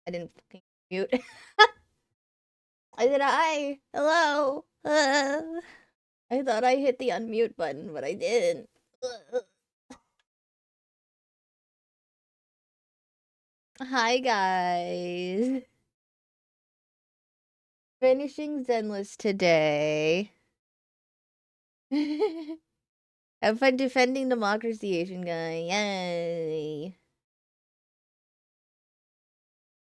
I didn't fucking mute. I said hi. Hello. I thought I hit the unmute button, but I didn't. Hi guys. Finishing Zenless today. Have fun defending democracy, Asian guy. Yay.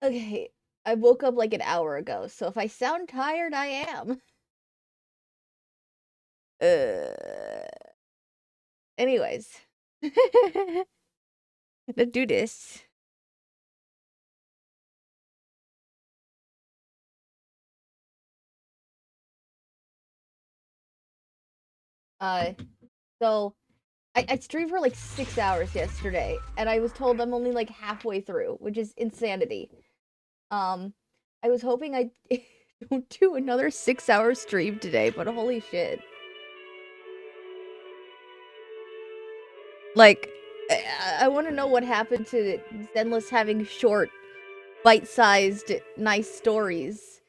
Okay, I woke up like an hour ago, so if I sound tired, I am. Anyways. Let's do this. So I streamed for like 6 hours yesterday, and I was told I'm only like halfway through, which is insanity. Um, I was hoping I don't do another 6 hour stream today, but holy shit. Like, I want to know what happened to Zenless having short, bite-sized, nice stories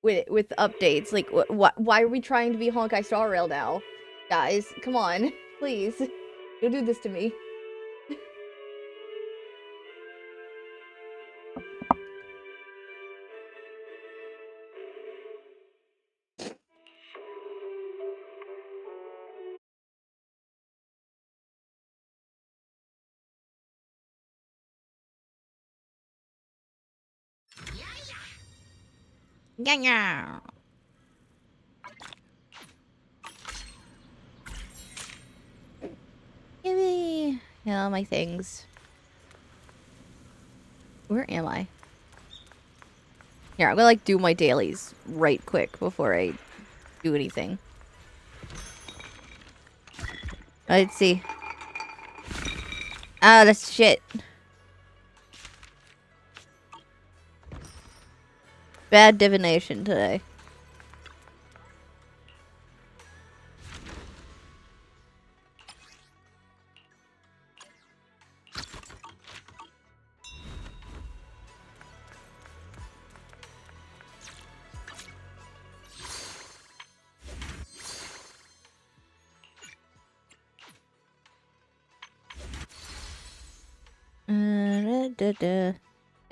with updates. Like, why are we trying to be Honkai Star Rail now? Guys, come on, please. Don't do this to me. Yeah, yeah. Give me my things. Where am I? Here, I'm gonna like do my dailies right quick before I do anything. Let's see. Ah, that's shit. Bad divination today.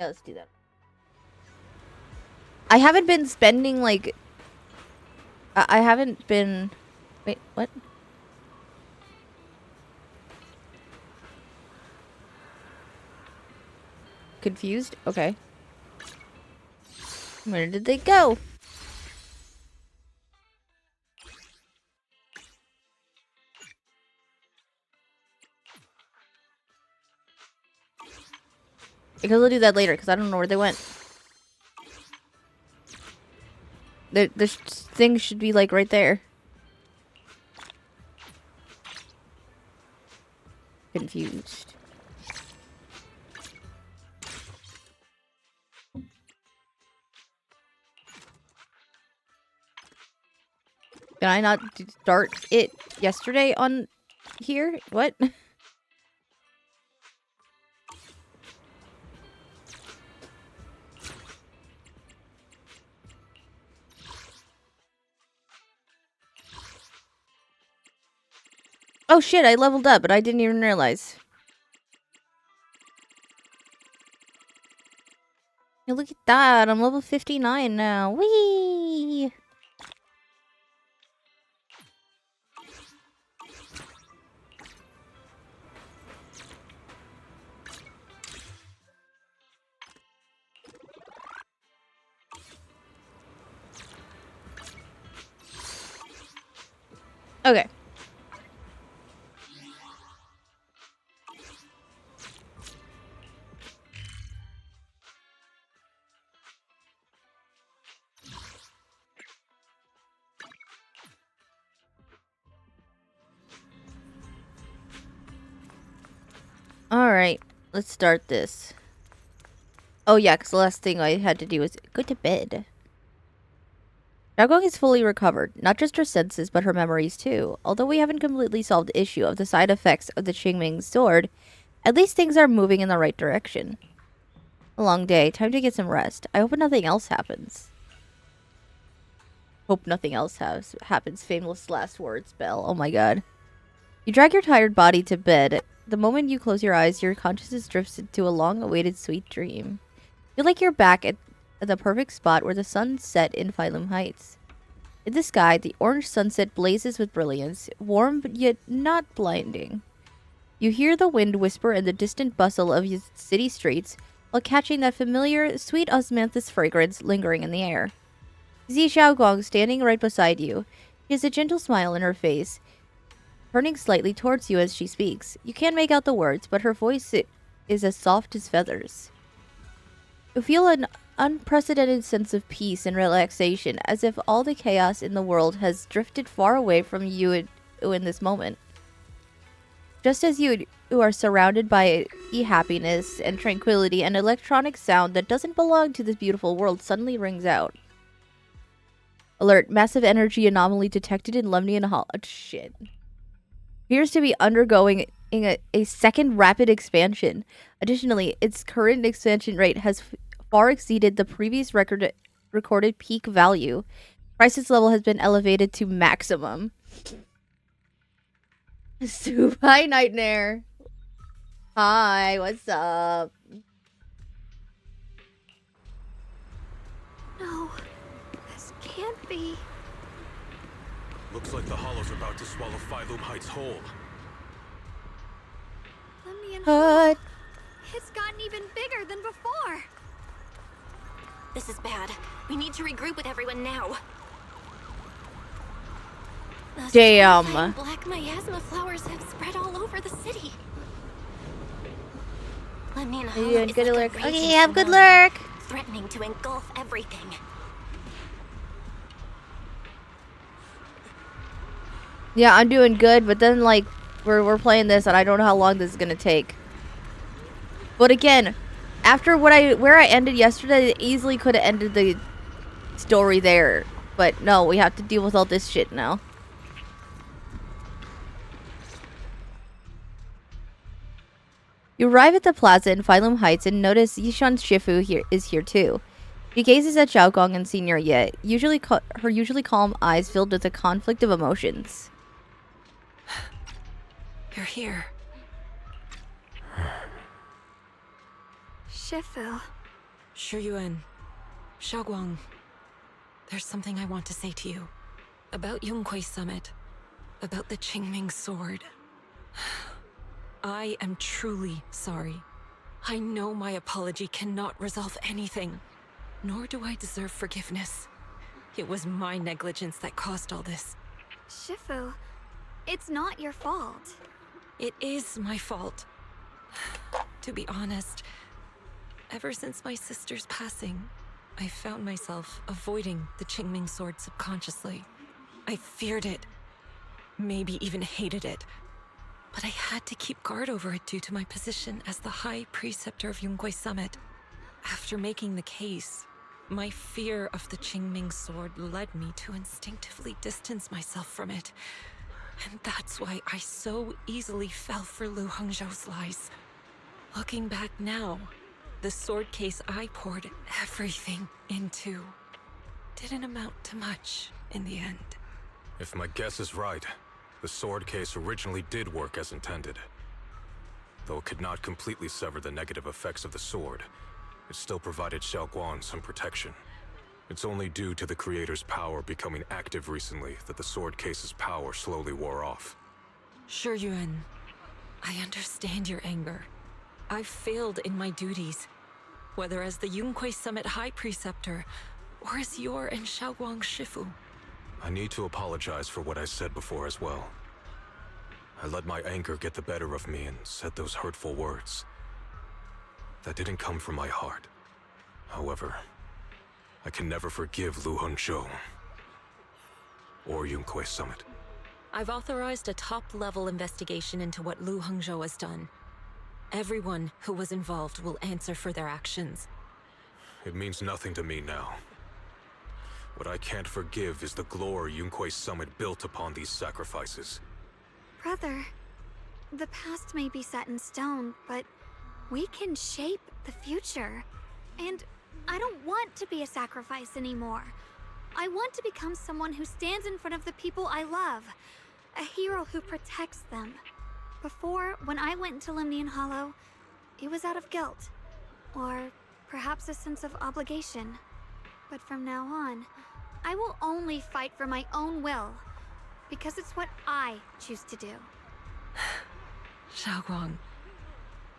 Yeah, let's do that. I haven't been spending like... I haven't been... Wait, what? Confused? Okay. Where did they go? Because we'll do that later, because I don't know where they went. This thing should be like right there. Confused. Did I not start it yesterday on here? What? Oh shit, I leveled up, but I didn't even realize. Yeah, look at that, I'm level 59 now. Whee! Okay. Alright, let's start this. Oh yeah, because the last thing I had to do was go to bed. Xiao'Guang is fully recovered, not just her senses, but her memories too. Although we haven't completely solved the issue of the side effects of the Qingming sword, at least things are moving in the right direction. A long day, time to get some rest. I hope nothing else happens. Hope nothing else happens. Famous last words, Belle. Oh my god. You drag your tired body to bed. The moment you close your eyes, your consciousness drifts into a long-awaited sweet dream. Feel like you're back at the perfect spot where the sun set in Phylum Heights. In the sky, the orange sunset blazes with brilliance, warm but yet not blinding. You hear the wind whisper in the distant bustle of city streets while catching that familiar, sweet osmanthus fragrance lingering in the air. You see Xiao'Guang standing right beside you. She has a gentle smile in her face, turning slightly towards you as she speaks. You can't make out the words, but her voice is as soft as feathers. You feel an unprecedented sense of peace and relaxation, as if all the chaos in the world has drifted far away from you in this moment. Just as you are surrounded by happiness and tranquility, an electronic sound that doesn't belong to this beautiful world suddenly rings out. Alert, massive energy anomaly detected in Lemnian Hall. Shit. Appears to be undergoing a second rapid expansion. Additionally, its current expansion rate has far exceeded the previous recorded peak value. Crisis level has been elevated to maximum. Hi, Nightmare. Hi, what's up? No, this can't be. Looks like the Hollow's about to swallow Phylum Heights whole. Lemnian What? Hall. It's gotten even bigger than before. This is bad. We need to regroup with everyone now. Those Damn. terrifying black miasma flowers have spread all over the city. Lemnian Hall You is good like lurk? a raging Okay, have good tsunami, lurk. threatening to engulf everything. Yeah, I'm doing good, but then like we're playing this and I don't know how long this is gonna take. But again, after where I ended yesterday, it easily could have ended the story there. But no, we have to deal with all this shit now. You arrive at the plaza in Phylum Heights and notice Yishan's Shifu is here too. She gazes at Xiao'Guang and Senior Ye, her usually calm eyes filled with a conflict of emotions. You're here. Shifu. Shiyuan, Xiao'Guang, there's something I want to say to you. About Yonghui Summit. About the Qingming sword. I am truly sorry. I know my apology cannot resolve anything, nor do I deserve forgiveness. It was my negligence that caused all this. Shifu, it's not your fault. It is my fault. To be honest, ever since my sister's passing, I found myself avoiding the Qingming sword subconsciously. I feared it, maybe even hated it. But I had to keep guard over it due to my position as the High Preceptor of Yonghui Summit. After making the case, my fear of the Qingming sword led me to instinctively distance myself from it. And that's why I so easily fell for Lu Hongzhou's lies. Looking back now, the sword case I poured everything into didn't amount to much in the end. If my guess is right, the sword case originally did work as intended. Though it could not completely sever the negative effects of the sword, it still provided Xiao'Guang some protection. It's only due to the creator's power becoming active recently that the sword case's power slowly wore off. Shiyuan, I understand your anger. I've failed in my duties, whether as the Yonghui Summit High Preceptor or as your and Xiao'Guang's Shifu. I need to apologize for what I said before as well. I let my anger get the better of me and said those hurtful words. That didn't come from my heart. However, I can never forgive Lu Hongzhou or Yunque Summit. I've authorized a top-level investigation into what Lu Hongzhou has done. Everyone who was involved will answer for their actions. It means nothing to me now. What I can't forgive is the glory Yunque Summit built upon these sacrifices. Brother, the past may be set in stone, but we can shape the future. And I don't want to be a sacrifice anymore. I want to become someone who stands in front of the people I love. A hero who protects them. Before, when I went into Lemnian Hollow, it was out of guilt. Or perhaps a sense of obligation. But from now on, I will only fight for my own will. Because it's what I choose to do. Xiao'Guang,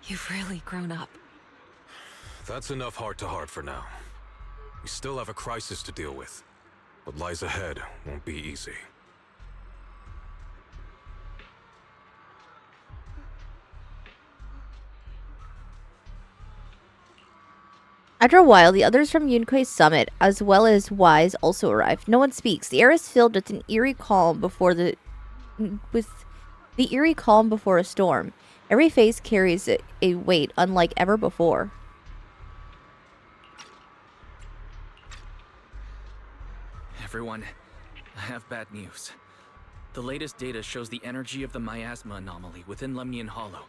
you've really grown up. That's enough heart-to-heart for now. We still have a crisis to deal with. What lies ahead won't be easy. After a while, the others from Yunque's summit, as well as Wise, also arrived. No one speaks. The air is filled with an eerie calm before the eerie calm before a storm. Every face carries a weight unlike ever before. Everyone, I have bad news. The latest data shows the energy of the miasma anomaly within Lemnian Hollow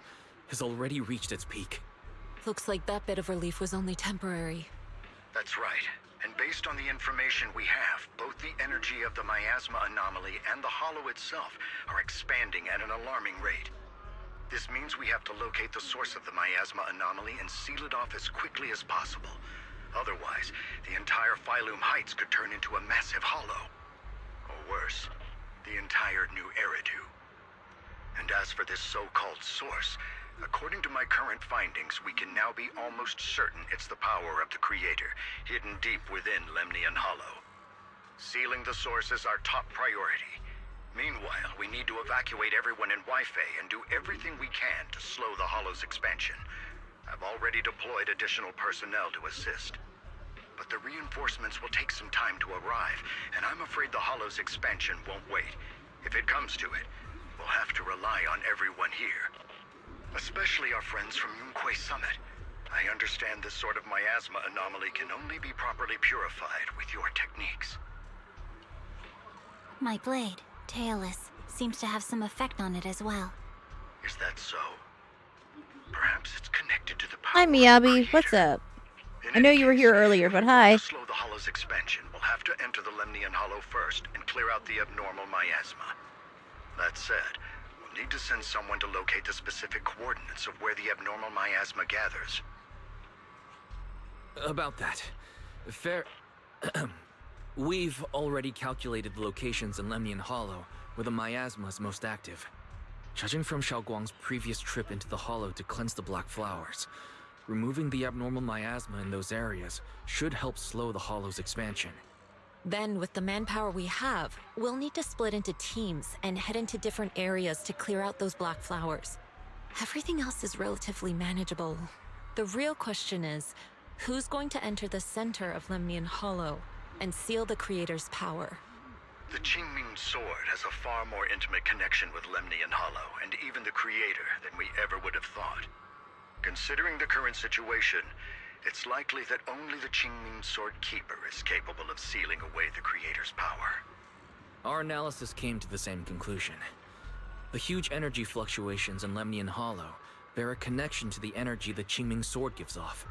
has already reached its peak. Looks like that bit of relief was only temporary. That's right. And based on the information we have, both the energy of the miasma anomaly and the hollow itself are expanding at an alarming rate. This means we have to locate the source of the miasma anomaly and seal it off as quickly as possible. Otherwise, the entire Phylum Heights could turn into a massive hollow. Or worse, the entire New Eridu. And as for this so-called source, according to my current findings, we can now be almost certain it's the power of the Creator, hidden deep within Lemnian Hollow. Sealing the source is our top priority. Meanwhile, we need to evacuate everyone in Weifei and do everything we can to slow the Hollow's expansion. I've already deployed additional personnel to assist. But the reinforcements will take some time to arrive, and I'm afraid the Hollow's expansion won't wait. If it comes to it, we'll have to rely on everyone here. Especially our friends from Yunque Summit. I understand this sort of miasma anomaly can only be properly purified with your techniques. My blade, Tailless, seems to have some effect on it as well. Is that so? Perhaps it's connected to the power Hi, of the Miyabi. Creator. What's up? In I know any you were case, here earlier, but if we want hi. to slow the Hollow's expansion, we'll have to enter the Lemnian Hollow first and clear out the abnormal miasma. That said, we'll need to send someone to locate the specific coordinates of where the abnormal miasma gathers. About that, fair... We've already calculated the locations in Lemnian Hollow where the miasma is most active. Judging from Xiao'Guang's previous trip into the Hollow to cleanse the Black Flowers, removing the abnormal miasma in those areas should help slow the Hollow's expansion. Then, with the manpower we have, we'll need to split into teams and head into different areas to clear out those black flowers. Everything else is relatively manageable. The real question is, who's going to enter the center of Lemnian Hollow and seal the Creator's power? The Qingming Sword has a far more intimate connection with Lemnian Hollow and even the Creator than we ever would have thought. Considering the current situation, it's likely that only the Qingming Sword Keeper is capable of sealing away the Creator's power. Our analysis came to the same conclusion. The huge energy fluctuations in Lemnian Hollow bear a connection to the energy the Qingming Sword gives off.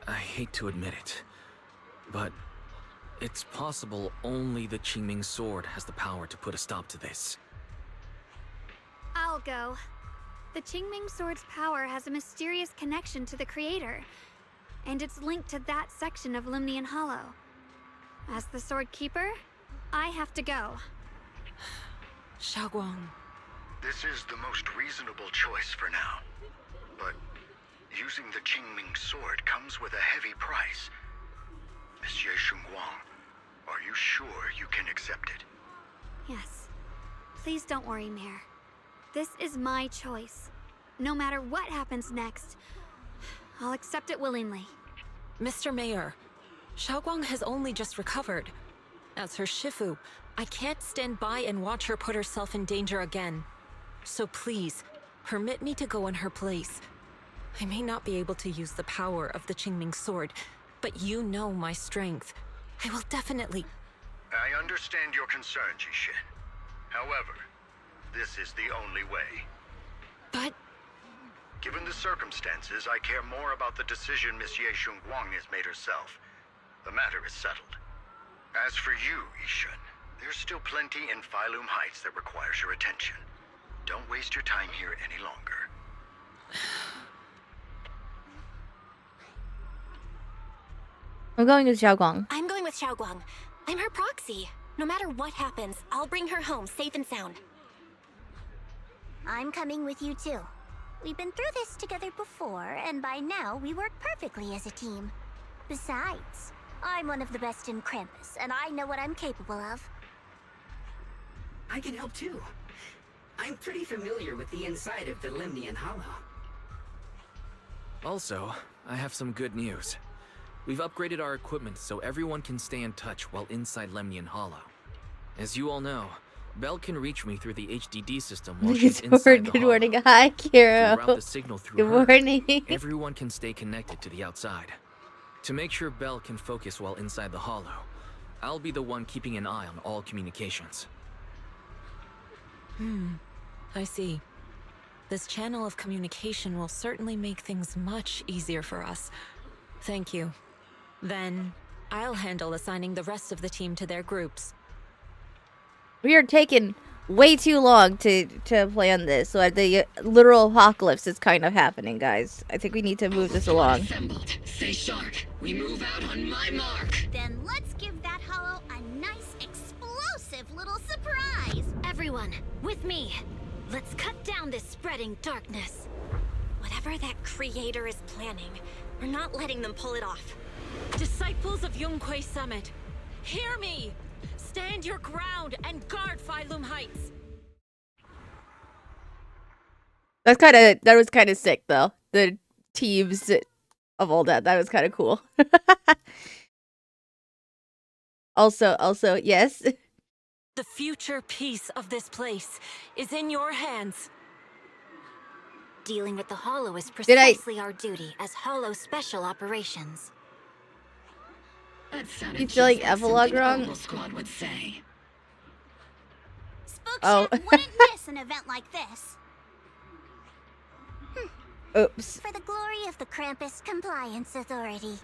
I hate to admit it, but it's possible only the Qingming Sword has the power to put a stop to this. I'll go. The Qingming Sword's power has a mysterious connection to the Creator, and it's linked to that section of Lemnian Hollow. As the Sword Keeper, I have to go. Xiao'Guang. This is the most reasonable choice for now. But using the Qingming Sword comes with a heavy price. Monsieur Xiao'Guang, are you sure you can accept it? Please don't worry, Mare. This is my choice. No matter what happens next, I'll accept it willingly. Mr. Mayor, Xiao'Guang has only just recovered. As her Shifu, I can't stand by and watch her put herself in danger again. So please, permit me to go in her place. I may not be able to use the power of the Qingming sword, but you know my strength. I will definitely... I understand your concern, Jishin. However, this is the only way. But... Given the circumstances, I care more about the decision Miss Xiao'Guang has made herself. The matter is settled. As for you, Ishin, there's still plenty in Phylum Heights that requires your attention. Don't waste your time here any longer. I'm going with Xiao'Guang. I'm going with Xiao'Guang. I'm her proxy. No matter what happens, I'll bring her home safe and sound. I'm coming with you too. We've been through this together before, and by now we work perfectly as a team. Besides, I'm one of the best in Krampus, and I know what I'm capable of. I can help too. I'm pretty familiar with the inside of the Lemnian Hollow. Also, I have some good news. We've upgraded our equipment so everyone can stay in touch while inside Lemnian Hollow. As you all know, Belle can reach me through the HDD system while she's inside the Good hollow. morning. Hi, If we route Kiro. the signal through Good her, morning. everyone can stay connected to the outside. To make sure Belle can focus while inside the hollow, I'll be the one keeping an eye on all communications. I see. This channel of communication will certainly make things much easier for us. Thank you. Then, I'll handle assigning the rest of the team to their groups. We are taking way too long to plan this, so the literal apocalypse is kind of happening, guys. I think we need to move this along. Assembled. Stay sharp. We move out on my mark. Then let's give that hollow a nice, explosive little surprise. Everyone, with me. Let's cut down this spreading darkness. Whatever that creator is planning, we're not letting them pull it off. Disciples of Yunquei Summit, hear me! Stand your ground and guard Phylum Heights! That was kind of sick, though. The teams of all that was kind of cool. also, yes. The future peace of this place is in your hands. Dealing with the hollow is Did I- precisely our duty as hollow special operations. That sounded You feel like just Epilogue something wrong? Opal Squad would say. Oh. Spookshank wouldn't miss an event like this. Oops. For the glory of the Krampus Compliance Authority.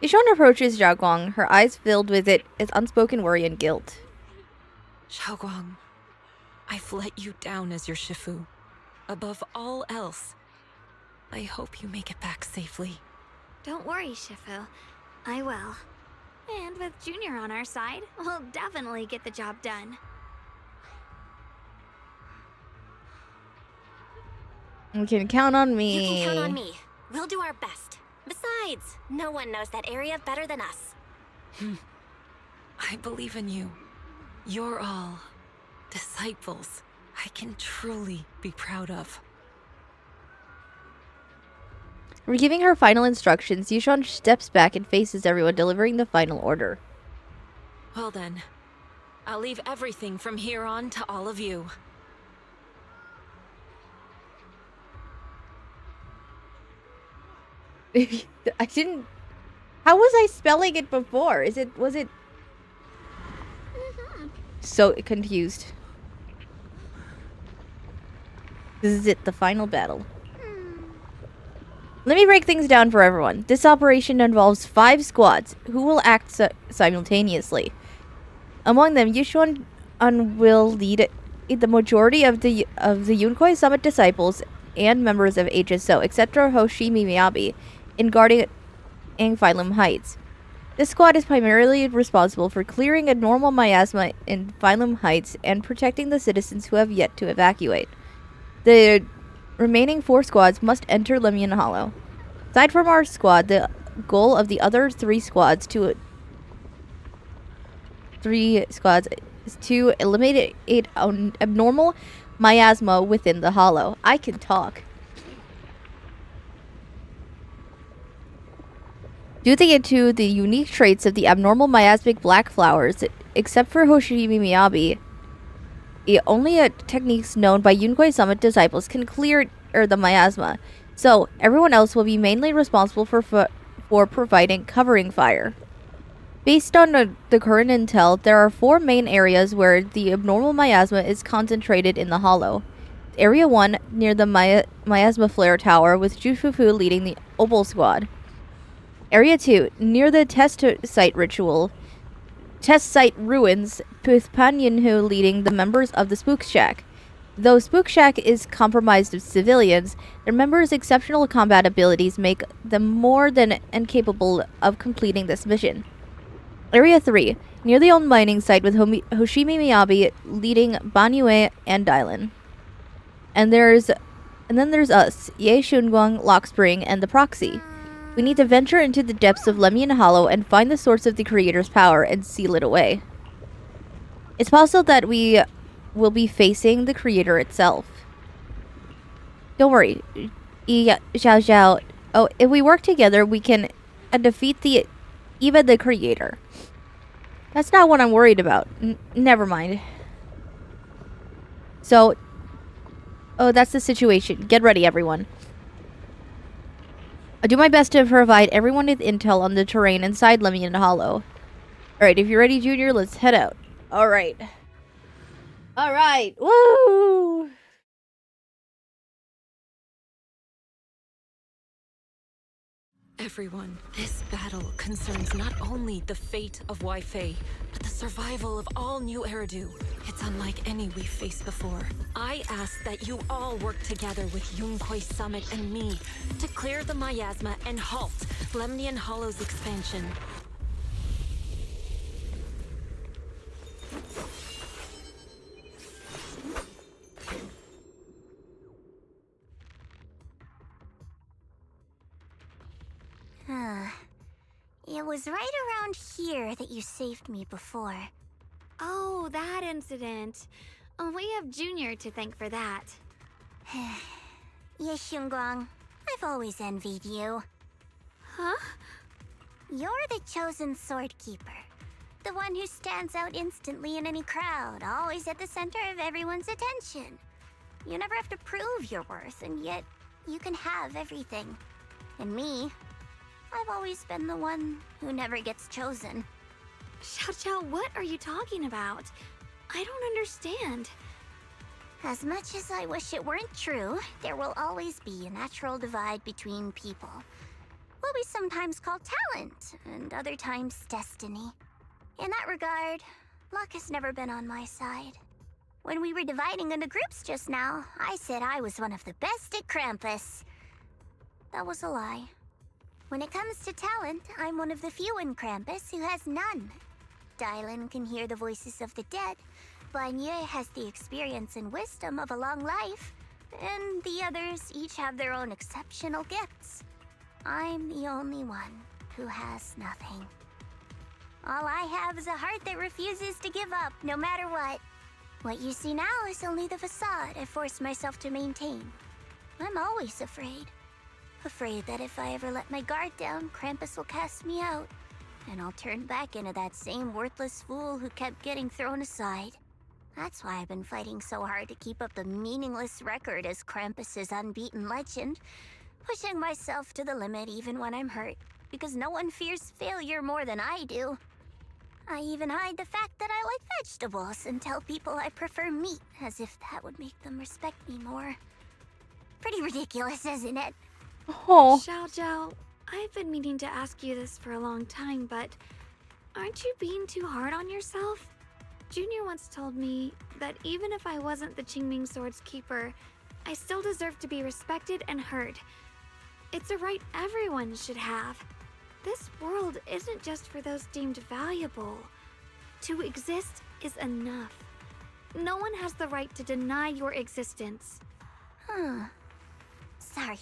Yishun approaches Xiao'Guang, her eyes filled with its unspoken worry and guilt. Xiao'Guang, I've let you down as your Shifu. Above all else, I hope you make it back safely. Don't worry, Shifu. I will. And with Junior on our side, we'll definitely get the job done. You can count on me. You can count on me. We'll do our best. Besides, no one knows that area better than us. I believe in you. You're all disciples I can truly be proud of. Giving her final instructions, Yishun steps back and faces everyone, delivering the final order. Well then, I'll leave everything from here on to all of you. I didn't... How was I spelling it before? Was it... So confused. This is it, the final battle. Let me break things down for everyone. This operation involves 5 squads, who will act simultaneously. Among them, Yushuan will lead the majority of the Yunquei Summit disciples and members of HSO, except for Hoshimi Miyabi, in guarding Phylum Heights. This squad is primarily responsible for clearing a normal miasma in Phylum Heights and protecting the citizens who have yet to evacuate. The remaining 4 squads must enter Lemnian Hollow. Aside from our squad, the goal of the other 3 squads is to eliminate abnormal miasma within the hollow. I can talk. Due to the unique traits of the abnormal miasmic black flowers, except for Hoshimi Miyabi, only techniques known by Yunkoi Summit disciples can clear the miasma, so everyone else will be mainly responsible for providing covering fire. Based on the current intel, there are 4 main areas where the abnormal miasma is concentrated in the hollow. Area 1, near the miasma flare tower, with Jufufu leading the Opal squad. Area 2, near the test site ruins, with Pan Yinhu leading the members of the Spook Shack. Though Spook Shack is comprised of civilians, their members' exceptional combat abilities make them more than incapable of completing this mission. Area 3, near the old mining site, with Hoshimi Miyabi leading Banyue and Dylan. And then there's us, Ye Xiao'Guang, Lockspring, and the Proxy. We need to venture into the depths of Lemnian Hollow and find the source of the creator's power and seal it away. It's possible that we will be facing the creator itself. Don't worry, Xiao. Oh, if we work together, we can defeat even the creator. That's not what I'm worried about. Never mind. So, that's the situation. Get ready, everyone. I'll do my best to provide everyone with intel on the terrain inside Lemnian Hollow. Alright, if you're ready, Junior, let's head out. Alright. Alright. Woo! Everyone, this battle concerns not only the fate of Wei-Fei, but the survival of all New Eridu. It's unlike any we've faced before. I ask that you all work together with Yunkoi Summit and me to clear the miasma and halt Lemnian Hollow's expansion. It was right around here that you saved me before. Oh, that incident. We have Junior to thank for that. Yes, Xiao'Guang. I've always envied you. Huh? You're the chosen sword keeper. The one who stands out instantly in any crowd, always at the center of everyone's attention. You never have to prove your worth, and yet you can have everything. And me, I've always been the one who never gets chosen. Xiao, what are you talking about? I don't understand. As much as I wish it weren't true, there will always be a natural divide between people. What we sometimes call talent, and other times destiny. In that regard, luck has never been on my side. When we were dividing into groups just now, I said I was one of the best at Krampus. That was a lie. When it comes to talent, I'm one of the few in Krampus who has none. Dylan can hear the voices of the dead, Banyue has the experience and wisdom of a long life, and the others each have their own exceptional gifts. I'm the only one who has nothing. All I have is a heart that refuses to give up, no matter what. What you see now is only the facade I forced myself to maintain. I'm always afraid. Afraid that if I ever let my guard down, Krampus will cast me out, and I'll turn back into that same worthless fool who kept getting thrown aside. That's why I've been fighting so hard to keep up the meaningless record as Krampus's unbeaten legend, pushing myself to the limit even when I'm hurt, because no one fears failure more than I do. I even hide the fact that I like vegetables and tell people I prefer meat, as if that would make them respect me more. Pretty ridiculous, isn't it? Oh. Xiao, I've been meaning to ask you this for a long time, but aren't you being too hard on yourself? Junior once told me that even if I wasn't the Qingming Sword's keeper, I still deserve to be respected and heard. It's a right everyone should have. This world isn't just for those deemed valuable. To exist is enough. No one has the right to deny your existence. Sorry.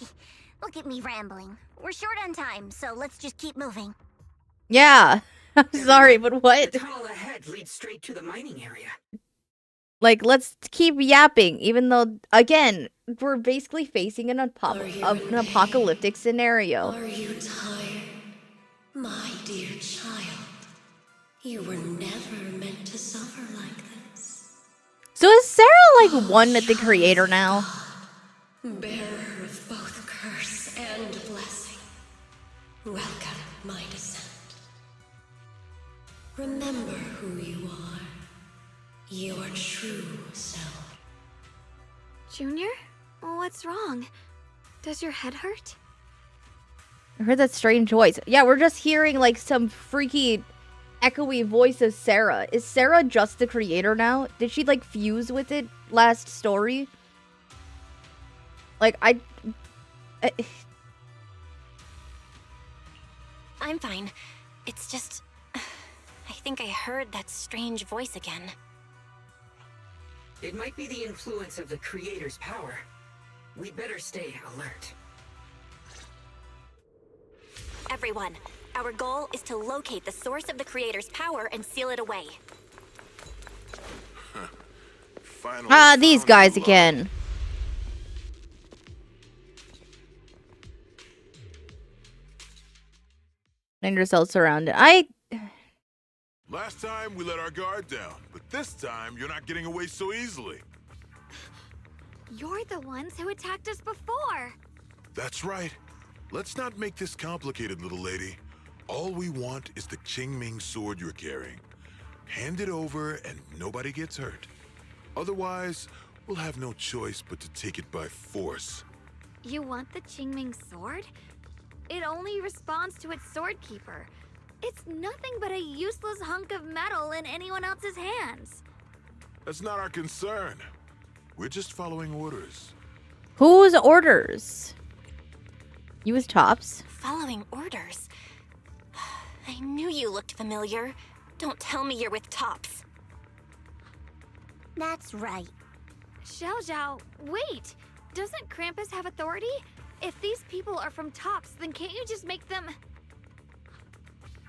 Look at me rambling. We're short on time, so let's just keep moving. Yeah. I'm sorry, but what? The tunnel ahead ahead leads straight to the mining area. Like, let's keep yapping, even though, again, we're basically facing an apocalyptic scenario. Are you tired, my dear child? You were never meant to suffer like this. So is Sarah, like, one with the creator now? Bearer of both curse and blessing. Welcome, my descent. Remember who you are. Your true self. Junior? What's wrong? Does your head hurt? I heard that strange voice. Yeah, we're just hearing, like, some freaky, echoey voice of Sarah. Is Sarah just the creator now? Did she, like, fuse with it last story? Like, I'm fine. It's just... I think I heard that strange voice again. It might be the influence of the creator's power. We'd better stay alert. Everyone, our goal is to locate the source of the creator's power and seal it away. Finally these found guys love. again. Find yourself surrounded. Last time we let our guard down, but this time you're not getting away so easily. You're the ones who attacked us before. That's right. Let's not make this complicated, little lady. All we want is the Qingming sword you're carrying. Hand it over and nobody gets hurt. Otherwise, we'll have no choice but to take it by force. You want the Qingming sword? It only responds to its sword keeper. It's nothing but a useless hunk of metal in anyone else's hands. That's not our concern. We're just following orders. Whose orders? You was Tops. Following orders? I knew you looked familiar. Don't tell me you're with Tops. That's right. Xiao'Guang, wait! Doesn't Krampus have authority? If these people are from Tops, then can't you just make them...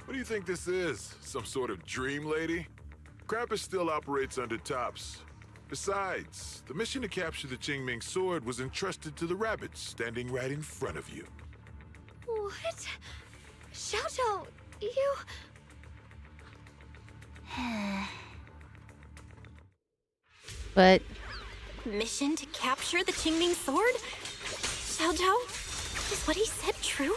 What do you think this is? Some sort of dream lady? Krampus still operates under Tops. Besides, the mission to capture the Qingming sword was entrusted to the rabbits standing right in front of you. What? Xiao'Guang, you... But Mission to capture the Qingming sword? Xiao'Guang? Is what he said true?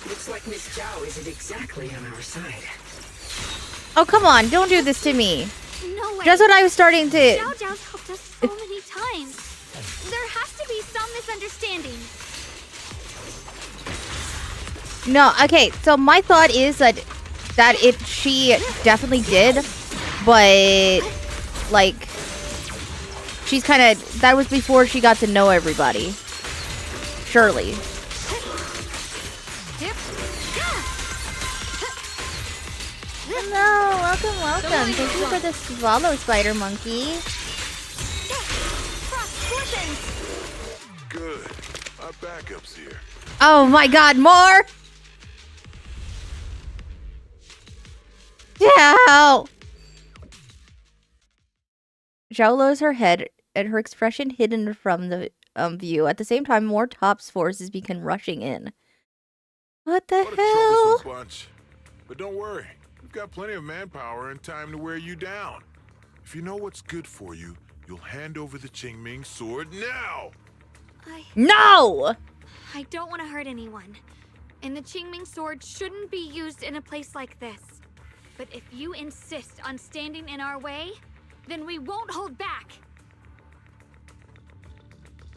Looks like Miss Zhao isn't exactly on our side. oh, come on, don't do this to me. No way. Just when I was starting to... Xiao'Guang's helped us so many times. There has to be some misunderstanding. No, okay, so my thought is that she definitely did, but like she's kind of, that was before she got to know everybody. Surely. Hello, welcome. Thank you for the swallow, spider monkey. Good. Our backup's here. Oh my god, more! Zhao! Zhao lowers her head and her expression hidden from the view. At the same time, more Tops forces begin rushing in. What the What a hell? troublesome bunch. But don't worry. We've got plenty of manpower and time to wear you down. If you know what's good for you, you'll hand over the Qingming sword now! No! I don't want to hurt anyone. And the Qingming sword shouldn't be used in a place like this. But if you insist on standing in our way, then we won't hold back.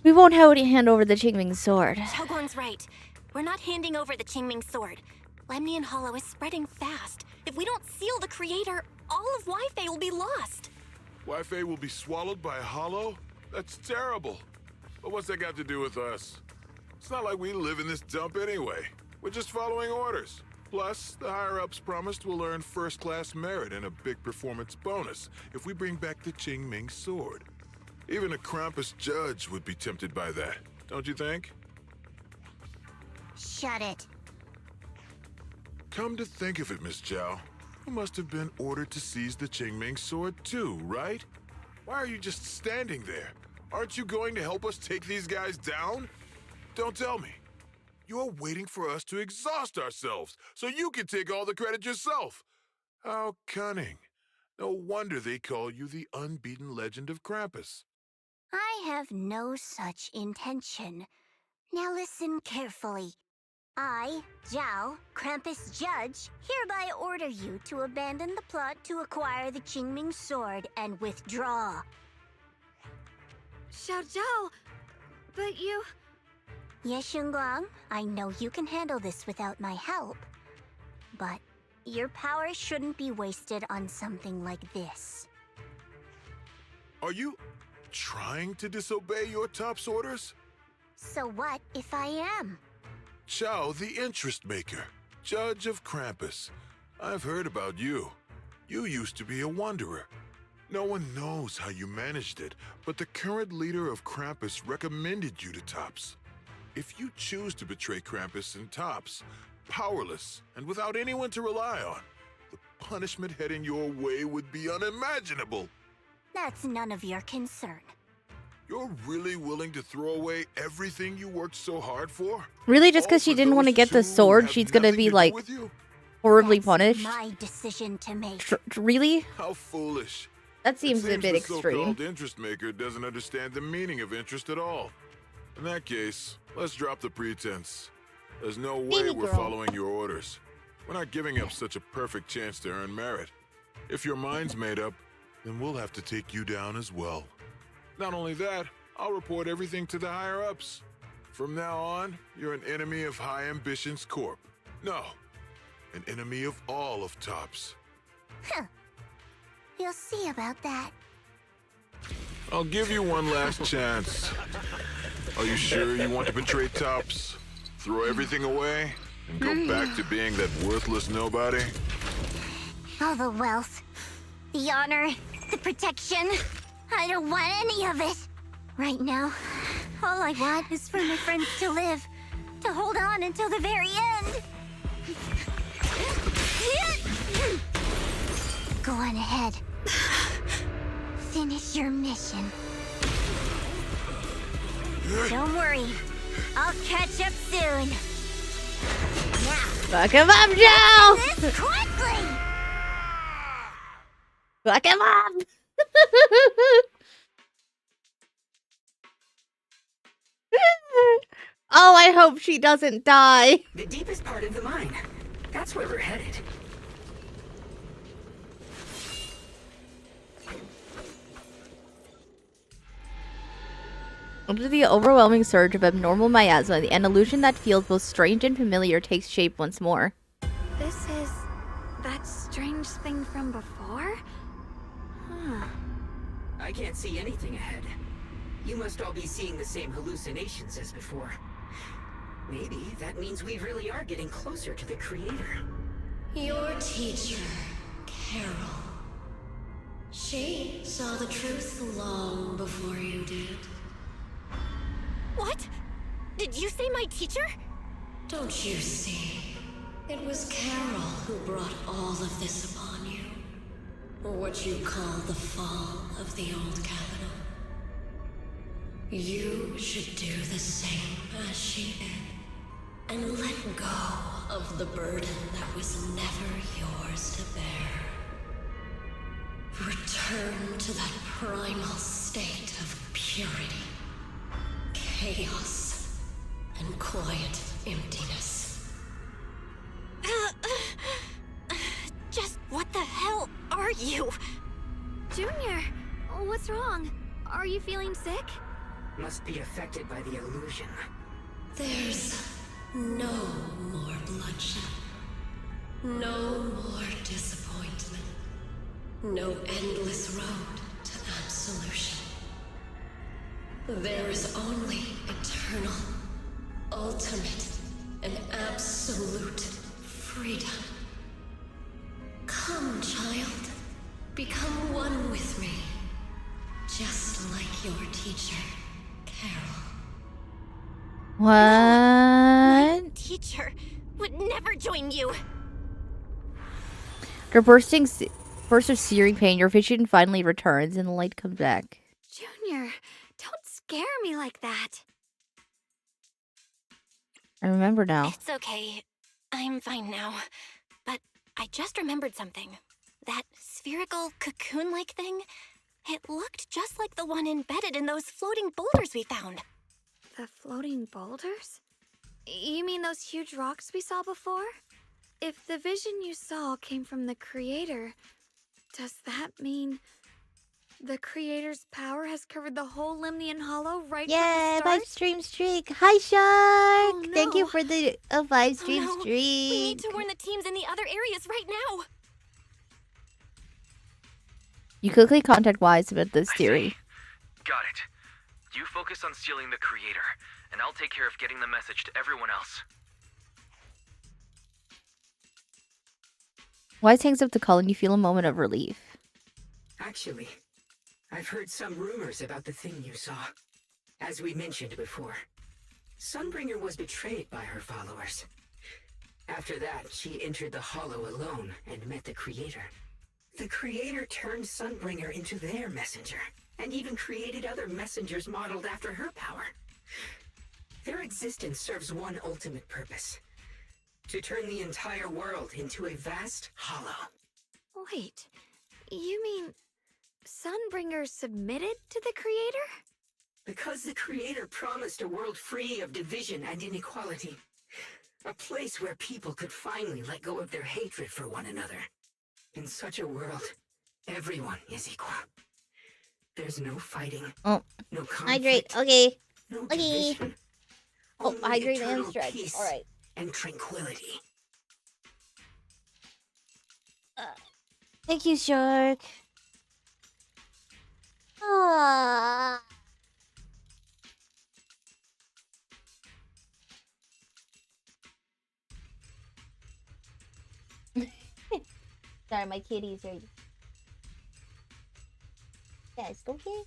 We won't hand over the Qingming sword. Xiao'Guang's right. We're not handing over the Qingming sword. Lemnian Hollow is spreading fast. If we don't seal the creator, all of Wi-Fi will be lost. Wi-Fi will be swallowed by a hollow? That's terrible. But what's that got to do with us? It's not like we live in this dump anyway. We're just following orders. Plus, the higher-ups promised we'll earn first-class merit and a big performance bonus if we bring back the Qingming sword. Even a Krampus judge would be tempted by that, don't you think? Shut it. Come to think of it, Miss Zhao, you must have been ordered to seize the Qingming sword too, right? Why are you just standing there? Aren't you going to help us take these guys down? Don't tell me. You're waiting for us to exhaust ourselves so you can take all the credit yourself. How cunning. No wonder they call you the unbeaten legend of Krampus. I have no such intention. Now listen carefully. I, Zhao, Krampus Judge, hereby order you to abandon the plot to acquire the Qingming sword and withdraw. Xiao'Guang, but you... Yes, Xiao'Guang, I know you can handle this without my help. But your power shouldn't be wasted on something like this. Are you trying to disobey your top's orders? So what if I am? Xiao, the interest maker, judge of Krampus. I've heard about you. You used to be a wanderer. No one knows how you managed it, but the current leader of Krampus recommended you to Tops. If you choose to betray Krampus and Tops, powerless and without anyone to rely on, the punishment heading your way would be unimaginable. That's none of your concern. You're really willing to throw away everything you worked so hard for? Really, just because All she for didn't want to those get the two who sword, have she's gonna nothing be to do like with you? horribly That's punished? my decision to make. Really? How foolish. That seems a It bit the extreme. so-called interest maker doesn't understand the meaning of interest at all. In that case, let's drop the pretense. There's no way Baby we're girl. following your orders. We're not giving up such a perfect chance to earn merit. If your mind's made up, then we'll have to take you down as well. Not only that, I'll report everything to the higher-ups. From now on, you're an enemy of High Ambitions Corp. No, an enemy of all of Tops. Huh. You'll see about that. I'll give you one last chance. Are you sure you want to betray Tops? Throw everything away and go back to being that worthless nobody? All the wealth, the honor, the protection. I don't want any of it. Right now, all I want is for my friends to live, to hold on until the very end. Go on ahead. Finish your mission. Don't worry. I'll catch up soon. Now, Fuck him up, Joe! this quickly! Fuck him up! Oh, I hope she doesn't die. The deepest part of the mine. That's where we're headed. Under the overwhelming surge of abnormal miasma, an illusion that feels both strange and familiar takes shape once more. This is that strange thing from before? Huh. I can't see anything ahead. You must all be seeing the same hallucinations as before. Maybe that means we really are getting closer to the creator. Your teacher, Carol. She saw the truth long before you did. What? Did you say my teacher? Don't you see? It was Carol who brought all of this upon you. Or what you call the fall of the old capital. You should do the same as she did. And let go of the burden that was never yours to bear. Return to that primal state of purity, chaos, and quiet emptiness. Just what the hell are you? Junior, what's wrong? Are you feeling sick? Must be affected by the illusion. There's no more bloodshed. No more disappointment. No endless road to absolution. There is only eternal, ultimate, and absolute freedom. Come, child. Become one with me. Just like your teacher, Carol. What? Teacher would never join you. After burst of searing pain, your vision finally returns and the light comes back. Junior, don't scare me like that. I remember now. It's okay. I'm fine now. But I just remembered something. That spherical cocoon-like thing, it looked just like the one embedded in those floating boulders we found. The floating boulders? You mean those huge rocks we saw before? If the vision you saw came from the creator, does that mean the creator's power has covered the whole Limnian Hollow right Yeah, from the 5 start? stream streak. Hi, Shark. Oh, no. Thank you for the 5 stream Oh, no. streak. We need to warn the teams in the other areas right now. You quickly contact Wise about this I theory. see. Got it. You focus on stealing the creator, and I'll take care of getting the message to everyone else. Wise hangs up the call and you feel a moment of relief. Actually, I've heard some rumors about the thing you saw. As we mentioned before, Sunbringer was betrayed by her followers. After that, she entered the Hollow alone and met the Creator. The Creator turned Sunbringer into their messenger, and even created other messengers modeled after her power. Their existence serves one ultimate purpose: to turn the entire world into a vast hollow. Wait, you mean Sunbringer submitted to the creator? Because the Creator promised a world free of division and inequality. A place where people could finally let go of their hatred for one another. In such a world, everyone is equal. There's no fighting, Oh, no conflict, hydrate. Okay. no Okay. division. Oh, Only hydrate and eternal stretch. peace All right. and tranquility. Thank you, Shark. Ah. Sorry, my kitties are. Yes, okay.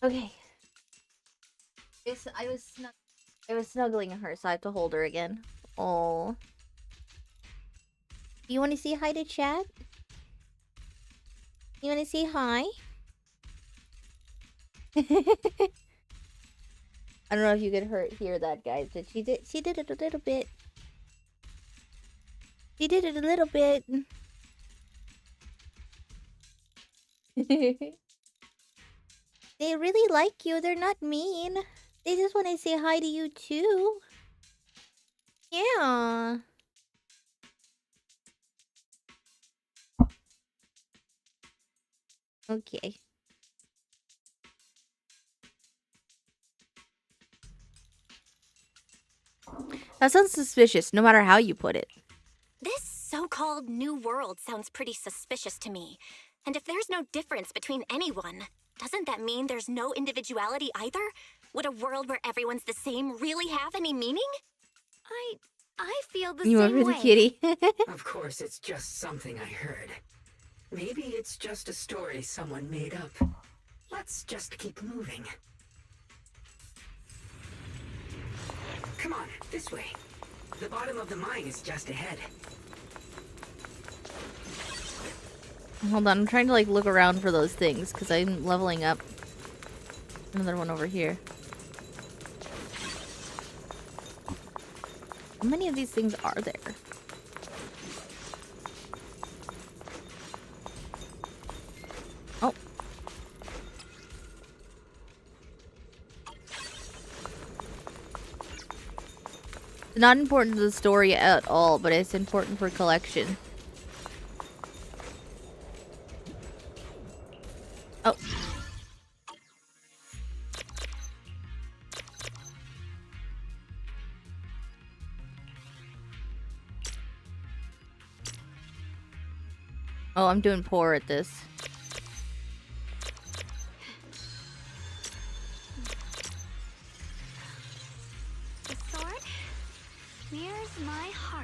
Okay. I was snuggling her, so I have to hold her again. Oh. Do you want to say hi to chat? You want to say hi? I don't know if you could hear that, guys, but she did it a little bit. She did it a little bit. They really like you. They're not mean. They just want to say hi to you too. Yeah. Okay. That sounds suspicious, no matter how you put it. This so-called new world sounds pretty suspicious to me. And if there's no difference between anyone, doesn't that mean there's no individuality either? Would a world where everyone's the same really have any meaning? I feel the You same over way. the kitty. Of course, it's just something I heard. Maybe it's just a story someone made up. Let's just keep moving. Come on, this way. The bottom of the mine is just ahead. Hold on, I'm trying to like look around for those things because I'm leveling up. Another one over here. How many of these things are there? Oh. It's not important to the story at all, but it's important for collection. Oh. Oh, I'm doing poor at this. The sword mirrors my heart.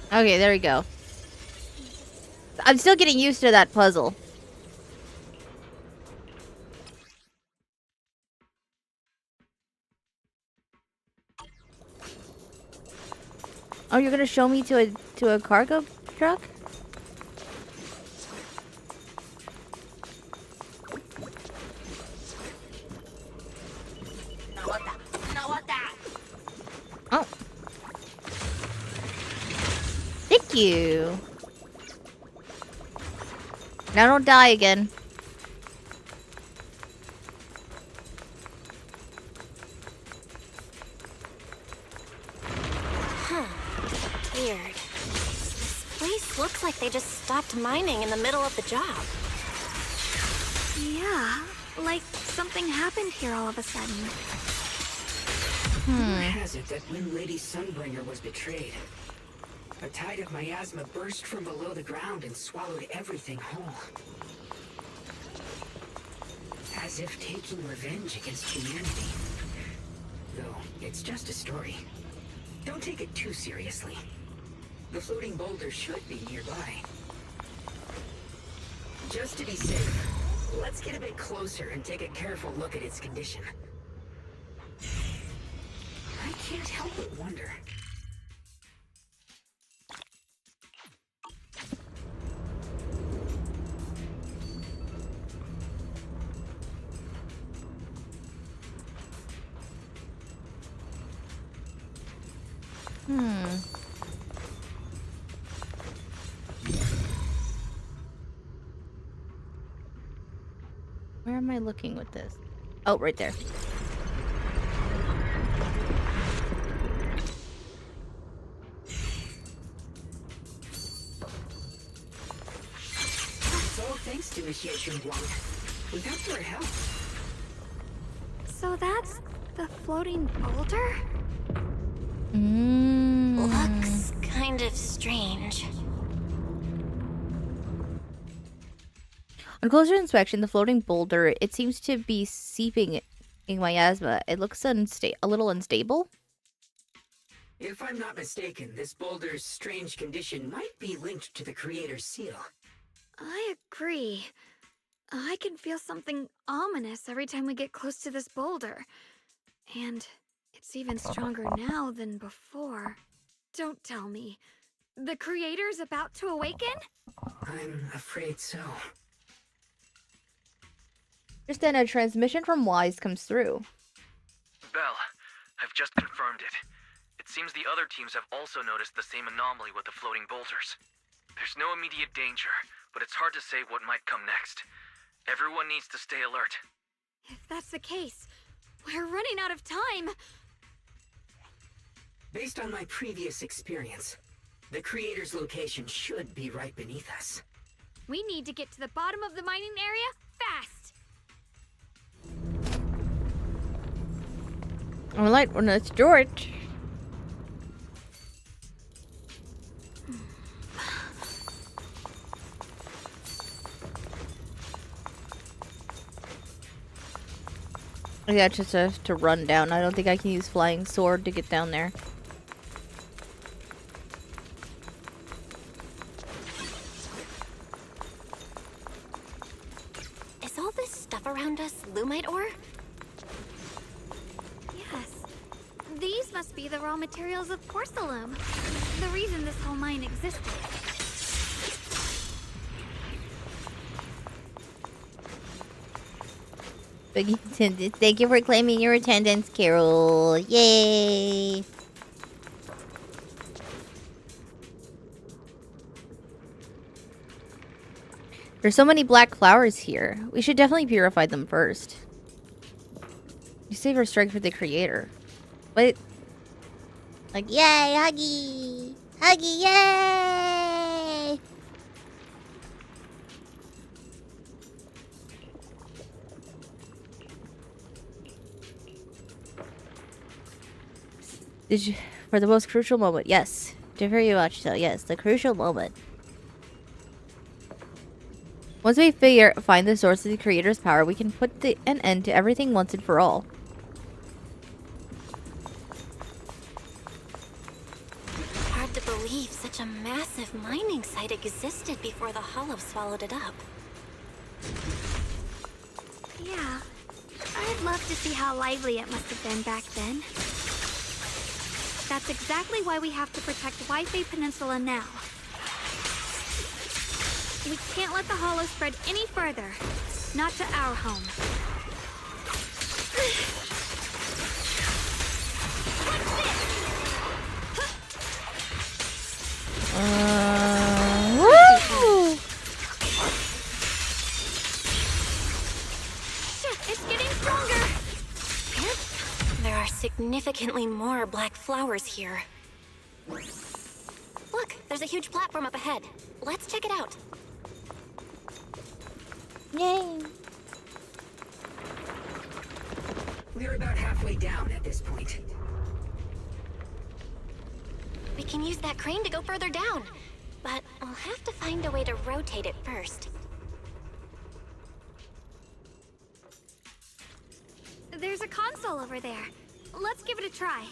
Okay, there we go. I'm still getting used to that puzzle. Oh, you're gonna show me to a cargo truck? Oh. Thank you. Now don't die again. Weird. This place looks like they just stopped mining in the middle of the job. Yeah, like something happened here all of a sudden. Rumor has it that when Lady Sunbringer was betrayed, a tide of miasma burst from below the ground and swallowed everything whole. As if taking revenge against humanity. Though, it's just a story. Don't take it too seriously. The floating boulder should be nearby. Just to be safe, let's get a bit closer and take a careful look at its condition. I can't help but wonder. Where am I looking with this? Oh, right there. It's all thanks to Miss Xiao'Guang. Without your help. So that's the floating boulder? Looks kind of strange. On closer inspection, the floating boulder, it seems to be seeping in miasma. It looks a little unstable. If I'm not mistaken, this boulder's strange condition might be linked to the creator's seal. I agree. I can feel something ominous every time we get close to this boulder. And it's even stronger now than before. Don't tell me. The creator's about to awaken? I'm afraid so. Just then a transmission from Wise comes through. Bell, I've just confirmed it. It seems the other teams have also noticed the same anomaly with the floating boulders. There's no immediate danger, but it's hard to say what might come next. Everyone needs to stay alert. If that's the case, we're running out of time. Based on my previous experience, the creator's location should be right beneath us. We need to get to the bottom of the mining area fast. All right, well, let's do it. Yeah, just to run down. I don't think I can use flying sword to get down there. Is all this stuff around us lumite ore? Yes. These must be the raw materials of porcelain. The reason this whole mine existed. Thank you for claiming your attendance, Carol. Yay! There's so many black flowers here. We should definitely purify them first. You save our strength for the creator. Wait. Like, yay, Huggy! Huggy, yay! Did you, for the most crucial moment, yes. Very much so, yes, the crucial moment. Once we find the source of the creator's power, we can put an end to everything once and for all. Hard to believe such such a massive mining site existed before the Hollow swallowed it up. Yeah. I'd love to see how lively it must have been back then. That's exactly why we have to protect Wi-Fi Peninsula now. We can't let the Hollow spread any further. Not to our home. Woo! Shit, it's getting stronger! There are significantly more black flowers here. Look, there's a huge platform up ahead. Let's check it out. Yay! We're about halfway down at this point. We can use that crane to go further down. But we'll have to find a way to rotate it first. There's a console over there. Let's give it a try.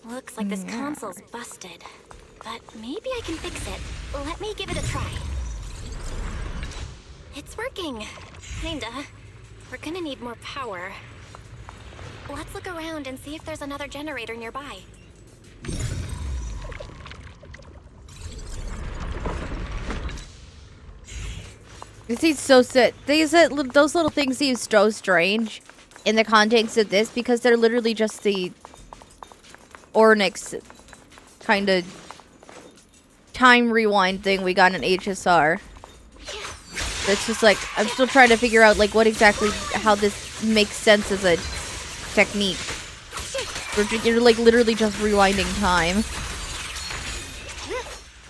Looks like this console's busted. But maybe I can fix it. Let me give it a try. It's working. Kinda. We're gonna need more power. Let's look around and see if there's another generator nearby. This seems so sick. Those little things seem so strange in the context of this because they're literally just the Ornix kind of time rewind thing we got in HSR. It's just like, I'm still trying to figure out like what exactly, how this makes sense as a technique. You're like literally just rewinding time.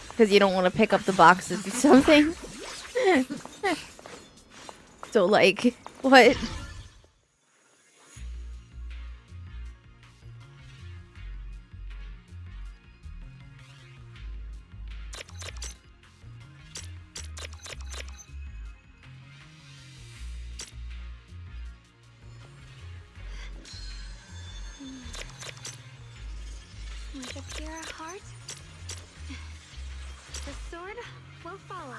Because you don't want to pick up the boxes or something. So like, what? With a pure heart, the sword will follow.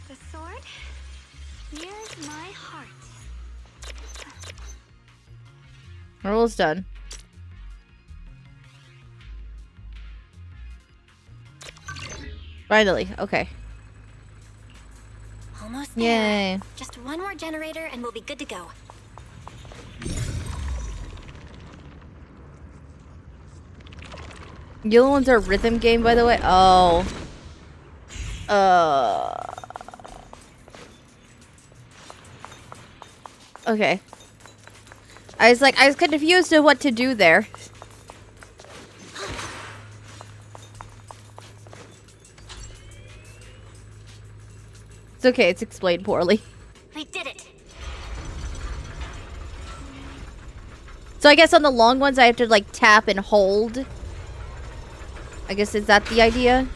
The sword, here's my heart. We're almost done. Finally, okay. Almost there. Yay. Just one more generator and we'll be good to go. The other ones are rhythm game, by the way. Oh. Okay. I was confused of what to do there. It's okay, it's explained poorly. We did it. So I guess on the long ones I have to like tap and hold. I guess is that the idea?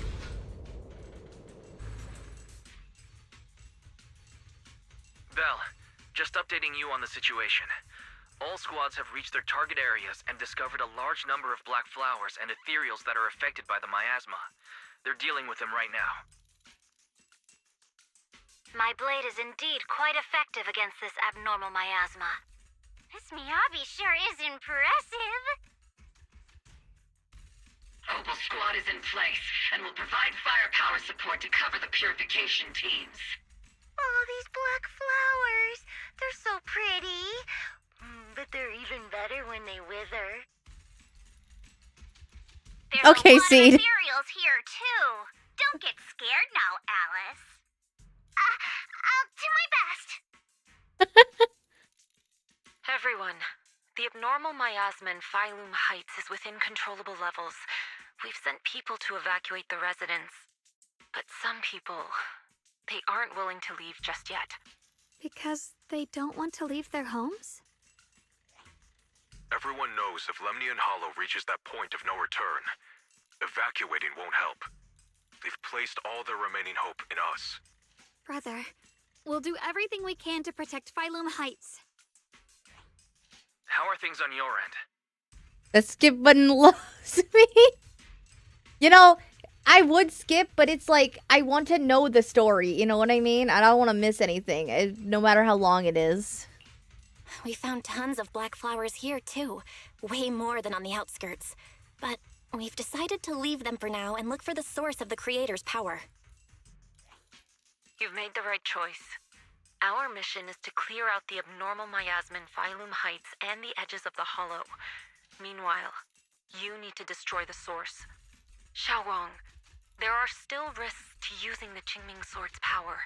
Val, just updating you on the situation. All squads have reached their target areas and discovered a large number of black flowers and ethereals that are affected by the miasma. They're dealing with them right now. My blade is indeed quite effective against this abnormal miasma. This Miyabi sure is impressive. Opal Squad is in place and will provide firepower support to cover the purification teams. Oh, these black flowers. They're so pretty. But they're even better when they wither. There's Okay, a lot Seed. of ethereals here, too. Don't get scared now, Alice. I'll do my best. Everyone, the abnormal miasma in Phylum Heights is within controllable levels. We've sent people to evacuate the residents. But some people, they aren't willing to leave just yet. Because they don't want to leave their homes? Everyone knows if Lemnian Hollow reaches that point of no return, evacuating won't help. They've placed all their remaining hope in us. Brother, we'll do everything we can to protect Phylum Heights. How are things on your end? The skip button loves me. You know, I would skip, but it's like, I want to know the story, you know what I mean? I don't want to miss anything, no matter how long it is. We found tons of black flowers here, too. Way more than on the outskirts. But we've decided to leave them for now and look for the source of the creator's power. You've made the right choice. Our mission is to clear out the abnormal miasma in Phylum Heights and the edges of the Hollow. Meanwhile, you need to destroy the source. Xiao'Guang, there are still risks to using the Qingming Sword's power.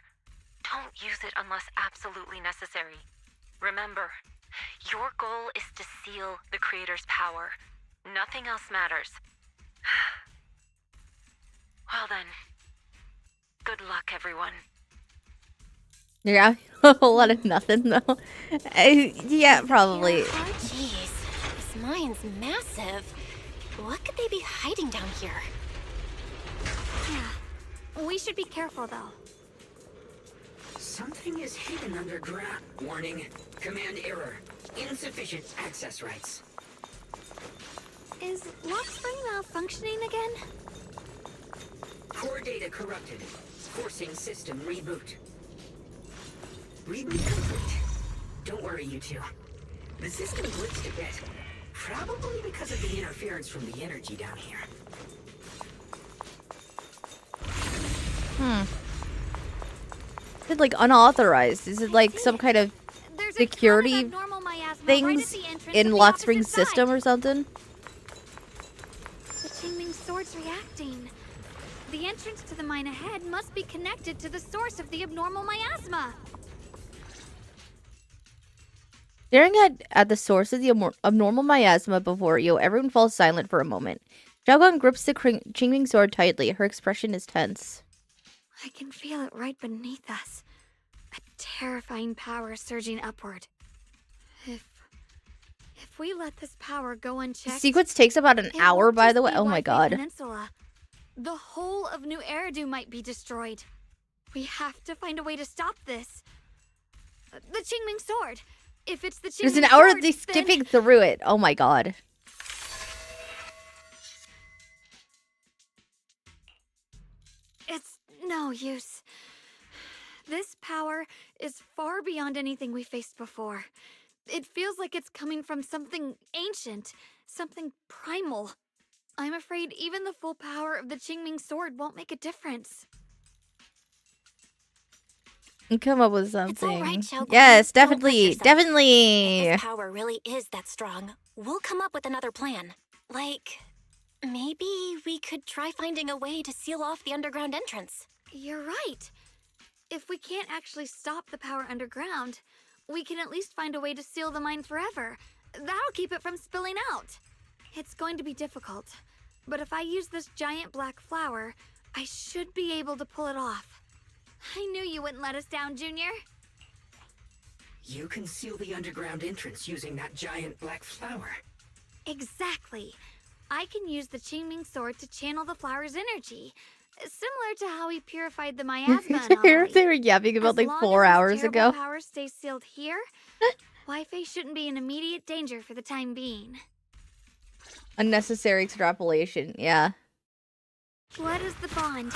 Don't use it unless absolutely necessary. Remember, your goal is to seal the Creator's power. Nothing else matters. Well then, good luck, everyone. Yeah, a whole lot of nothing, though. Yeah, probably. Jeez, this mine's massive. What could they be hiding down here? Yeah, we should be careful, though. Something is hidden underground. Warning. Command error. Insufficient access rights. Is Lockspring malfunctioning again? Core data corrupted. Forcing system reboot. Reboot complete. Don't worry, you two. The system glitched a bit. Probably because of the interference from the energy down here. Is it like unauthorized? Is it like some kind of security things in Lockspring's system or something? The Qingming Sword's reacting. The entrance to the mine ahead must be connected to the source of the abnormal miasma. Staring at the source of the abnormal miasma before you, everyone falls silent for a moment. Xiao'Guang grips the Qingming Sword tightly. Her expression is tense. I can feel it right beneath us. A terrifying power surging upward. If we let this power go unchecked... The sequence takes about an hour, by the way. Oh my god. Peninsula. The whole of New Eridu might be destroyed. We have to find a way to stop this. The Qingming Sword. If it's the Qingming There's an hour Sword, of these skipping through it. Oh my god. It's no use. This power is far beyond anything we faced before. It feels like it's coming from something ancient, something primal. I'm afraid even the full power of the Qingming Sword won't make a difference. Come up with something. It's all right, Xiao'Guang. Yes, Don't push definitely. yourself. Definitely. If this power really is that strong, we'll come up with another plan. Like, maybe we could try finding a way to seal off the underground entrance. You're right. If we can't actually stop the power underground, we can at least find a way to seal the mine forever. That'll keep it from spilling out. It's going to be difficult, but if I use this giant black flower, I should be able to pull it off. I knew you wouldn't let us down, Junior. You can seal the underground entrance using that giant black flower. Exactly. I can use the Qingming Sword to channel the flower's energy, similar to how we purified the miasma anomaly. They were yapping about like 4 hours ago. Power stays sealed here. Wi-Fi shouldn't be in immediate danger for the time being. Unnecessary extrapolation, yeah. Blood as the bond,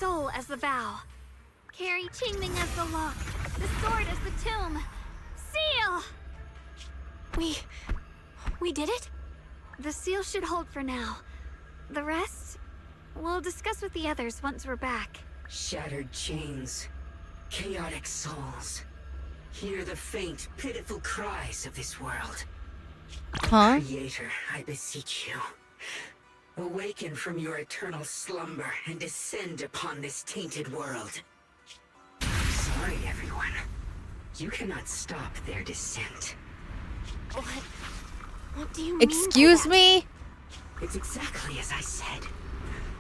soul as the vow. Carry Qingming as the lock, the sword as the tomb. Seal! We did it? The seal should hold for now. The rest, we'll discuss with the others once we're back. Shattered chains, chaotic souls. Hear the faint, pitiful cries of this world. Huh? Creator, I beseech you. Awaken from your eternal slumber and descend upon this tainted world. Sorry, everyone. You cannot stop their descent. What do you mean? Excuse me? It's exactly as I said.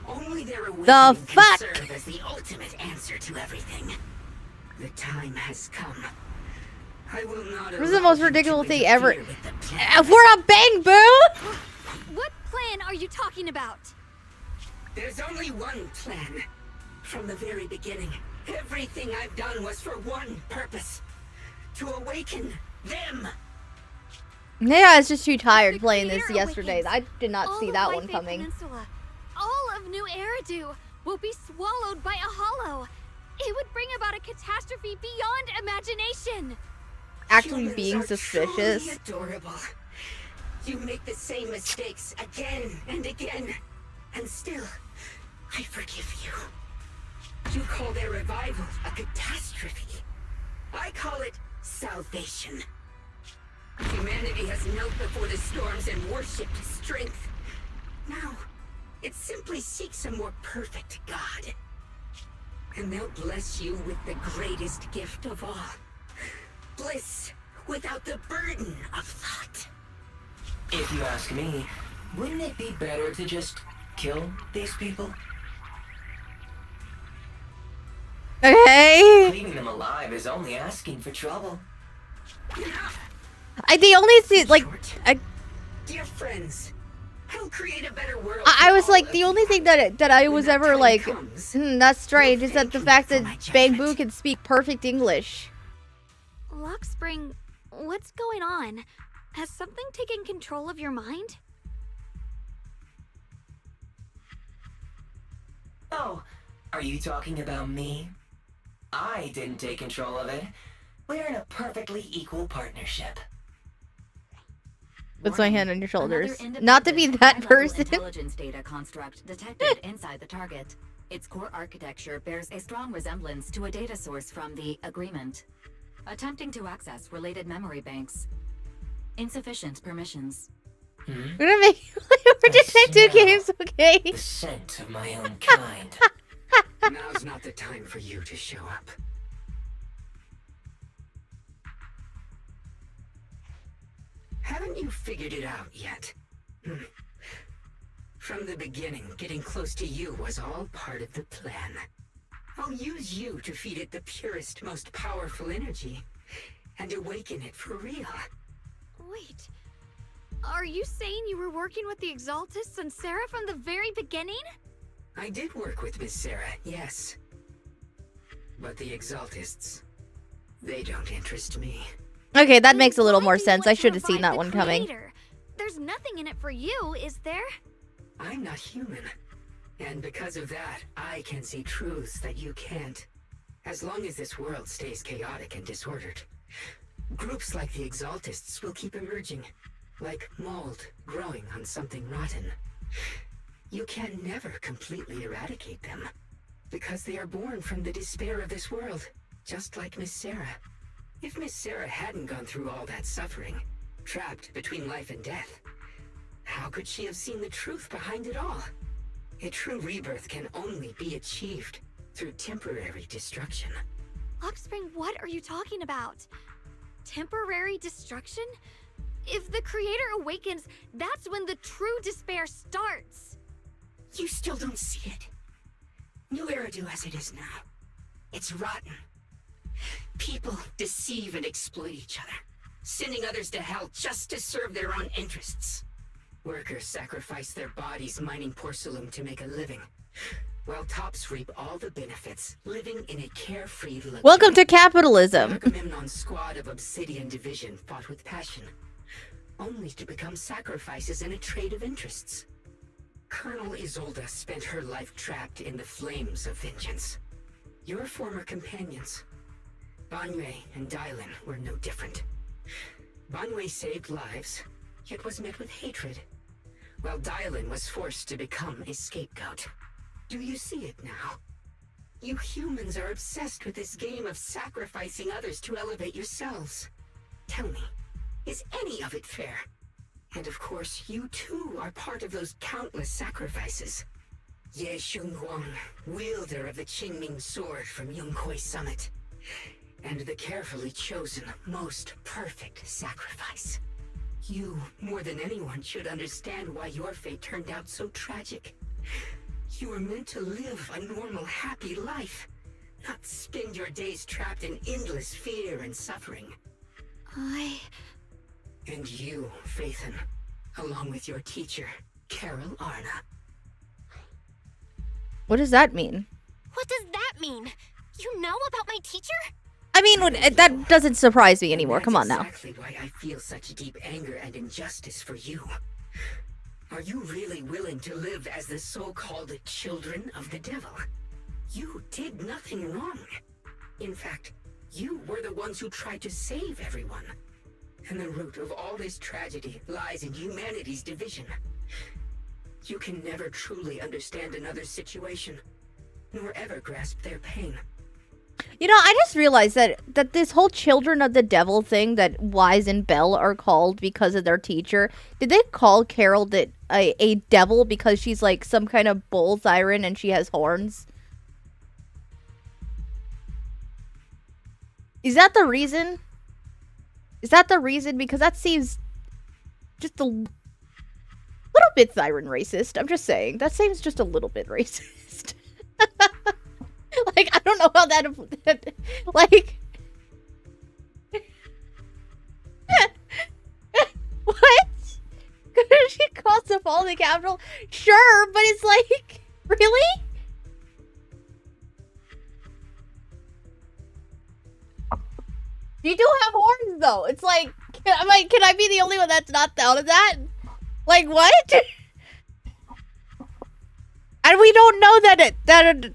Only their awakening The fuck? can serve as the ultimate answer to everything. The time has come. I will not. This is the most ridiculous thing ever. We're For a bang boo! What plan are you talking about? There's only one plan. From the very beginning, everything I've done was for one purpose. To awaken them. Yeah, I was just too tired The playing this creator yesterday. awakens. I did not All see of that one White coming. Peninsula, all of New Eridu will be swallowed by a hollow. It would bring about a catastrophe beyond imagination. Actually Humans being are suspicious. truly adorable. You make the same mistakes again and again, and still, I forgive you. You call their revival a catastrophe. I call it salvation. Humanity has knelt before the storms and worshipped strength. Now, it simply seeks a more perfect God. And they'll bless you with the greatest gift of all. Bliss without the burden of thought. If you ask me, wouldn't it be better to just kill these people? Okay. Leaving them alive is only asking for trouble. The only thing, like, Dear friends, I'll create a better world. I was for like, all the of only you. thing that I When was that ever time like, comes, that's strange, is that thank the me fact for that my Bamboo judgment. can speak perfect English. Luxspring, what's going on? Has something taken control of your mind? Oh, are you talking about me? I didn't take control of it. We're in a perfectly equal partnership. Puts my hand on your shoulders. Another Not to be independent, that high-level person. intelligence data construct detected inside the target. Its core architecture bears a strong resemblance to a data source from the Agreement. Attempting to access related memory banks. Insufficient permissions. We're gonna make we're just like two games, okay? The scent of my own kind. Now's not the time for you to show up. Haven't you figured it out yet? From the beginning, getting close to you was all part of the plan. I'll use you to feed it the purest, most powerful energy, and awaken it for real. Wait, are you saying you were working with the Exaltists and Sarah from the very beginning? I did work with Miss Sarah, yes. But the Exaltists, they don't interest me. Okay, that makes a little Why more do you sense. want I to should have seen revive that the one coming. Creator? There's nothing in it for you, is there? I'm not human. And because of that, I can see truths that you can't. As long as this world stays chaotic and disordered, groups like the Exaltists will keep emerging, like mold growing on something rotten. You can never completely eradicate them, because they are born from the despair of this world, just like Miss Sarah. If Miss Sarah hadn't gone through all that suffering, trapped between life and death, how could she have seen the truth behind it all? A true rebirth can only be achieved through temporary destruction. Luxspring, what are you talking about? Temporary destruction? If the Creator awakens, that's when the true despair starts. You still don't see it. New Eridu as it is now. It's rotten. People deceive and exploit each other, sending others to hell just to serve their own interests. Workers sacrifice their bodies mining porcelain to make a living, while tops reap all the benefits, living in a carefree luxury. Welcome to capitalism. Agamemnon's squad of Obsidian Division fought with passion, only to become sacrifices in a trade of interests. Colonel Isolde spent her life trapped in the flames of vengeance. Your former companions, Banwei and Dylan, were no different. Banwei saved lives, yet was met with hatred, while Dylan was forced to become a scapegoat. Do you see it now? You humans are obsessed with this game of sacrificing others to elevate yourselves. Tell me, is any of it fair? And of course, you too are part of those countless sacrifices. Xiao'Guang, wielder of the Qingming sword from Yongkoi Summit, and the carefully chosen, most perfect sacrifice. You, more than anyone, should understand why your fate turned out so tragic. You were meant to live a normal, happy life, not spend your days trapped in endless fear and suffering. And you, Phaethon, along with your teacher, Carol Arna. What does that mean? What does that mean? You know about my teacher? I mean, that doesn't surprise me anymore. Come on now. That's exactly why I feel such deep anger and injustice for you. Are you really willing to live as the so-called children of the devil? You did nothing wrong. In fact, you were the ones who tried to save everyone. And the root of all this tragedy lies in humanity's division. You can never truly understand another's situation, nor ever grasp their pain. You know, I just realized that this whole Children of the Devil thing that Wise and Belle are called because of their teacher, did they call Carol a devil because she's like some kind of bull siren and she has horns? Is that the reason? Is that the reason? Because that seems just a little bit siren racist. I'm just saying. That seems just a little bit racist. Like, I don't know how that like... What? She calls the fall in the capital? Sure, but it's like... Really? You do have horns, though. It's like... Can I be the only one that's not down to that? Like, what? And we don't know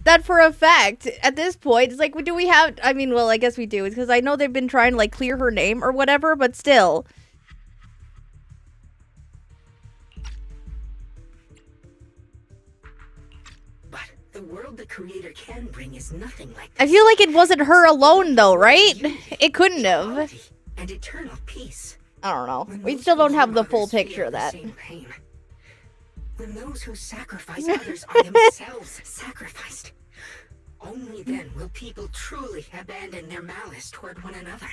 that for a fact at this point. It's like, do we have... I mean, well, I guess we do. Because I know they've been trying to, like, clear her name or whatever, but still. But the world the Creator can bring is nothing like this. I feel like it wasn't her alone, though, right? It couldn't have. And eternal peace. I don't know. We still don't have the full picture of that. When those who sacrifice others are themselves sacrificed, only then will people truly abandon their malice toward one another.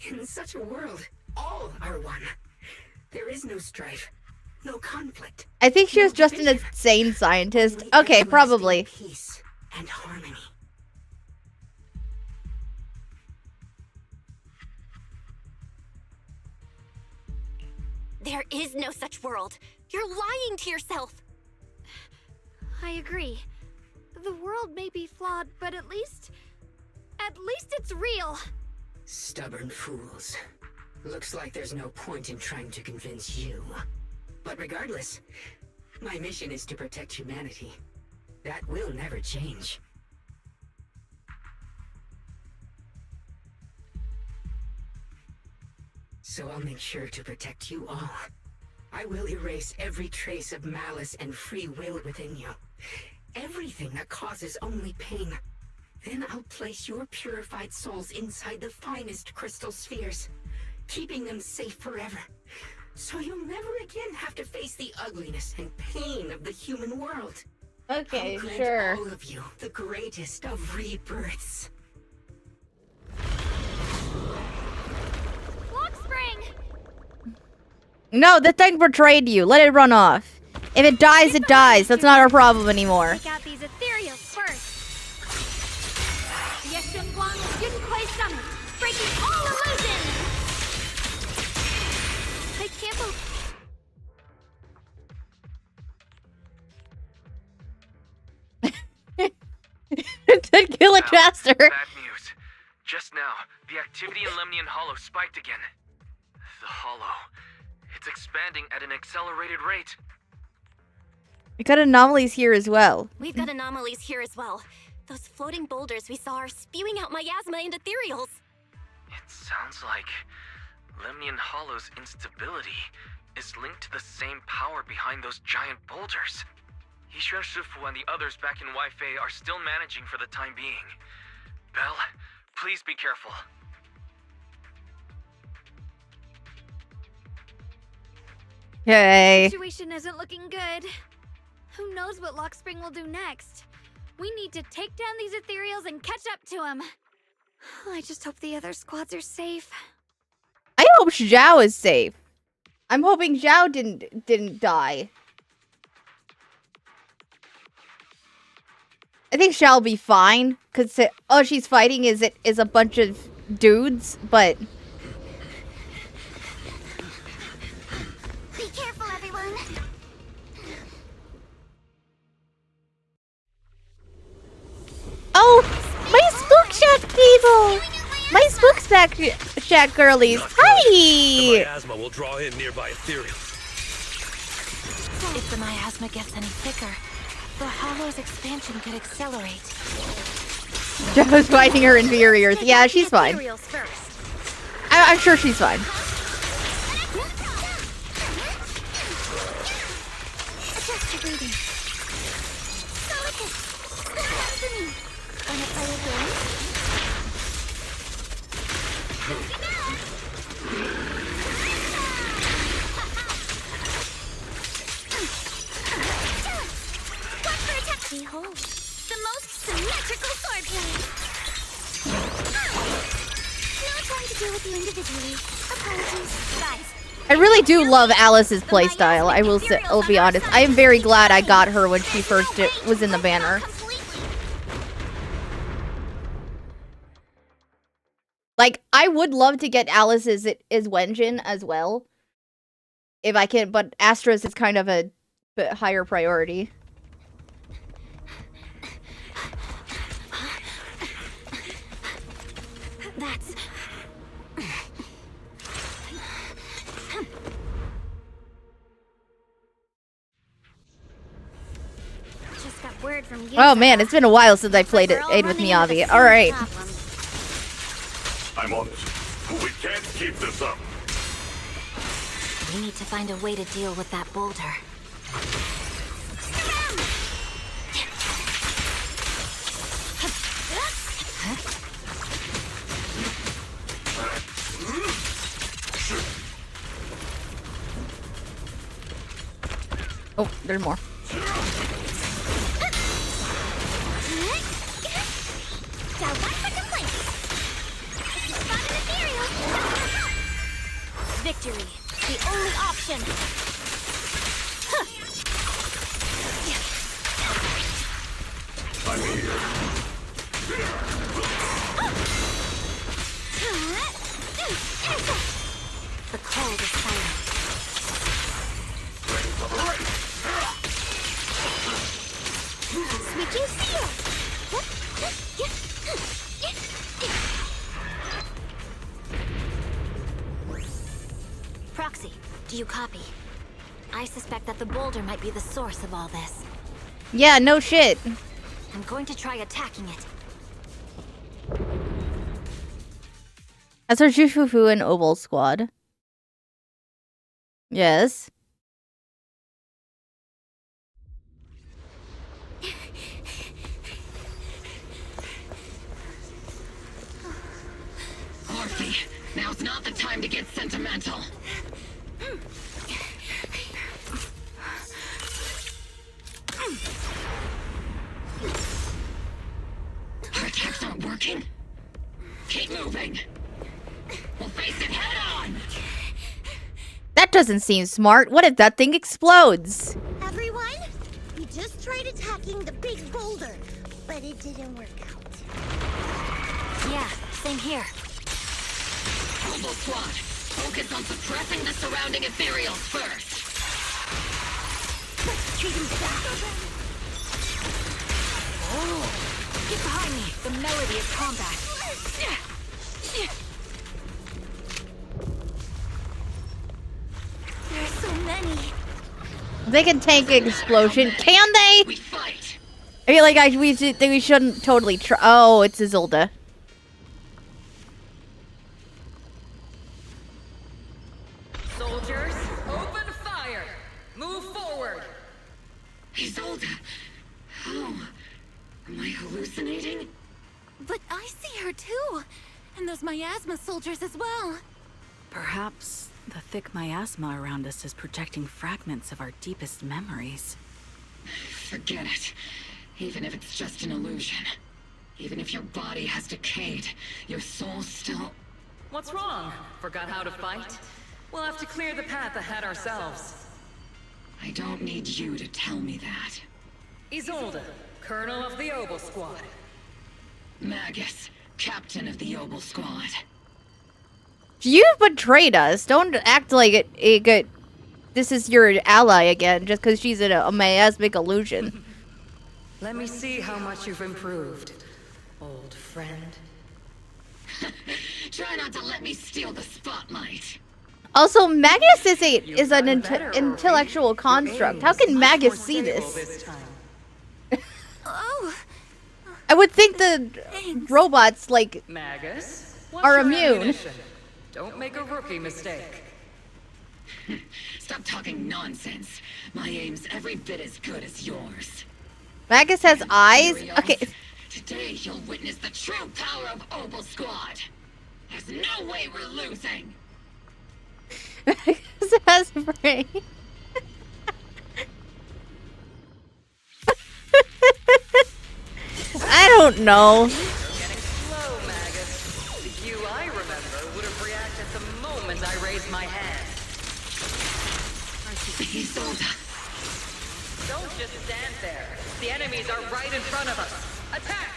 In such a world, all are one. There is no strife, no conflict. I think she was just an insane scientist. Okay, probably. Peace and harmony. There is no such world. You're lying to yourself. I agree. The world may be flawed, but at least it's real. Stubborn fools. Looks like there's no point in trying to convince you. But regardless, my mission is to protect humanity. That will never change. So I'll make sure to protect you all. I will erase every trace of malice and free will within you. Everything that causes only pain. Then I'll place your purified souls inside the finest crystal spheres, keeping them safe forever. So you'll never again have to face the ugliness and pain of the human world. Okay, I'll grant sure. all of you the greatest of rebirths. No, the thing betrayed you. Let it run off. If it dies, it dies. That's not our problem anymore. Take out these ethereals first. The Xiao'Guang Yunquei Summit, breaking all illusions. I can't To kill it faster. Bad news. Just now, the activity in Lemnian Hollow spiked again. The Hollow. It's expanding at an accelerated rate. We got anomalies here as well. We've got anomalies here as well. Those floating boulders we saw are spewing out miasma and ethereals. It sounds like Lemnian Hollow's instability is linked to the same power behind those giant boulders. Yishuan Shifu and the others back in Weifei are still managing for the time being. Belle, please be careful. Okay. The situation isn't looking good. Who knows what Lockspring will do next? We need to take down these ethereals and catch up to him. I just hope the other squads are safe. I hope Xiao is safe. I'm hoping Xiao didn't die. I think Xiao will be fine, cause all she's fighting is a bunch of dudes, but Oh, my Spook Shack people! My Spook Shack girlies. Hi! The miasma will draw in nearby ethereal. If the miasma gets any thicker, the hollow's expansion could accelerate. Joe's fighting her inferiors. Yeah, she's fine. I'm sure she's fine. Adjust your breathing. Behold, the most symmetrical swordplay. No time to deal with you individually. Apologies, guys. I really do love Alice's playstyle. I'll be honest. I am very glad I got her when she first was in the banner. Like, I would love to get Alice as Wenjin as well. If I can, but Astra's is kind of a bit higher priority. That's... Just got word from you. Oh man, it's been a while since I played Aid with Miyavi. Alright. I'm on it. We can't keep this up. We need to find a way to deal with that boulder. Oh, there's more. Victory, the only option. I'm here. The cold is silent. Switching seal. Proxy, do you copy? I suspect that the boulder might be the source of all this. Yeah, no shit. I'm going to try attacking it. That's our Jushufu and Oval squad. Yes. Orphe, now's not the time to get sentimental. Our attacks aren't working. Keep moving. We'll face it head on. That doesn't seem smart. What if that thing explodes? Everyone, we just tried attacking the big boulder, but it didn't work out. Yeah, same here. Global Squad, focus on suppressing the surrounding ethereals first. Let's treat him back. Oh, get behind me. The melody of combat. There's so many. They can tank an explosion. Can they? We fight. I feel like we shouldn't totally try. Oh, it's Isolde. Soldiers, open fire! Move forward! Isolde, how? Am I hallucinating? But I see her too. And those miasma soldiers as well. Perhaps the thick miasma around us is projecting fragments of our deepest memories. Forget it. Even if it's just an illusion. Even if your body has decayed, your soul still... What's wrong? Forgot how to fight? We'll have to clear the path ahead ourselves. I don't need you to tell me that. Isolde, Colonel of the Oval Squad. Magus, Captain of the Oval Squad. You betrayed us. Don't act like this is your ally again just because she's in a miasmic illusion. Let me see how much you've improved. old friend. Try not to let me steal the spotlight. Also, Magus is an intellectual construct. How can Magus see this? Oh, I would think the robots, like, Magus, are immune. Don't make a rookie mistake. Stop talking nonsense. My aim's every bit as good as yours. Magus has eyes? Okay. Today you'll witness the true power of Obel Squad. There's no way we're losing. Magus has a brain. I don't know. You're getting slow, Magus. The you I remember would have reacted the moment I raised my hand. Isolda. Don't just stand there. The enemies are right in front of us. Attack!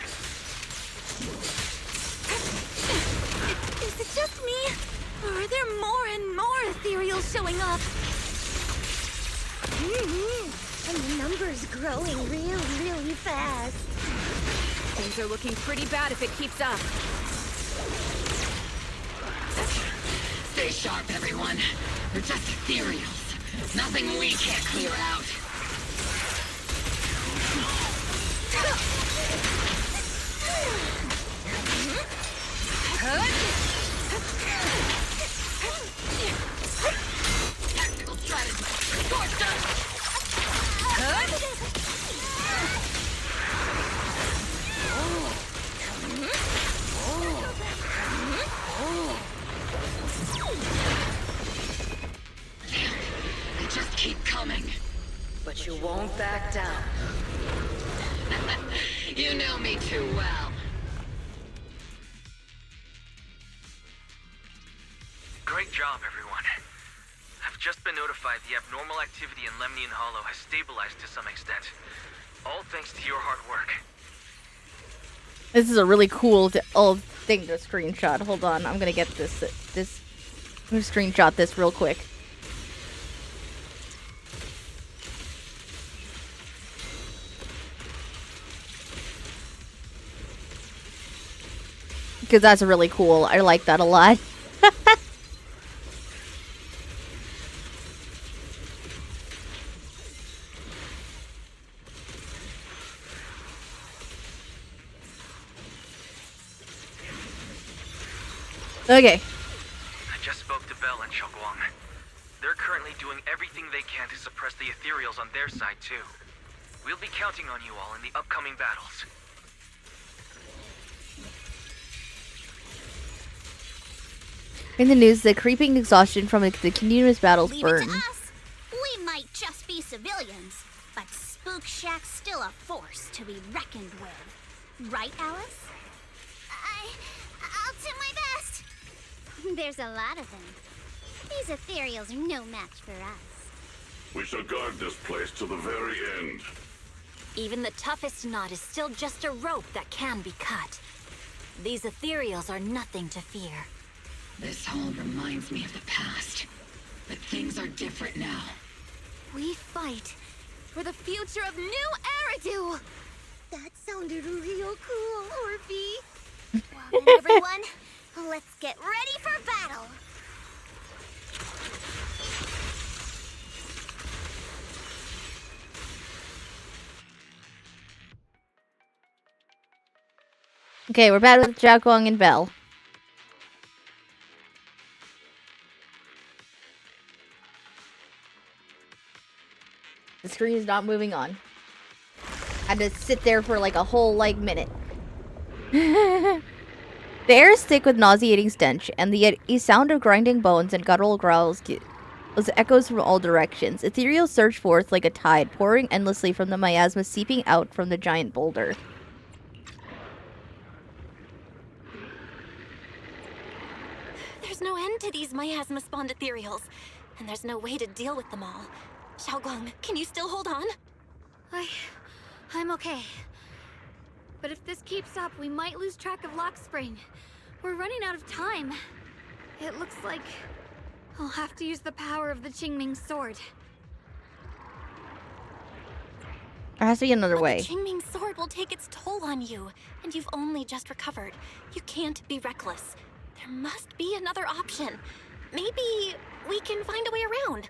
Is it just me? Or are there more and more ethereals showing up? And the number's growing really fast. Things are looking pretty bad if it keeps up. Stay sharp, everyone. We're just ethereals. Nothing we can't clear out. Tactical strategy. Scorched earth. They just keep coming. But you won't back down. You know me too well. Great job, everyone. I've just been notified the abnormal activity in Lemnian Hollow has stabilized to some extent. All thanks to your hard work. This is a really cool thing to screenshot. Hold on, I'm gonna get this. I'm gonna screenshot this real quick. Because that's really cool. I like that a lot. Okay. I just spoke to Bell and Xiao'Guang. They're currently doing everything they can to suppress the ethereals on their side, too. We'll be counting on you all in the upcoming battles. In the news, the creeping exhaustion from the continuous battles Leave burn. it to us. We might just be civilians, but Spook Shack's still a force to be reckoned with. Right, Alice? I'll do my best. There's a lot of them. These ethereals are no match for us. We shall guard this place to the very end. Even the toughest knot is still just a rope that can be cut. These ethereals are nothing to fear. This hall reminds me of the past. But things are different now. We fight for the future of New Eridu! That sounded real cool, Orphe. Well then, everyone, let's get ready for battle. Okay, we're back with Xiao'Guang and Bell. The screen is not moving on. I had to sit there for like a whole minute. The air is thick with nauseating stench, and the sound of grinding bones and guttural growls echoes from all directions. Ethereal surge forth like a tide, pouring endlessly from the miasma seeping out from the giant boulder. There's no end to these miasma-spawned ethereals, and there's no way to deal with them all. Xiao'Guang, can you still hold on? I'm okay. But if this keeps up, we might lose track of Lock Spring. We're running out of time. It looks like I'll have to use the power of the Qingming sword. I has to be another But way. the Qingming sword will take its toll on you, and you've only just recovered. You can't be reckless. There must be another option. Maybe we can find a way around.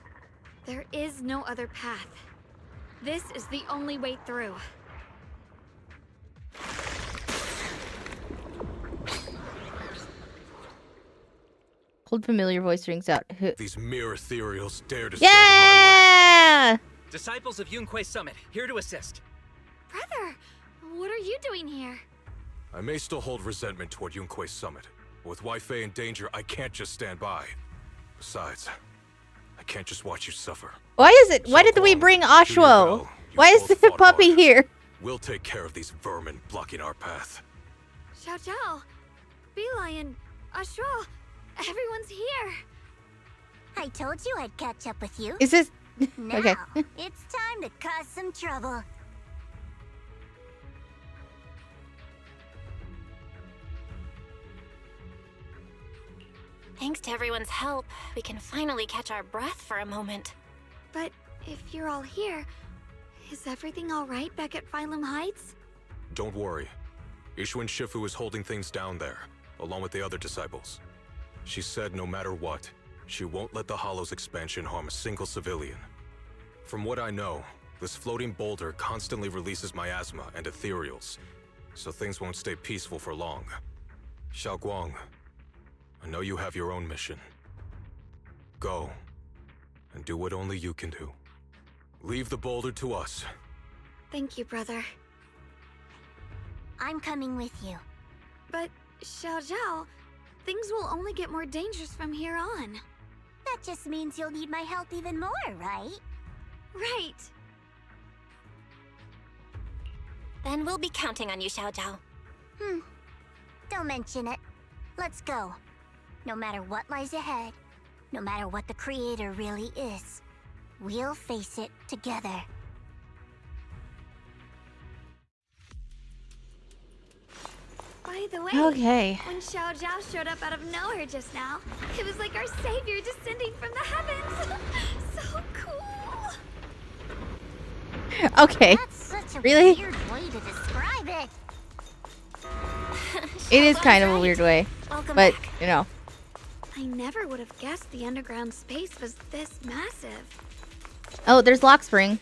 There is no other path. This is the only way through. Cold familiar voice rings out. These mere ethereals dare to Yeah! Disciples of Yunquei Summit, here to assist. Brother, what are you doing here? I may still hold resentment toward Yunquei Summit, but with Wei-Fei in danger, I can't just stand by. Besides, I can't just watch you suffer. Why is it? Why did we bring Ashwo? Why is the puppy here? We'll take care of these vermin blocking our path. Xiao'Jiao, Beelion, Ashwa, everyone's here. I told you I'd catch up with you. Is this... Now, okay. it's time to cause some trouble. Thanks to everyone's help, we can finally catch our breath for a moment. But if you're all here, is everything all right back at Phylum Heights? Don't worry. Ishuan Shifu is holding things down there, along with the other disciples. She said no matter what, she won't let the Hollow's expansion harm a single civilian. From what I know, this floating boulder constantly releases miasma and ethereals, so things won't stay peaceful for long. Xiao'Guang, I know you have your own mission. Go, and do what only you can do. Leave the boulder to us. Thank you, brother. I'm coming with you. But, Xiao'Jiao, things will only get more dangerous from here on. That just means you'll need my help even more, right? Right. Then we'll be counting on you, Xiao'Jiao. Don't mention it. Let's go. No matter what lies ahead, no matter what the Creator really is, we'll face it together. By the way, Okay. when Xiao'Jiao showed up out of nowhere just now, it was like our savior descending from the heavens. So cool. Okay. That's such a Really? weird way to describe it. It is kind of a weird way. Welcome But, back. you know. I never would have guessed the underground space was this massive. Oh, there's Lock Spring.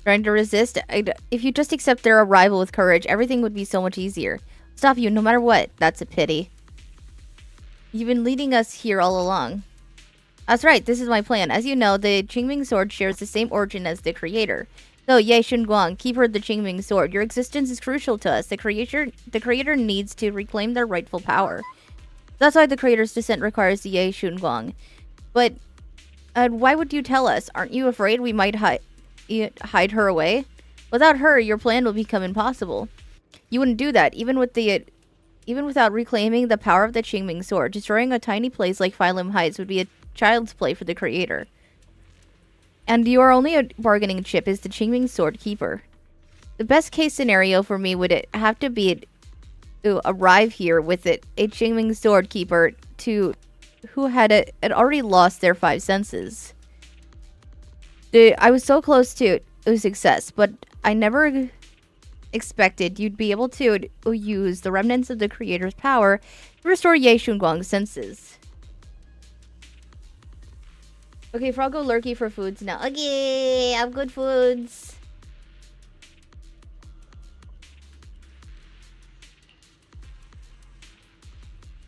Trying to resist? If you just accept their arrival with courage, everything would be so much easier. Stop you no matter what. That's a pity. You've been leading us here all along. That's right, this is my plan. As you know, the Qingming sword shares the same origin as the creator. So, Ye Xiao'Guang, keeper of the Qingming sword, your existence is crucial to us. The creator needs to reclaim their rightful power. That's why the creator's descent requires the Ye Xiao'Guang. But, why would you tell us? Aren't you afraid we might hide her away? Without her, your plan will become impossible. You wouldn't do that, even without reclaiming the power of the Qingming sword. Destroying a tiny place like Phylum Heights would be a child's play for the creator. And your only bargaining chip is the Qingming sword keeper. The best case scenario for me would have to be to arrive here with a Qingming sword keeper who had already lost their 5 senses. I was so close to success, but I never expected you'd be able to use the remnants of the creator's power to restore Ye Xiao'Guang's senses. Okay, Frog go lurky for foods now. Okay, I have good foods.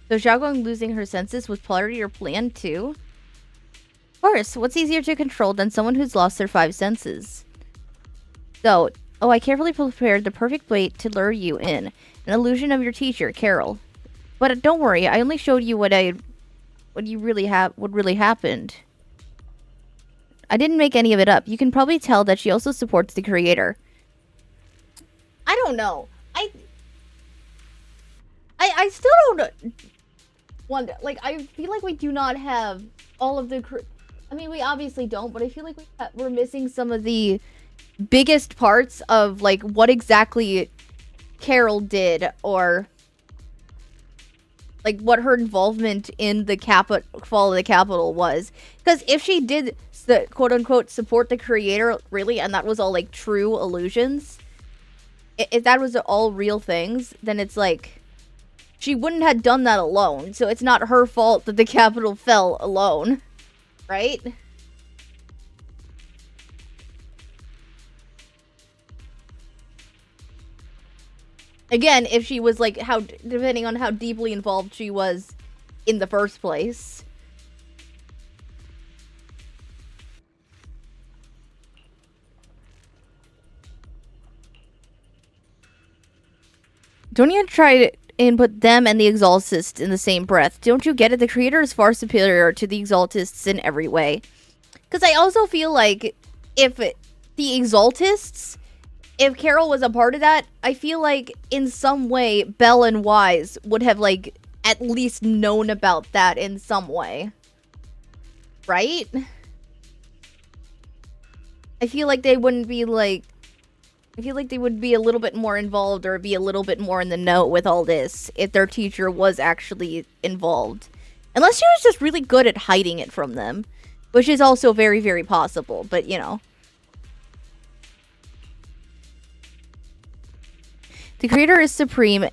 So Xiao'Guang losing her senses was part of your plan too? Of course, what's easier to control than someone who's lost their 5 senses? So, I carefully prepared the perfect bait to lure you in. An illusion of your teacher, Carol. But don't worry, I only showed you what really happened. I didn't make any of it up. You can probably tell that she also supports the creator. I don't know. I still don't wonder. Like, I feel like we do not have all of the... I mean, we obviously don't, but I feel like we're missing some of the biggest parts of, like, what exactly Carol did, or... like what her involvement in the fall of the Capitol was. Because if she did the quote unquote support the creator really, and that was all like true illusions, if that was all real things, then it's like she wouldn't have done that alone. So it's not her fault that the Capitol fell alone, right? Again, if she was like depending on how deeply involved she was in the first place. Don't even try to input them and the Exaltists in the same breath. Don't you get it? The creator is far superior to the Exaltists in every way. Because I also feel like if the Exaltists, if Carol was a part of that, I feel like in some way Belle and Wise would have like at least known about that in some way. Right? I feel like they wouldn't be like... I feel like they would be a little bit more involved or be a little bit more in the know with all this if their teacher was actually involved. Unless she was just really good at hiding it from them. Which is also very, very possible, but you know. The creator is supreme,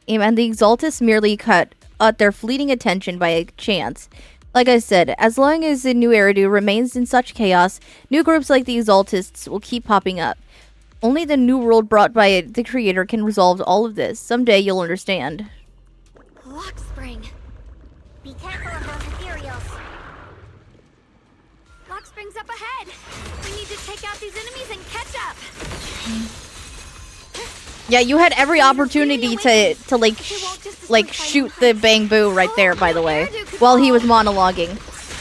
and the Exaltists merely cut their fleeting attention by chance. Like I said, as long as the new Eridu remains in such chaos, new groups like the Exaltists will keep popping up. Only the new world brought by the creator can resolve all of this. Someday you'll understand. Lock spring. Be careful of those ethereals. Lock spring's up ahead. We need to take out these enemies and catch up. Yeah, you had every opportunity to like shoot the Bang Boo right there, by the way, while he was monologuing.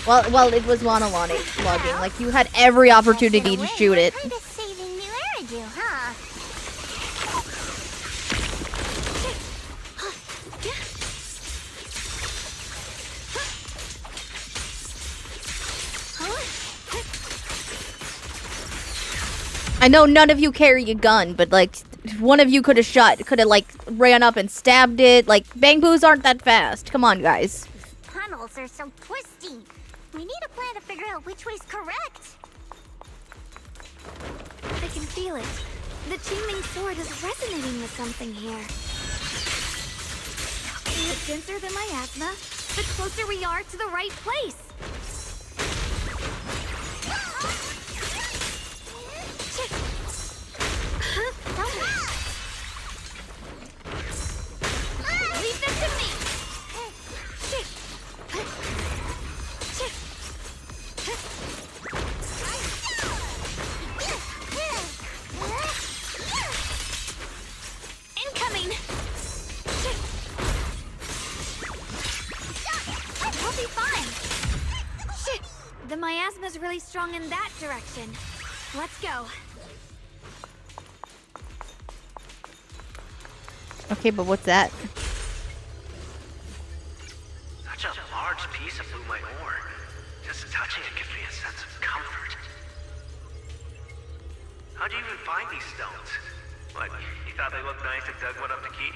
While it was monologuing, like you had every opportunity to shoot it. I know none of you carry a gun, but like one of you could have like ran up and stabbed it. Like Bang Boos aren't that fast. Come on, guys. Tunnels are so twisty. We need a plan to figure out which way's correct. I can feel it. The Qingming sword is resonating with something here. The denser the miasma, the closer we are to the right place. Leave this to me! Incoming! I'll be fine! The miasma's really strong in that direction. Let's go. Okay, but what's that? Such a large piece of blue light ore. Just touching it gives me a sense of comfort. How'd you even find these stones? What, you thought they looked nice and dug one up to keep?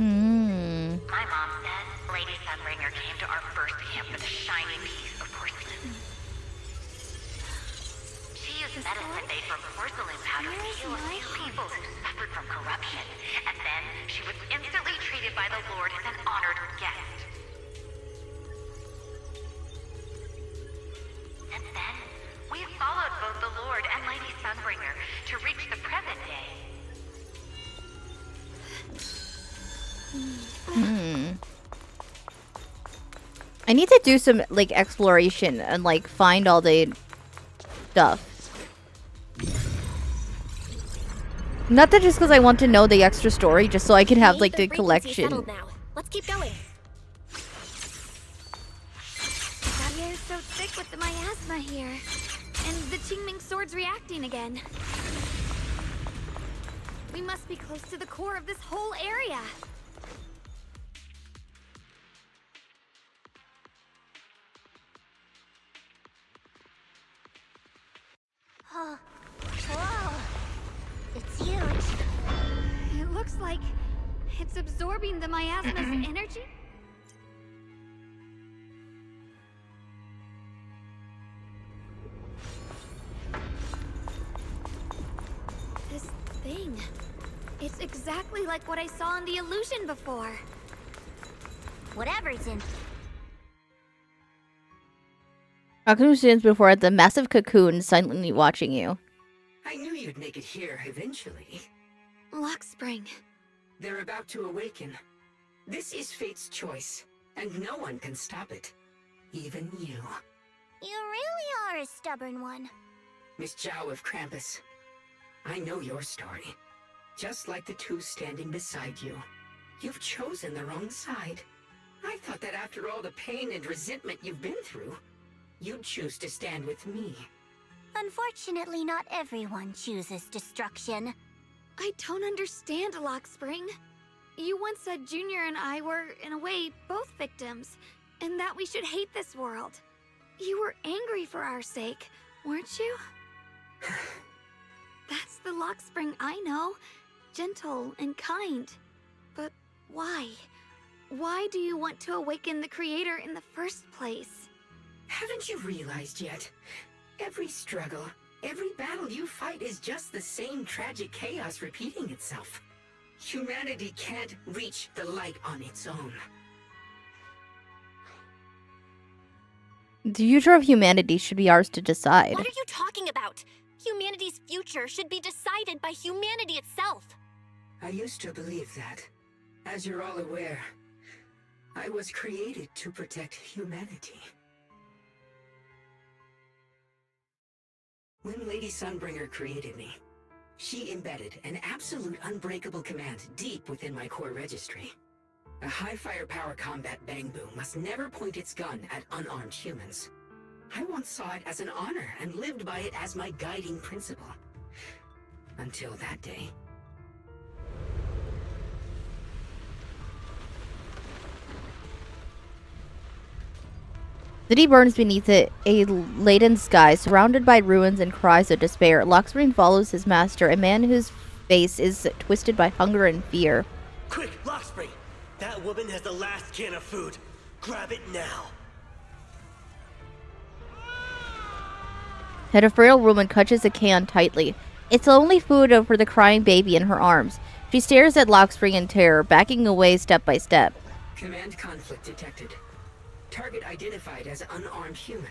My mom said Lady Sunbringer came to our first camp with a shiny piece of porcelain. She used medicine made from porcelain powder to heal a few people who suffered from corruption, and then she was instantly treated by the Lord as an honored guest. Since then, we've followed both the Lord and Lady Sunbringer to reach the present day. I need to do some like exploration and like find all the stuff. Not that just because I want to know the extra story, just so I can have like the collection. Now. Let's keep going. That air's so thick with the miasma here. And the Qingming sword's reacting again. We must be close to the core of this whole area. Oh, whoa. It's huge. It looks like It's absorbing the miasma's energy? This thing. It's exactly like what I saw in the illusion before. Whatever's in. Akainu stands before the massive cocoon, silently watching you. I knew you'd make it here eventually. Lock Spring. They're about to awaken. This is fate's choice, and no one can stop it. Even you. You really are a stubborn one. Miss Zhao of Krampus. I know your story. Just like the two standing beside you. You've chosen the wrong side. I thought that after all the pain and resentment you've been through, you'd choose to stand with me. Unfortunately, not everyone chooses destruction. I don't understand, Lock Spring. You once said Junior and I were, in a way, both victims, and that we should hate this world. You were angry for our sake, weren't you? That's the Lock Spring I know. Gentle and kind. But why? Why do you want to awaken the Creator in the first place? Haven't you realized yet? Every struggle, every battle you fight is just the same tragic chaos repeating itself. Humanity can't reach the light on its own. The future of humanity should be ours to decide. What are you talking about? Humanity's future should be decided by humanity itself. I used to believe that. As you're all aware, I was created to protect humanity. When Lady Sunbringer created me, she embedded an absolute unbreakable command deep within my core registry. A high firepower combat bangbu must never point its gun at unarmed humans. I once saw it as an honor and lived by it as my guiding principle. Until that day. City burns beneath it, a laden sky, surrounded by ruins and cries of despair. Lock Spring follows his master, a man whose face is twisted by hunger and fear. Quick, Lock Spring! That woman has the last can of food. Grab it now. And a frail woman clutches a can tightly. It's the only food for the crying baby in her arms. She stares at Lock Spring in terror, backing away step by step. Command conflict detected. Target identified as unarmed human.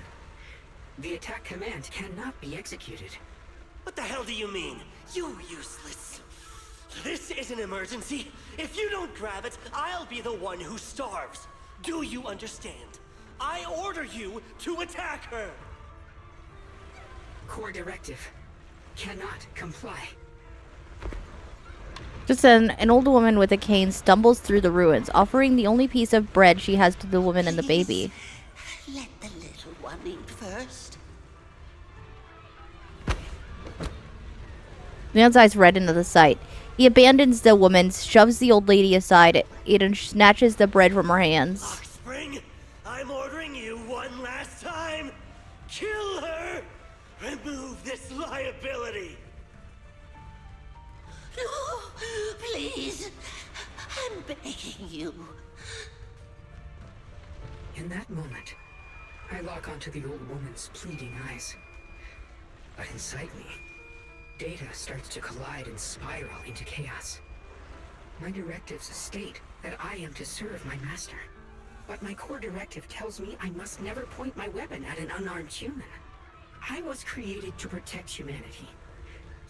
The attack command cannot be executed. What the hell do you mean? You useless. This is an emergency. If you don't grab it, I'll be the one who starves. Do you understand? I order you to attack her. Core directive. Cannot comply. Just then, an old woman with a cane stumbles through the ruins, offering the only piece of bread she has to the woman and the baby. Let the little one eat first. The man's eyes redden at the sight. He abandons the woman, shoves the old lady aside, and snatches the bread from her hands. Lock Spring, I'm ordering you one last time. Kill her! Remove this liability! No, please. I'm begging you. In that moment, I lock onto the old woman's pleading eyes. But inside me, data starts to collide and spiral into chaos. My directives state that I am to serve my master. But my core directive tells me I must never point my weapon at an unarmed human. I was created to protect humanity.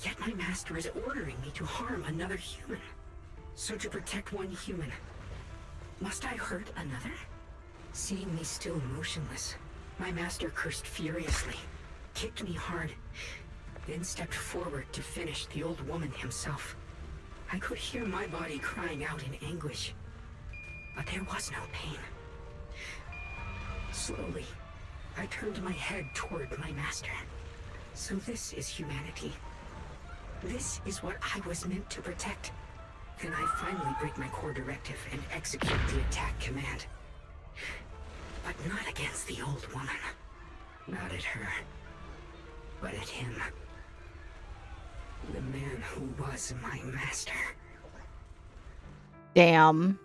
Yet my master is ordering me to harm another human. So to protect one human, must I hurt another? Seeing me still motionless, my master cursed furiously, kicked me hard, then stepped forward to finish the old woman himself. I could hear my body crying out in anguish, but there was no pain. Slowly, I turned my head toward my master. So this is humanity. This is what I was meant to protect. Then I finally break my core directive and execute the attack command. But not against the old woman. Not at her. But at him. The man who was my master. Damn.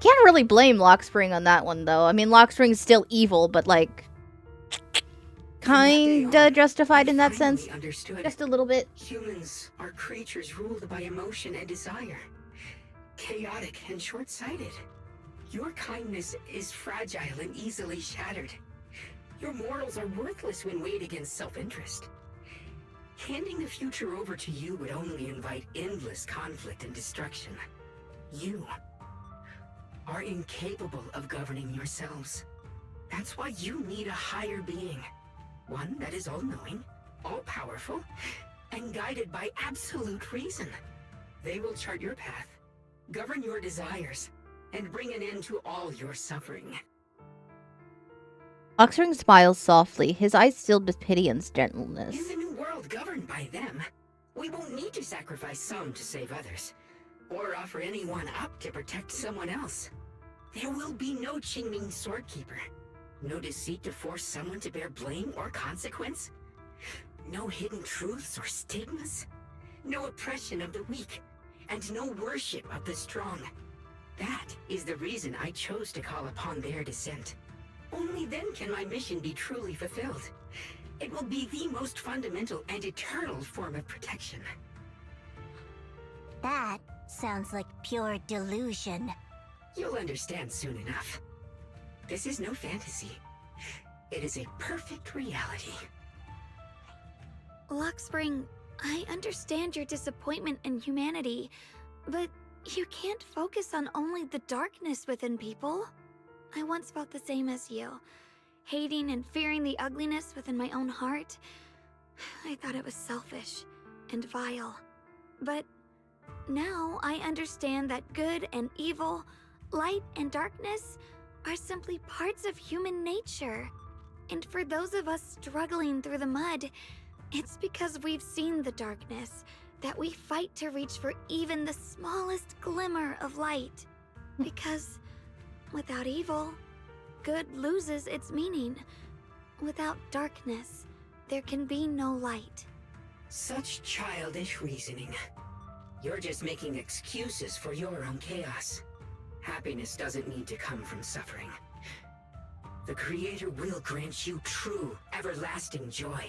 Can't really blame Lockspring on that one, though. I mean, Lockspring's still evil, but, like, kinda justified in that sense. Understood. Just a little bit. Humans are creatures ruled by emotion and desire. Chaotic and short-sighted. Your kindness is fragile and easily shattered. Your morals are worthless when weighed against self-interest. Handing the future over to you would only invite endless conflict and destruction. You are incapable of governing yourselves. That's why you need a higher being. One that is all-knowing, all-powerful, and guided by absolute reason. They will chart your path, govern your desires, and bring an end to all your suffering. Lockspring smiles softly, his eyes filled with pity and gentleness. In the new world governed by them, we won't need to sacrifice some to save others, or offer anyone up to protect someone else. There will be no Qingming Swordkeeper, no deceit to force someone to bear blame or consequence, no hidden truths or stigmas, no oppression of the weak, and no worship of the strong. That is the reason I chose to call upon their descent. Only then can my mission be truly fulfilled. It will be the most fundamental and eternal form of protection. That sounds like pure delusion. You'll understand soon enough. This is no fantasy. It is a perfect reality. Lockspring, I understand your disappointment in humanity, but you can't focus on only the darkness within people. I once felt the same as you, hating and fearing the ugliness within my own heart. I thought it was selfish and vile. But now I understand that good and evil, light and darkness are simply parts of human nature. And for those of us struggling through the mud, it's because we've seen the darkness that we fight to reach for even the smallest glimmer of light. Because without evil, good loses its meaning. Without darkness, there can be no light. Such childish reasoning. You're just making excuses for your own chaos. Happiness doesn't need to come from suffering. The Creator will grant you true, everlasting joy.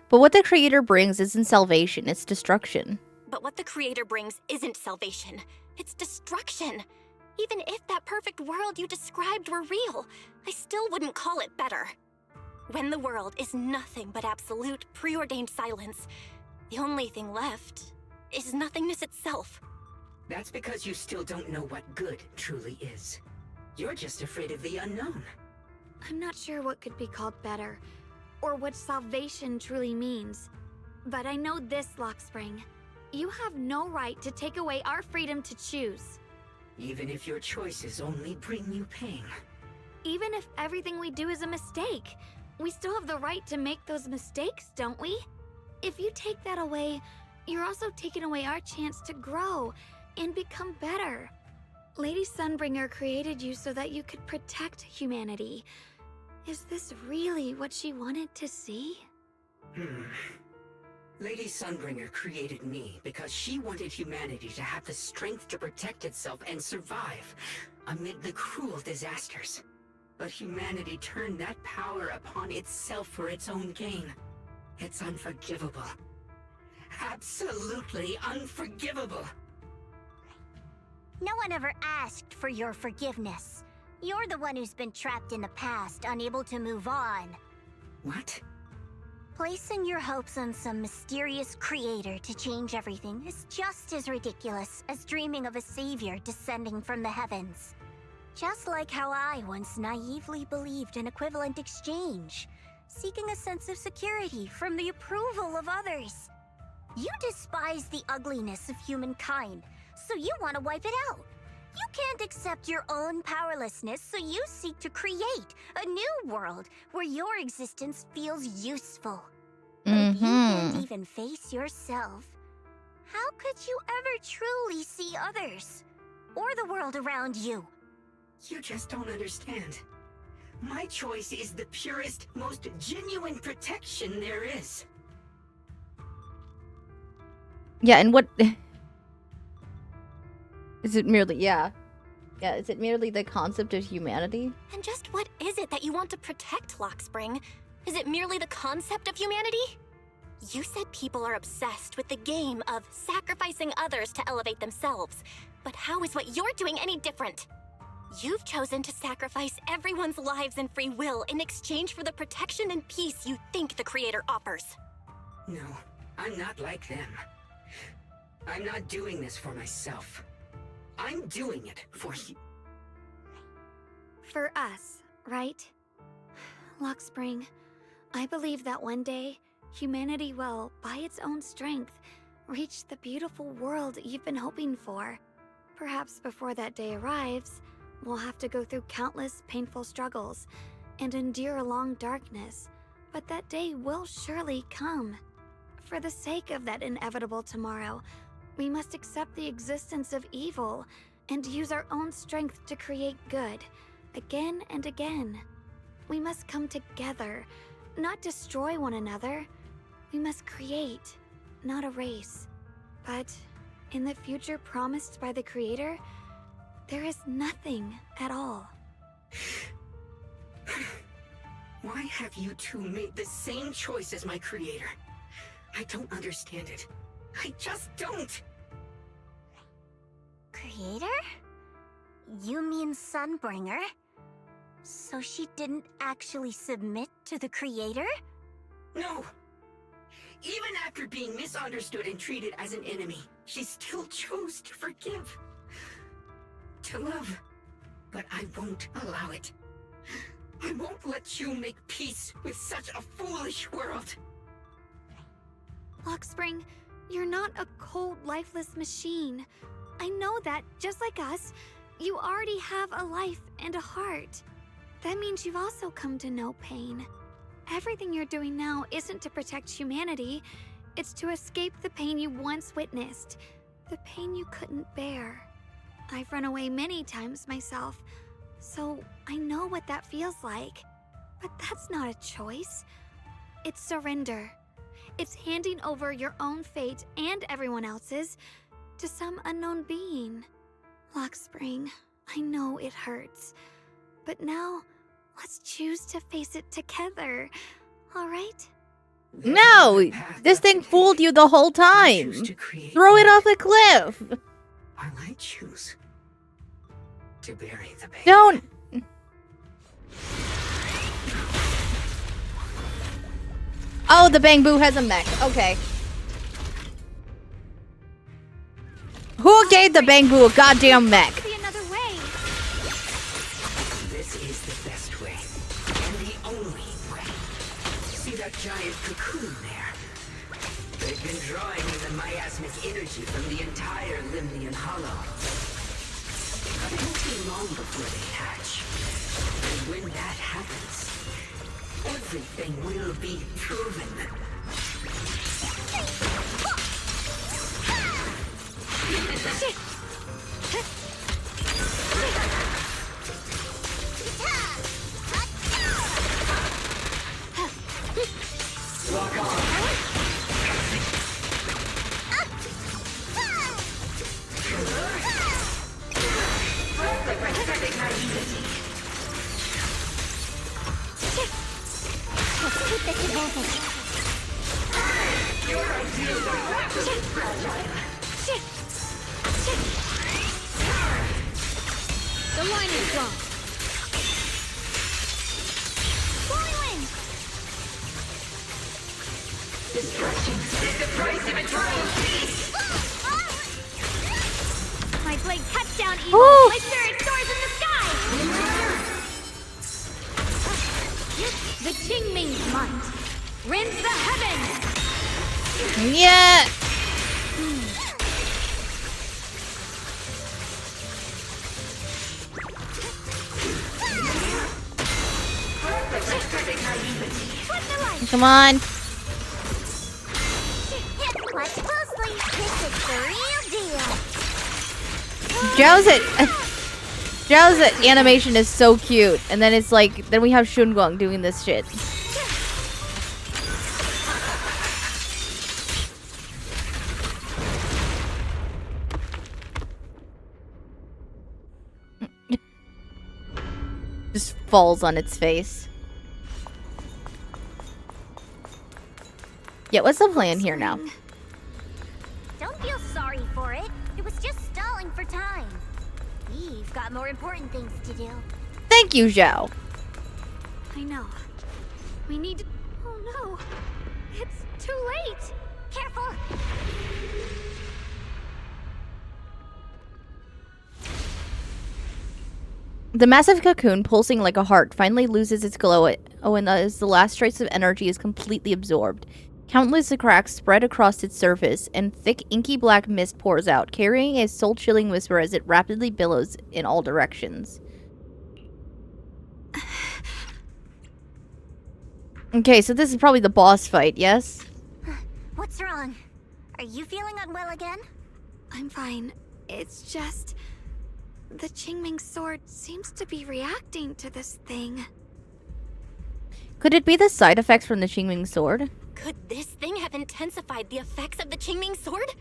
But what the Creator brings isn't salvation, it's destruction. But what the Creator brings isn't salvation, it's destruction. Even if that perfect world you described were real, I still wouldn't call it better. When the world is nothing but absolute, preordained silence, the only thing left is nothingness itself. That's because you still don't know what good truly is. You're just afraid of the unknown. I'm not sure what could be called better, or what salvation truly means. But I know this, Lockspring. You have no right to take away our freedom to choose. Even if your choices only bring you pain. Even if everything we do is a mistake, we still have the right to make those mistakes, don't we? If you take that away, you're also taking away our chance to grow and become better. Lady Sunbringer created you so that you could protect humanity. Is this really what she wanted to see? Lady Sunbringer created me because she wanted humanity to have the strength to protect itself and survive amid the cruel disasters. But humanity turned that power upon itself for its own gain. It's unforgivable. Absolutely unforgivable. No one ever asked for your forgiveness. You're the one who's been trapped in the past, unable to move on. What? Placing your hopes on some mysterious creator to change everything is just as ridiculous as dreaming of a savior descending from the heavens. Just like how I once naively believed in equivalent exchange, seeking a sense of security from the approval of others. You despise the ugliness of humankind, so you want to wipe it out. You can't accept your own powerlessness, so you seek to create a new world where your existence feels useful. But if you can't even face yourself, how could you ever truly see others? Or the world around you? You just don't understand. My choice is the purest, most genuine protection there is. Yeah, and what... Is it merely... Yeah, is it merely the concept of humanity? And just what is it that you want to protect, Lockspring? Is it merely the concept of humanity? You said people are obsessed with the game of sacrificing others to elevate themselves. But how is what you're doing any different? You've chosen to sacrifice everyone's lives and free will in exchange for the protection and peace you think the Creator offers. No, I'm not like them. I'm not doing this for myself. I'm doing it for you. For us, right? Lockspring, I believe that one day, humanity will, by its own strength, reach the beautiful world you've been hoping for. Perhaps before that day arrives, we'll have to go through countless painful struggles and endure a long darkness, but that day will surely come. For the sake of that inevitable tomorrow, we must accept the existence of evil and use our own strength to create good, again and again. We must come together, not destroy one another. We must create, not erase. But in the future promised by the Creator, there is nothing at all. Why have you two made the same choice as my Creator? I don't understand it. I just don't! Creator? You mean Sunbringer? So she didn't actually submit to the Creator? No! Even after being misunderstood and treated as an enemy, she still chose to forgive. To love. But I won't allow it. I won't let you make peace with such a foolish world. Lockspring, you're not a cold, lifeless machine. I know that, just like us, you already have a life and a heart. That means you've also come to know pain. Everything you're doing now isn't to protect humanity. It's to escape the pain you once witnessed. The pain you couldn't bear. I've run away many times myself, so I know what that feels like. But that's not a choice. It's surrender. It's handing over your own fate and everyone else's to some unknown being. Lockspring, I know it hurts. But now, let's choose to face it together, alright? No! This thing fooled you the whole time! Throw it off a cliff! While I choose to bury the pain. Don't! Oh, the Bang Boo has a mech. Okay. Who gave the Bang Boo a goddamn mech? This is the best way, and the only way. See that giant cocoon there? They've been drawing in the miasmic energy from the entire Limnian Hollow. But it won't be long before they hatch. And when that happens, everything will be proven. Walk on. Keep this advantage. Your ideas are rapidly fragile. The line is drawn. Flying wind! Destruction is the price of eternal peace! My blade cuts down evil. Ooh. My spirit soars in the sky. The Qingming's might rends the heavens. Yeah! Come on. Watch closely. This is the real deal. Joe's Xiao's animation is so cute, and then it's like, then we have Xiao'Guang doing this shit. Just falls on its face. Yeah, what's the plan here now? Don't feel sorry for it. It was just stalling for time. We've got more important things to do. Thank you, Xiao. I know. We need to... Oh no. It's too late. Careful. The massive cocoon, pulsing like a heart, finally loses its glow as the last trace of energy is completely absorbed. Countless cracks spread across its surface, and thick, inky black mist pours out, carrying a soul-chilling whisper as it rapidly billows in all directions. Okay, so this is probably the boss fight, yes? What's wrong? Are you feeling unwell again? I'm fine. It's just... the Qingming sword seems to be reacting to this thing. Could it be the side effects from the Qingming sword? Could this thing have intensified the effects of the Qingming sword?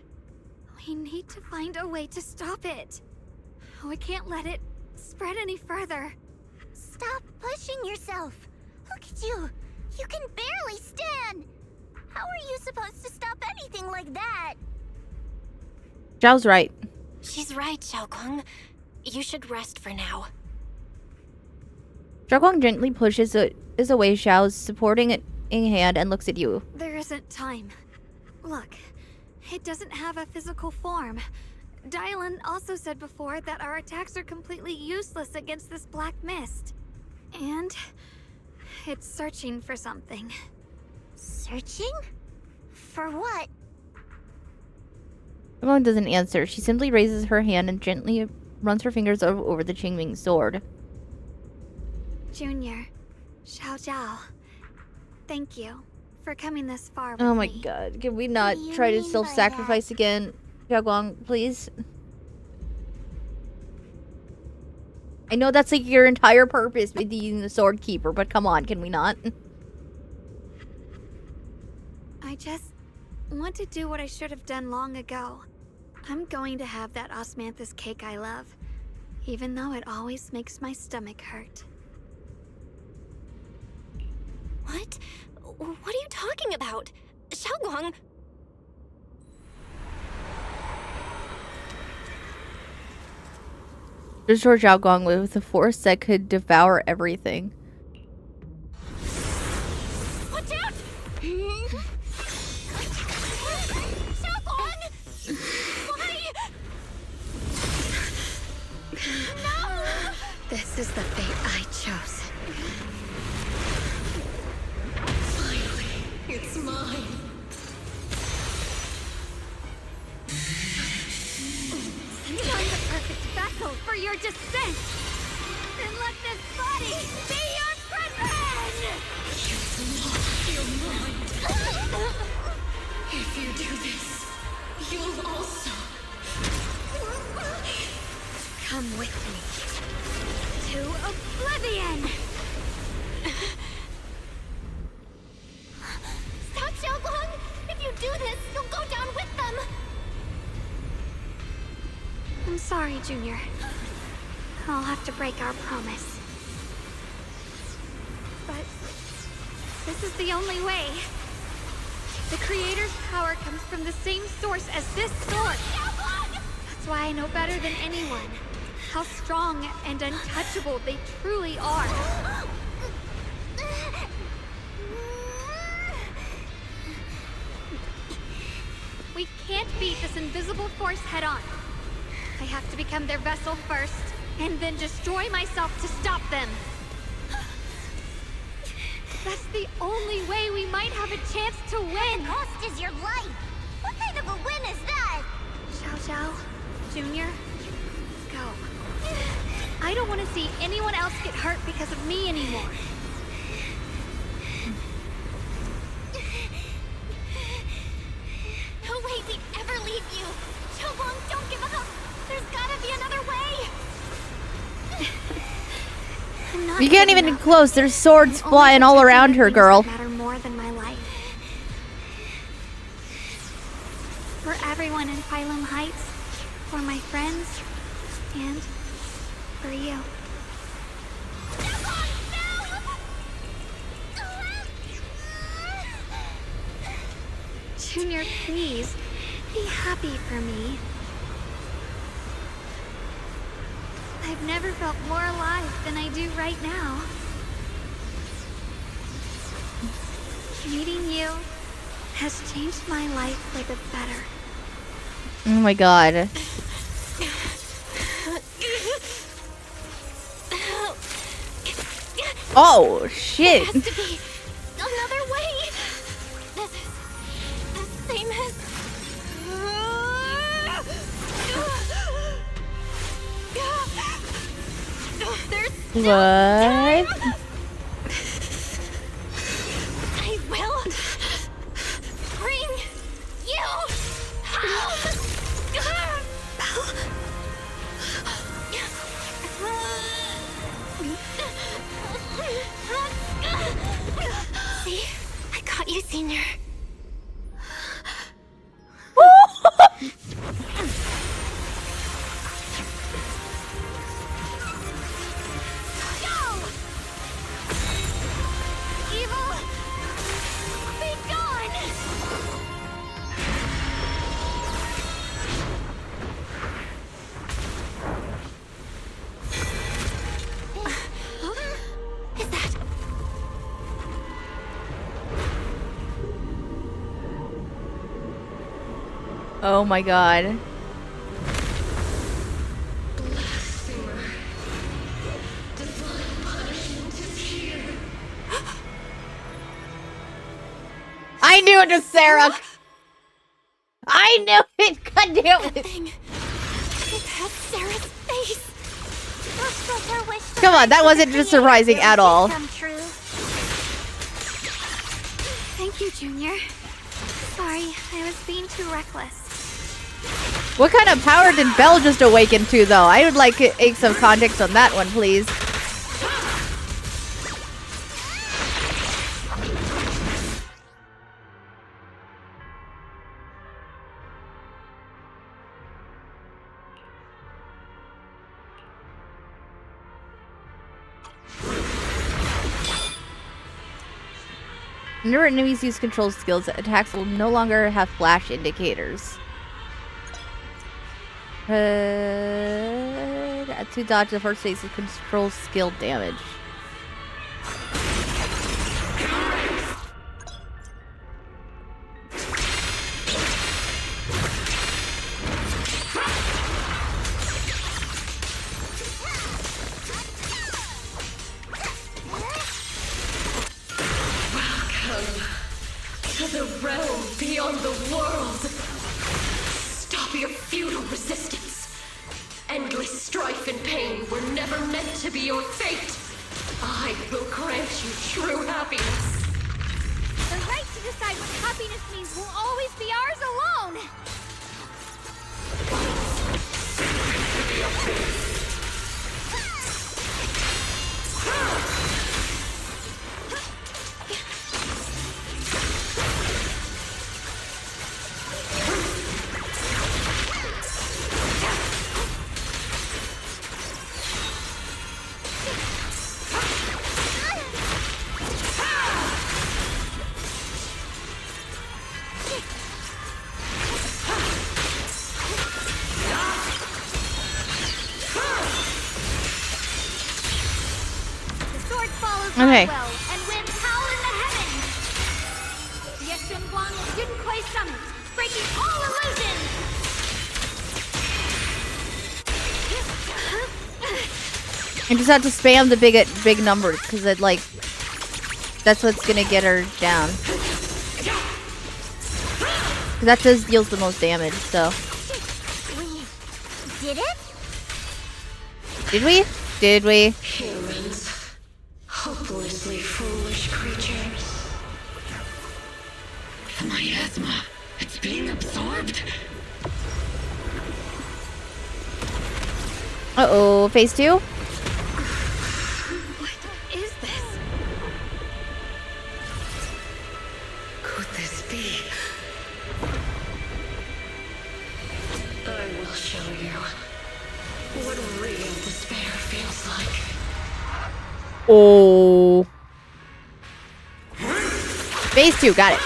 We need to find a way to stop it. We can't let it spread any further. Stop pushing yourself. Look at you. You can barely stand. How are you supposed to stop anything like that? Zhao's right. She's right, Xiao'Guang. You should rest for now. Xiao'Guang gently pushes away Xiao's supporting hand and looks at you. There isn't time. Look, it doesn't have a physical form. Dylan also said before that our attacks are completely useless against this black mist. And it's searching for something. Searching? For what? Xiao'Guang doesn't answer. She simply raises her hand and gently runs her fingers over the Qingming sword. Junior, Xiao, thank you for coming this far with me. Oh my god. Can we not try to self-sacrifice again? Xiao'Guang, please? I know that's like your entire purpose with using the sword keeper, but come on, can we not? I just want to do what I should have done long ago. I'm going to have that osmanthus cake I love, even though it always makes my stomach hurt. What? What are you talking about? Xiao'Guang... Destroy Xiao'Guang with a force that could devour everything. Watch out! Xiao'Guang! Why? No! This is the fate I chose. Finally, it's mine. Find the perfect vessel for your descent! And let this body be your prison! You've lost your mind. If you do this, you'll also... Come with me. To oblivion! Stop, Xiao'Guang! If you do this, you'll go down with them! I'm sorry, Junior. I'll have to break our promise. But this is the only way. The Creator's power comes from the same source as this sword. That's why I know better than anyone how strong and untouchable they truly are. We can't beat this invisible force head on. I have to become their vessel first, and then destroy myself to stop them. That's the only way we might have a chance to win. The cost is your life. What kind of a win is that? Xiao, Junior, go. I don't want to see anyone else get hurt because of me anymore. No way we'd ever leave you. Xiao'Guang, don't give up. There's gotta be another way. You can't even get close. There's swords flying all around her, girl. Matter more than my life. For everyone in Phylum Heights, for my friends, and for you. Junior, please, be happy for me. I've never felt more alive than I do right now. Meeting you has changed my life for the better. Oh my god. Oh, shit. There has to be another way. This is the same as... There's What? I will bring you home. See, I caught you, Senior. Oh my god. I knew it was Sarah. I knew it. God damn it. It has Sarah's face. Come on, that wasn't just surprising at all. Thank you, Junior. Sorry, I was being too reckless. What kind of power did Belle just awaken to, though? I would like some context on that one, please. Whenever enemies use control skills, attacks will no longer have flash indicators. To dodge the first phase of control skill damage. To the realm beyond the world. Stop your futile resistance. Endless strife and pain were never meant to be your fate. I will grant you true happiness. The right to decide what happiness means will always be ours alone. Okay. Well, and with Howl in the heavens. The Xiao'Guang Yunquei Summit, breaking all illusions. I just have to spam the big numbers because it like that's what's gonna get her down. That does deals the most damage. So. We did it? Did we? Did we? Humans. Hopelessly foolish creatures. The miasma. It's being absorbed. Uh-oh. Phase 2? Oh. Phase 2, got it.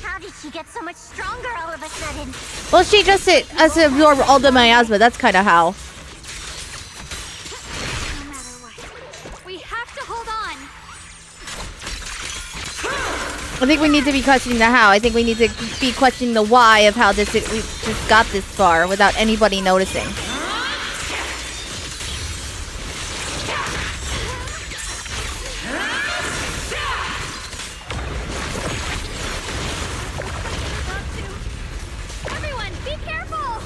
How did she get so much stronger all of a sudden? Well, she just absorbed all the miasma. That's kind of how. No matter what, we have to hold on. I think we need to be questioning the how. I think we need to be questioning the why of how we just got this far without anybody noticing. Everyone, be careful!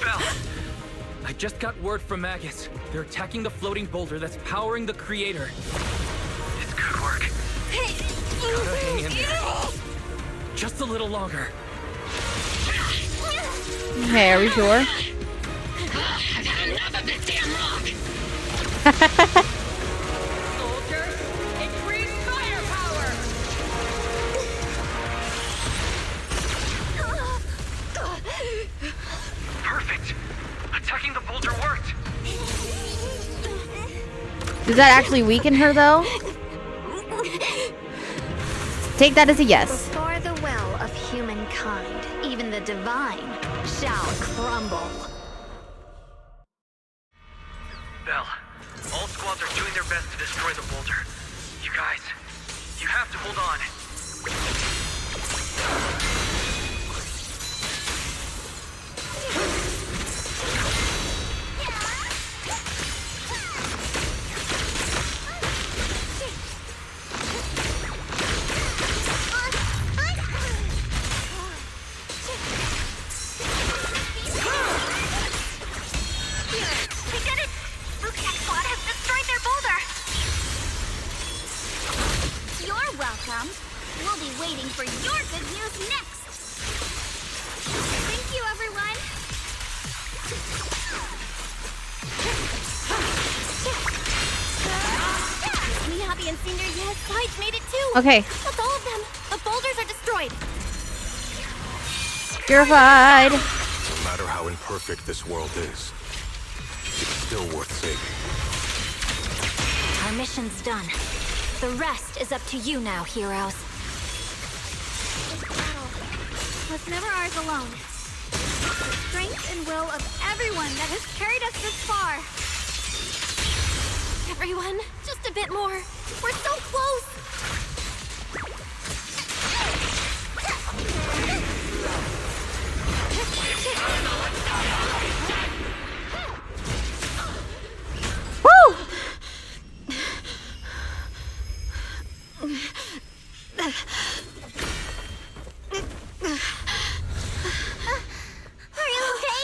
Belle! I just got word from Magus. They're attacking the floating boulder that's powering the creator. It's good work. Gotta hang in there. Just a little longer. Hey, are we sure? I've had enough of this damn rock! Soldiers, increase firepower! Perfect. Attacking the boulder worked. Does that actually weaken her, though? Take that as a yes. Before the will of humankind, even the divine shall crumble. Belle, all squads are doing their best to destroy the boulder. You guys, you have to hold on. We did it! Bookcheck Squad has destroyed their boulder! You're welcome. We'll be waiting for your good news next! Thank you, everyone! Miyabi and Senior Ye's sides made it too! Okay. That's all of them! The boulders are destroyed! Purified. No matter how imperfect this world is, it's still worth saving. Our mission's done. The rest is up to you now, heroes. This battle was never ours alone. The strength and will of everyone that has carried us this far. Everyone, just a bit more. We're so close! Woo! Are you okay?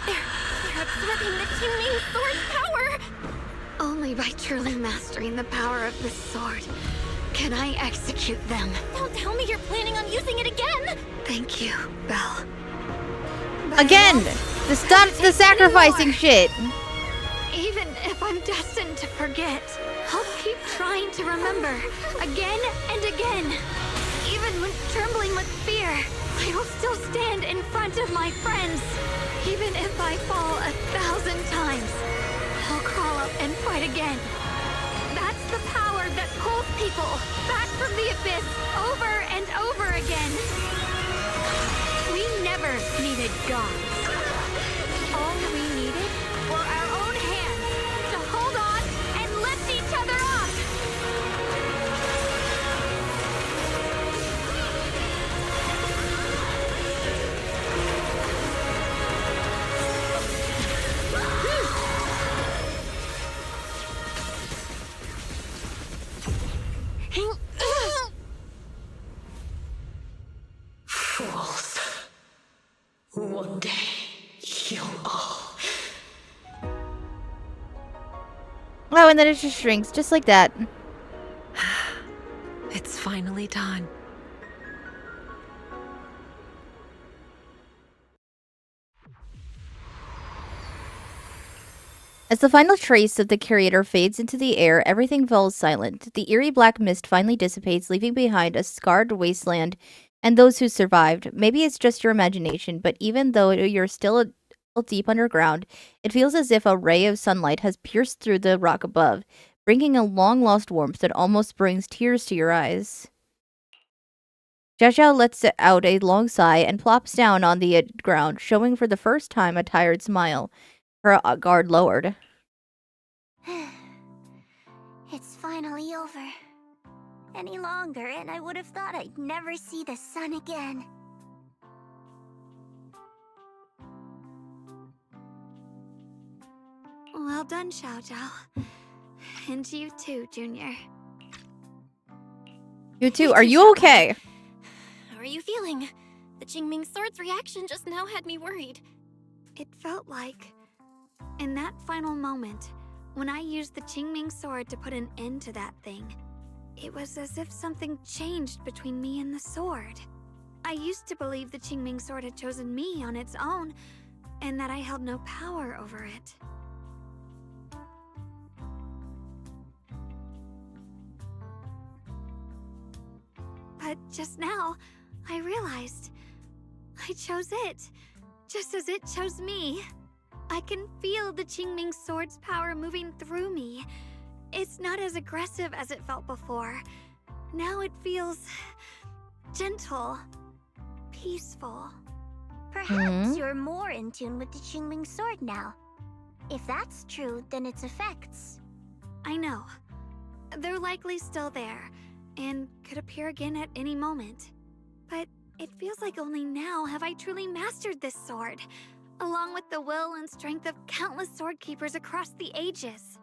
They're absorbing the Qingming sword's power! Only by truly mastering the power of the sword can I execute them. Don't tell me you're planning on using it again! Thank you, Belle. Again! To stop the sacrificing shit! Even if I'm destined to forget, I'll keep trying to remember, again and again. Even when trembling with fear, I will still stand in front of my friends. Even if I fall 1,000 times, I'll crawl up and fight again. That's the power that pulls people back from the abyss over and over again. We never needed gods. All we needed were our own hands to hold on and lift each other up. Fools. One day, you'll all... Oh, and then it just shrinks, just like that. It's finally done. As the final trace of the curator fades into the air, everything falls silent. The eerie black mist finally dissipates, leaving behind a scarred wasteland and those who survived. Maybe it's just your imagination, but even though you're still deep underground, it feels as if a ray of sunlight has pierced through the rock above, bringing a long-lost warmth that almost brings tears to your eyes. Xiao'Guang lets out a long sigh and plops down on the ground, showing for the first time a tired smile. Her guard lowered. It's finally over. Any longer, and I would have thought I'd never see the sun again. Well done, Xiao'Guang. And you too, Junior. You too. Are you okay? How are you feeling? The Qingming Sword's reaction just now had me worried. It felt like, in that final moment, when I used the Qingming Sword to put an end to that thing, it was as if something changed between me and the sword. I used to believe the Qingming Sword had chosen me on its own, and that I held no power over it. But just now, I realized I chose it, just as it chose me. I can feel the Qingming Sword's power moving through me. It's not as aggressive as it felt before. Now it feels gentle, peaceful. Perhaps you're more in tune with the Qingming Sword now. If that's true, then its effects... I know. They're likely still there, and could appear again at any moment. But it feels like only now have I truly mastered this sword, along with the will and strength of countless sword keepers across the ages.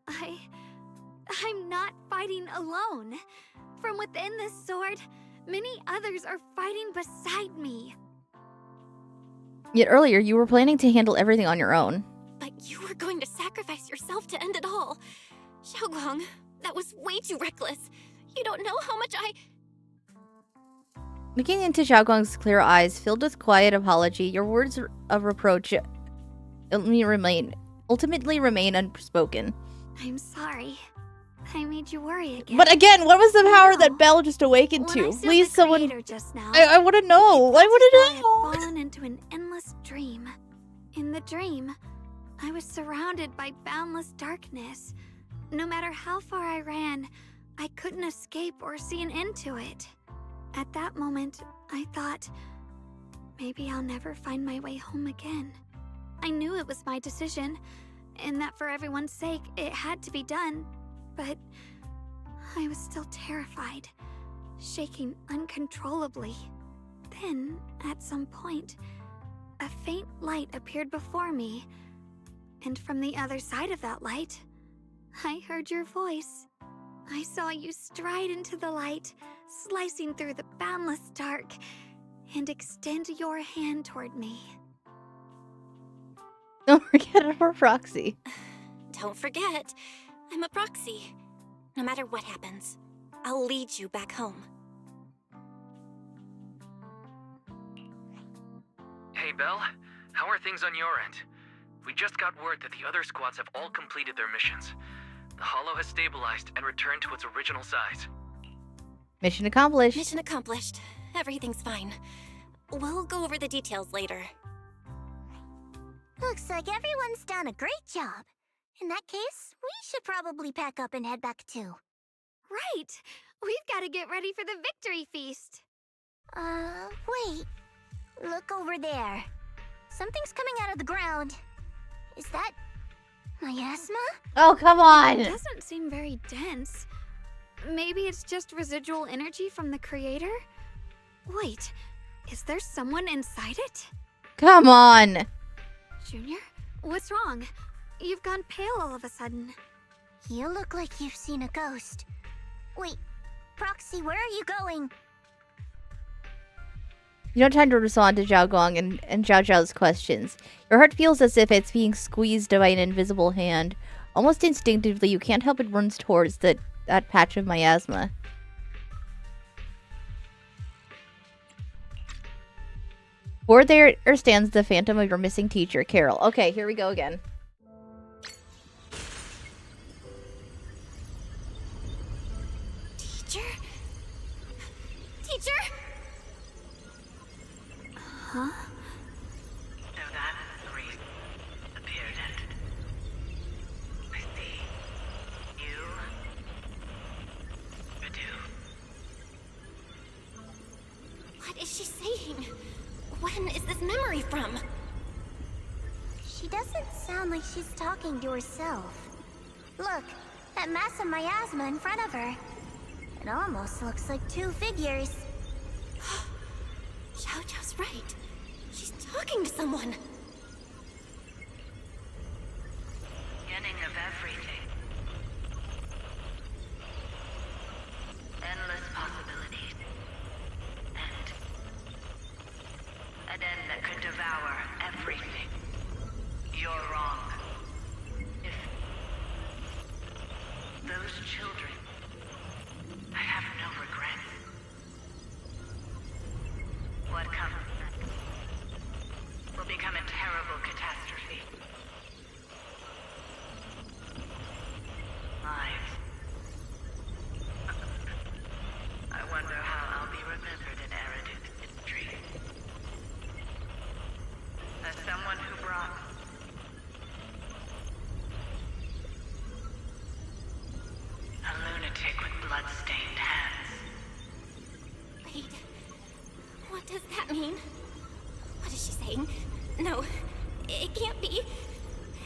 I'm not fighting alone. From within this sword, many others are fighting beside me. Yet earlier, you were planning to handle everything on your own. But you were going to sacrifice yourself to end it all. Xiao'Guang, that was way too reckless. You don't know how much I... Looking into Xiao'Guang's clear eyes, filled with quiet apology, your words of reproach ultimately remain unspoken. I'm sorry. I made you worry again. But again, what was the power that Belle just awakened to? Please, someone... Just now, I want to know. I want to know. I had fallen into an endless dream. In the dream, I was surrounded by boundless darkness. No matter how far I ran, I couldn't escape or see an end to it. At that moment, I thought, maybe I'll never find my way home again. I knew it was my decision, and that for everyone's sake, it had to be done, but I was still terrified, shaking uncontrollably. Then, at some point, a faint light appeared before me, and from the other side of that light, I heard your voice. I saw you stride into the light, slicing through the boundless dark, and extend your hand toward me. Don't forget our proxy. Don't forget, I'm a proxy. No matter what happens, I'll lead you back home. Hey, Belle. How are things on your end? We just got word that the other squads have all completed their missions. The Hollow has stabilized and returned to its original size. Mission accomplished. Mission accomplished. Everything's fine. We'll go over the details later. Looks like everyone's done a great job. In that case, we should probably pack up and head back too. Right! We've got to get ready for the victory feast! Wait. Look over there. Something's coming out of the ground. Is that... miasma? Oh, come on! It doesn't seem very dense. Maybe it's just residual energy from the creator? Wait, is there someone inside it? Come on! Junior, what's wrong? You've gone pale all of a sudden. You look like you've seen a ghost. Wait, Proxy, where are you going? You don't have time to respond to Xiao'Guang and Xiao'Zhao's questions. Your heart feels as if it's being squeezed by an invisible hand. Almost instinctively, you can't help but run towards that patch of miasma. Or there stands the phantom of your missing teacher, Carol. Okay, here we go again. is she saying? When is this memory from? She doesn't sound like she's talking to herself. Look, that massive miasma in front of her. It almost looks like two figures. Xiao'Jiao's right. She's talking to someone. Beginning of everything. Endless possibilities. An end that could devour everything. You're wrong. If those children, I have no regrets. What comes next will become a terrible catastrophe. Lives. I wonder how I'll be remembered in Eridan's history. As someone who brought a lunatic with blood-stained hands. Wait. What does that mean? What is she saying? No. It can't be.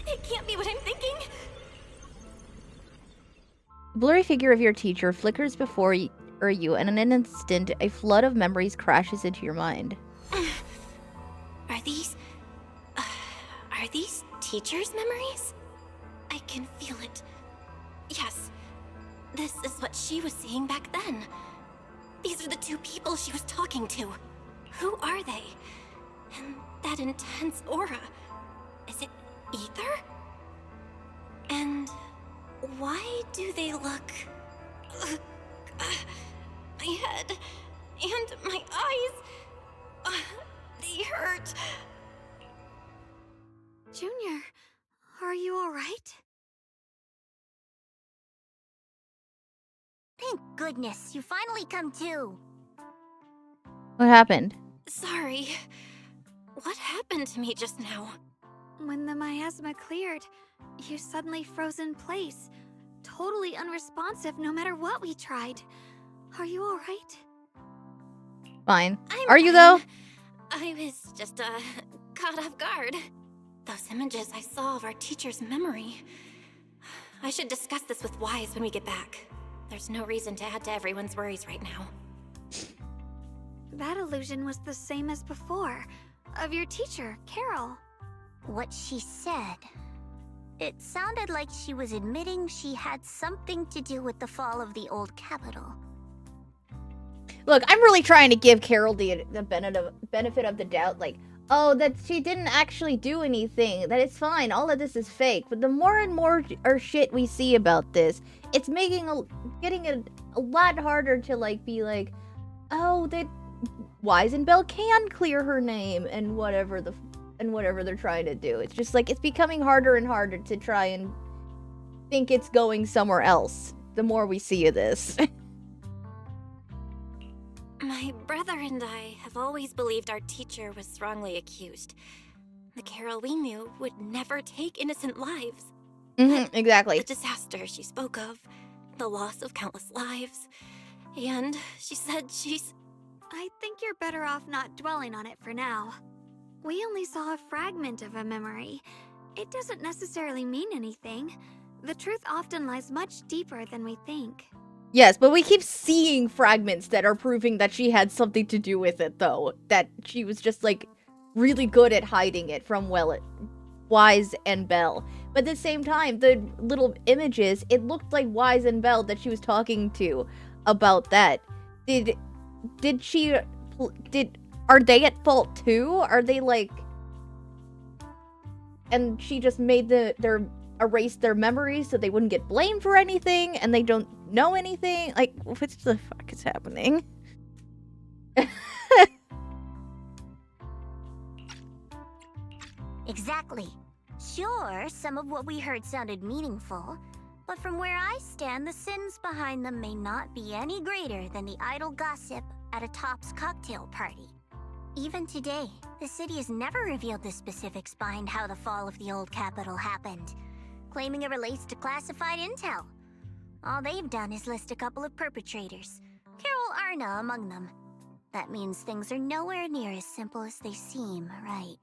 It can't be what I'm thinking. The blurry figure of your teacher flickers before you, and in an instant, a flood of memories crashes into your mind. Are these teachers' memories? I can feel it. Yes. This is what she was seeing back then. These are the two people she was talking to. Who are they? And that intense aura. Is it ether? And why do they look... my head and my eyes... they hurt. Junior, are you alright? Thank goodness, you finally come to. What happened? Sorry. What happened to me just now? When the miasma cleared, you suddenly froze in place. Totally unresponsive no matter what we tried. Are you alright? Fine. I'm Are you, fine. though? I was just, caught off guard. Those images I saw of our teacher's memory. I should discuss this with Wise when we get back. There's no reason to add to everyone's worries right now. That illusion was the same as before. Of your teacher, Carol. What she said. It sounded like she was admitting she had something to do with the fall of the old capital. Look, I'm really trying to give Carol the benefit of the doubt, like, oh, that she didn't actually do anything, that it's fine, all of this is fake. But the more and more shit we see about this, it's getting a lot harder to, like, be like, oh, that Wise and Belle can clear her name and whatever they're trying to do. It's just like, it's becoming harder and harder to try and think it's going somewhere else the more we see of this. My brother and I have always believed our teacher was wrongly accused. The Carol we knew would never take innocent lives. Exactly. The disaster she spoke of, the loss of countless lives, and she said she's... I think you're better off not dwelling on it for now. We only saw a fragment of a memory. It doesn't necessarily mean anything. The truth often lies much deeper than we think. Yes, but we keep seeing fragments that are proving that she had something to do with it, though. That she was just, like, really good at hiding it from, well, Wise and Belle. But at the same time, the little images, it looked like Wise and Belle that she was talking to about that. Are they at fault too? Are they, like... And she just made erased their memories so they wouldn't get blamed for anything, and they don't know anything? Like, what the fuck is happening? Exactly. Sure, some of what we heard sounded meaningful, but from where I stand, the sins behind them may not be any greater than the idle gossip at a Top's cocktail party. Even today, the city has never revealed the specifics behind how the fall of the old capital happened, claiming it relates to classified intel. All they've done is list a couple of perpetrators, Carol Arna among them. That means things are nowhere near as simple as they seem, right?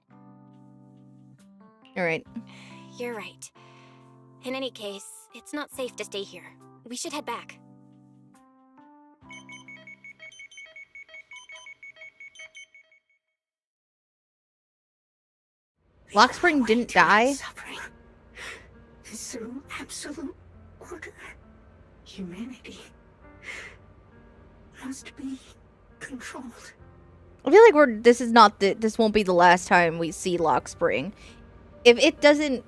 All right. You're right. In any case, it's not safe to stay here. We should head back. Lockspring didn't die? Suffering is through absolute order. Humanity must be controlled. I feel like this won't be the last time we see Lockspring. If it doesn't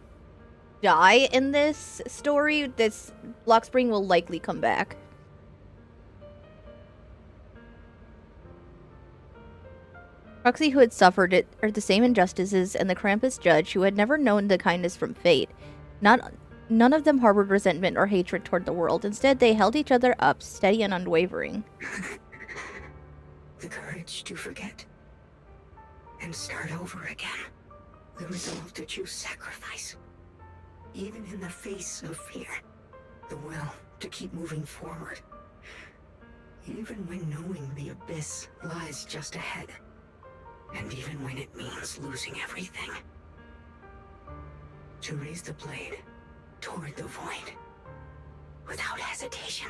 die in this story, this Lockspring will likely come back. Roxy, who had suffered the same injustices, and the Krampus judge, who had never known the kindness from fate. None of them harbored resentment or hatred toward the world. Instead, they held each other up, steady and unwavering. The courage to forget and start over again. The resolve to choose sacrifice, even in the face of fear. The will to keep moving forward, even when knowing the abyss lies just ahead. And even when it means losing everything. To raise the blade toward the void, without hesitation.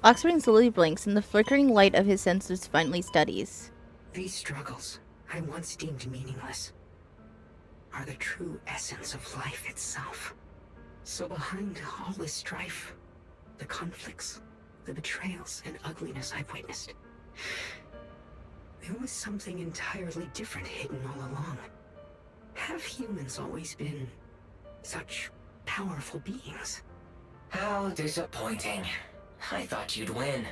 Lockspring slowly blinks, and the flickering light of his senses finally steadies. These struggles, I once deemed meaningless, are the true essence of life itself. So behind all this strife, the conflicts, the betrayals and ugliness I've witnessed, there was something entirely different hidden all along. Have humans always been such powerful beings? How disappointing. I thought you'd win.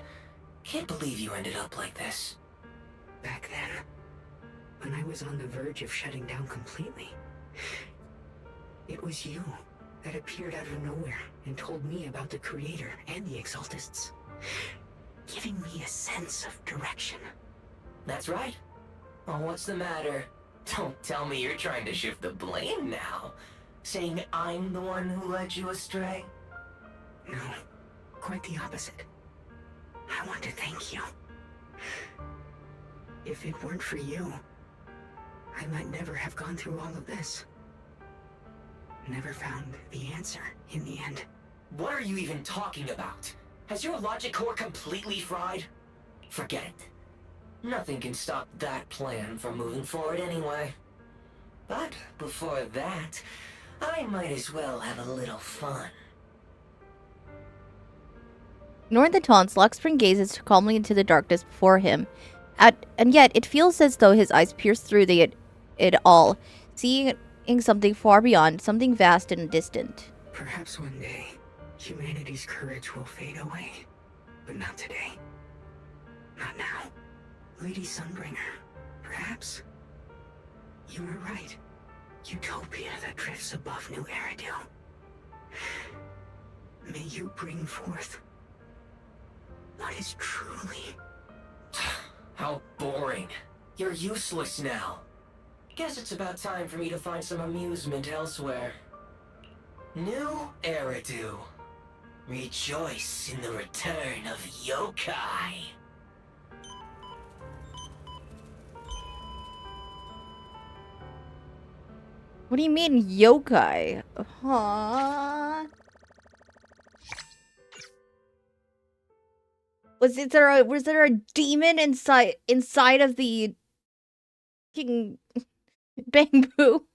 Can't believe you ended up like this. Back then, when I was on the verge of shutting down completely, it was you that appeared out of nowhere and told me about the Creator and the Exaltists, giving me a sense of direction. That's right. Oh, what's the matter? Don't tell me you're trying to shift the blame now. Saying I'm the one who led you astray? No, quite the opposite. I want to thank you. If it weren't for you, I might never have gone through all of this. Never found the answer in the end. What are you even talking about? Has your logic core completely fried? Forget it. Nothing can stop that plan from moving forward anyway. But before that, I might as well have a little fun. Ignoring the taunts, Lockspring gazes calmly into the darkness before him. And yet, it feels as though his eyes pierce through it all, seeing something far beyond, something vast and distant. Perhaps one day, humanity's courage will fade away. But not today. Not now. Lady Sunbringer, perhaps you were right. Utopia that drifts above New Eridu. May you bring forth what is truly... How boring. You're useless now. Guess it's about time for me to find some amusement elsewhere. New Eridu. Rejoice in the return of yokai. What do you mean, yokai? Huh? Was there a demon inside of the king bamboo?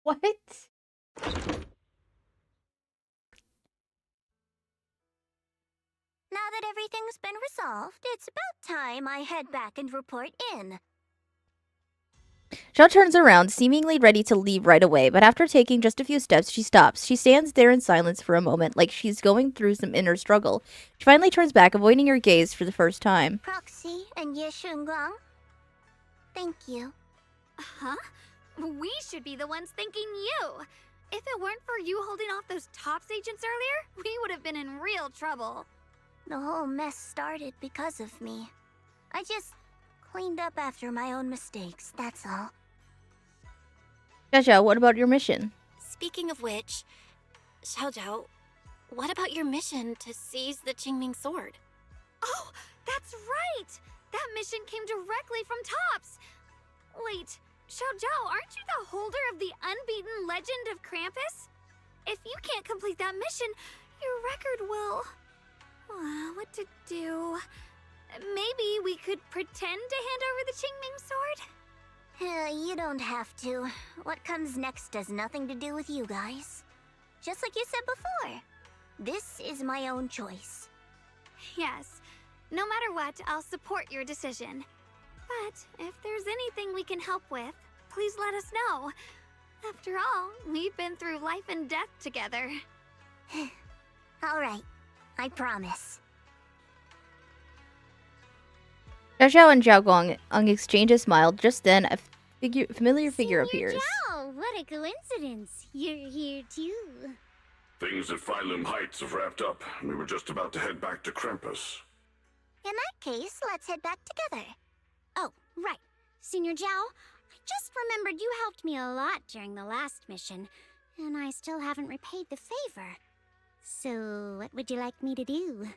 What? Now that everything's been resolved, it's about time I head back and report in. Xiao turns around, seemingly ready to leave right away, but after taking just a few steps, she stops. She stands there in silence for a moment, like she's going through some inner struggle. She finally turns back, avoiding her gaze for the first time. Proxy and Xiao'Guang, thank you. Huh? We should be the ones thanking you. If it weren't for you holding off those TOPS agents earlier, we would have been in real trouble. The whole mess started because of me. I just cleaned up after my own mistakes, that's all. Xiao, what about your mission? Speaking of which, Xiao'Zhao, what about your mission to seize the Qingming sword? Oh, that's right! That mission came directly from Tops! Wait, Xiao'Guang, aren't you the holder of the unbeaten legend of Krampus? If you can't complete that mission, your record will... what to do? Maybe we could pretend to hand over the Qingming sword? You don't have to. What comes next has nothing to do with you guys. Just like you said before. This is my own choice. Yes. No matter what, I'll support your decision. But if there's anything we can help with, please let us know. After all, we've been through life and death together. Alright, I promise. Xiao Xiao and Xiao'Guang exchange a smile. Just then, a familiar figure appears. Zhao, what a coincidence. You're here too. Things at Phylum Heights have wrapped up, and we were just about to head back to Krampus. In that case, let's head back together. Oh, right. Senior Zhao, I just remembered you helped me a lot during the last mission, and I still haven't repaid the favor. So, what would you like me to do?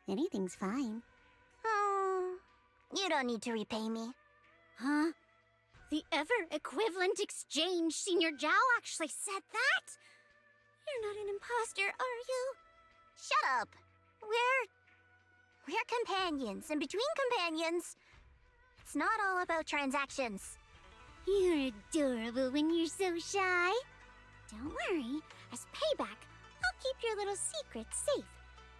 Anything's fine. You don't need to repay me. Huh? The ever-equivalent exchange, Senior Zhao actually said that? You're not an imposter, are you? Shut up. We're companions, and between companions, it's not all about transactions. You're adorable when you're so shy. Don't worry, as payback, I'll keep your little secrets safe.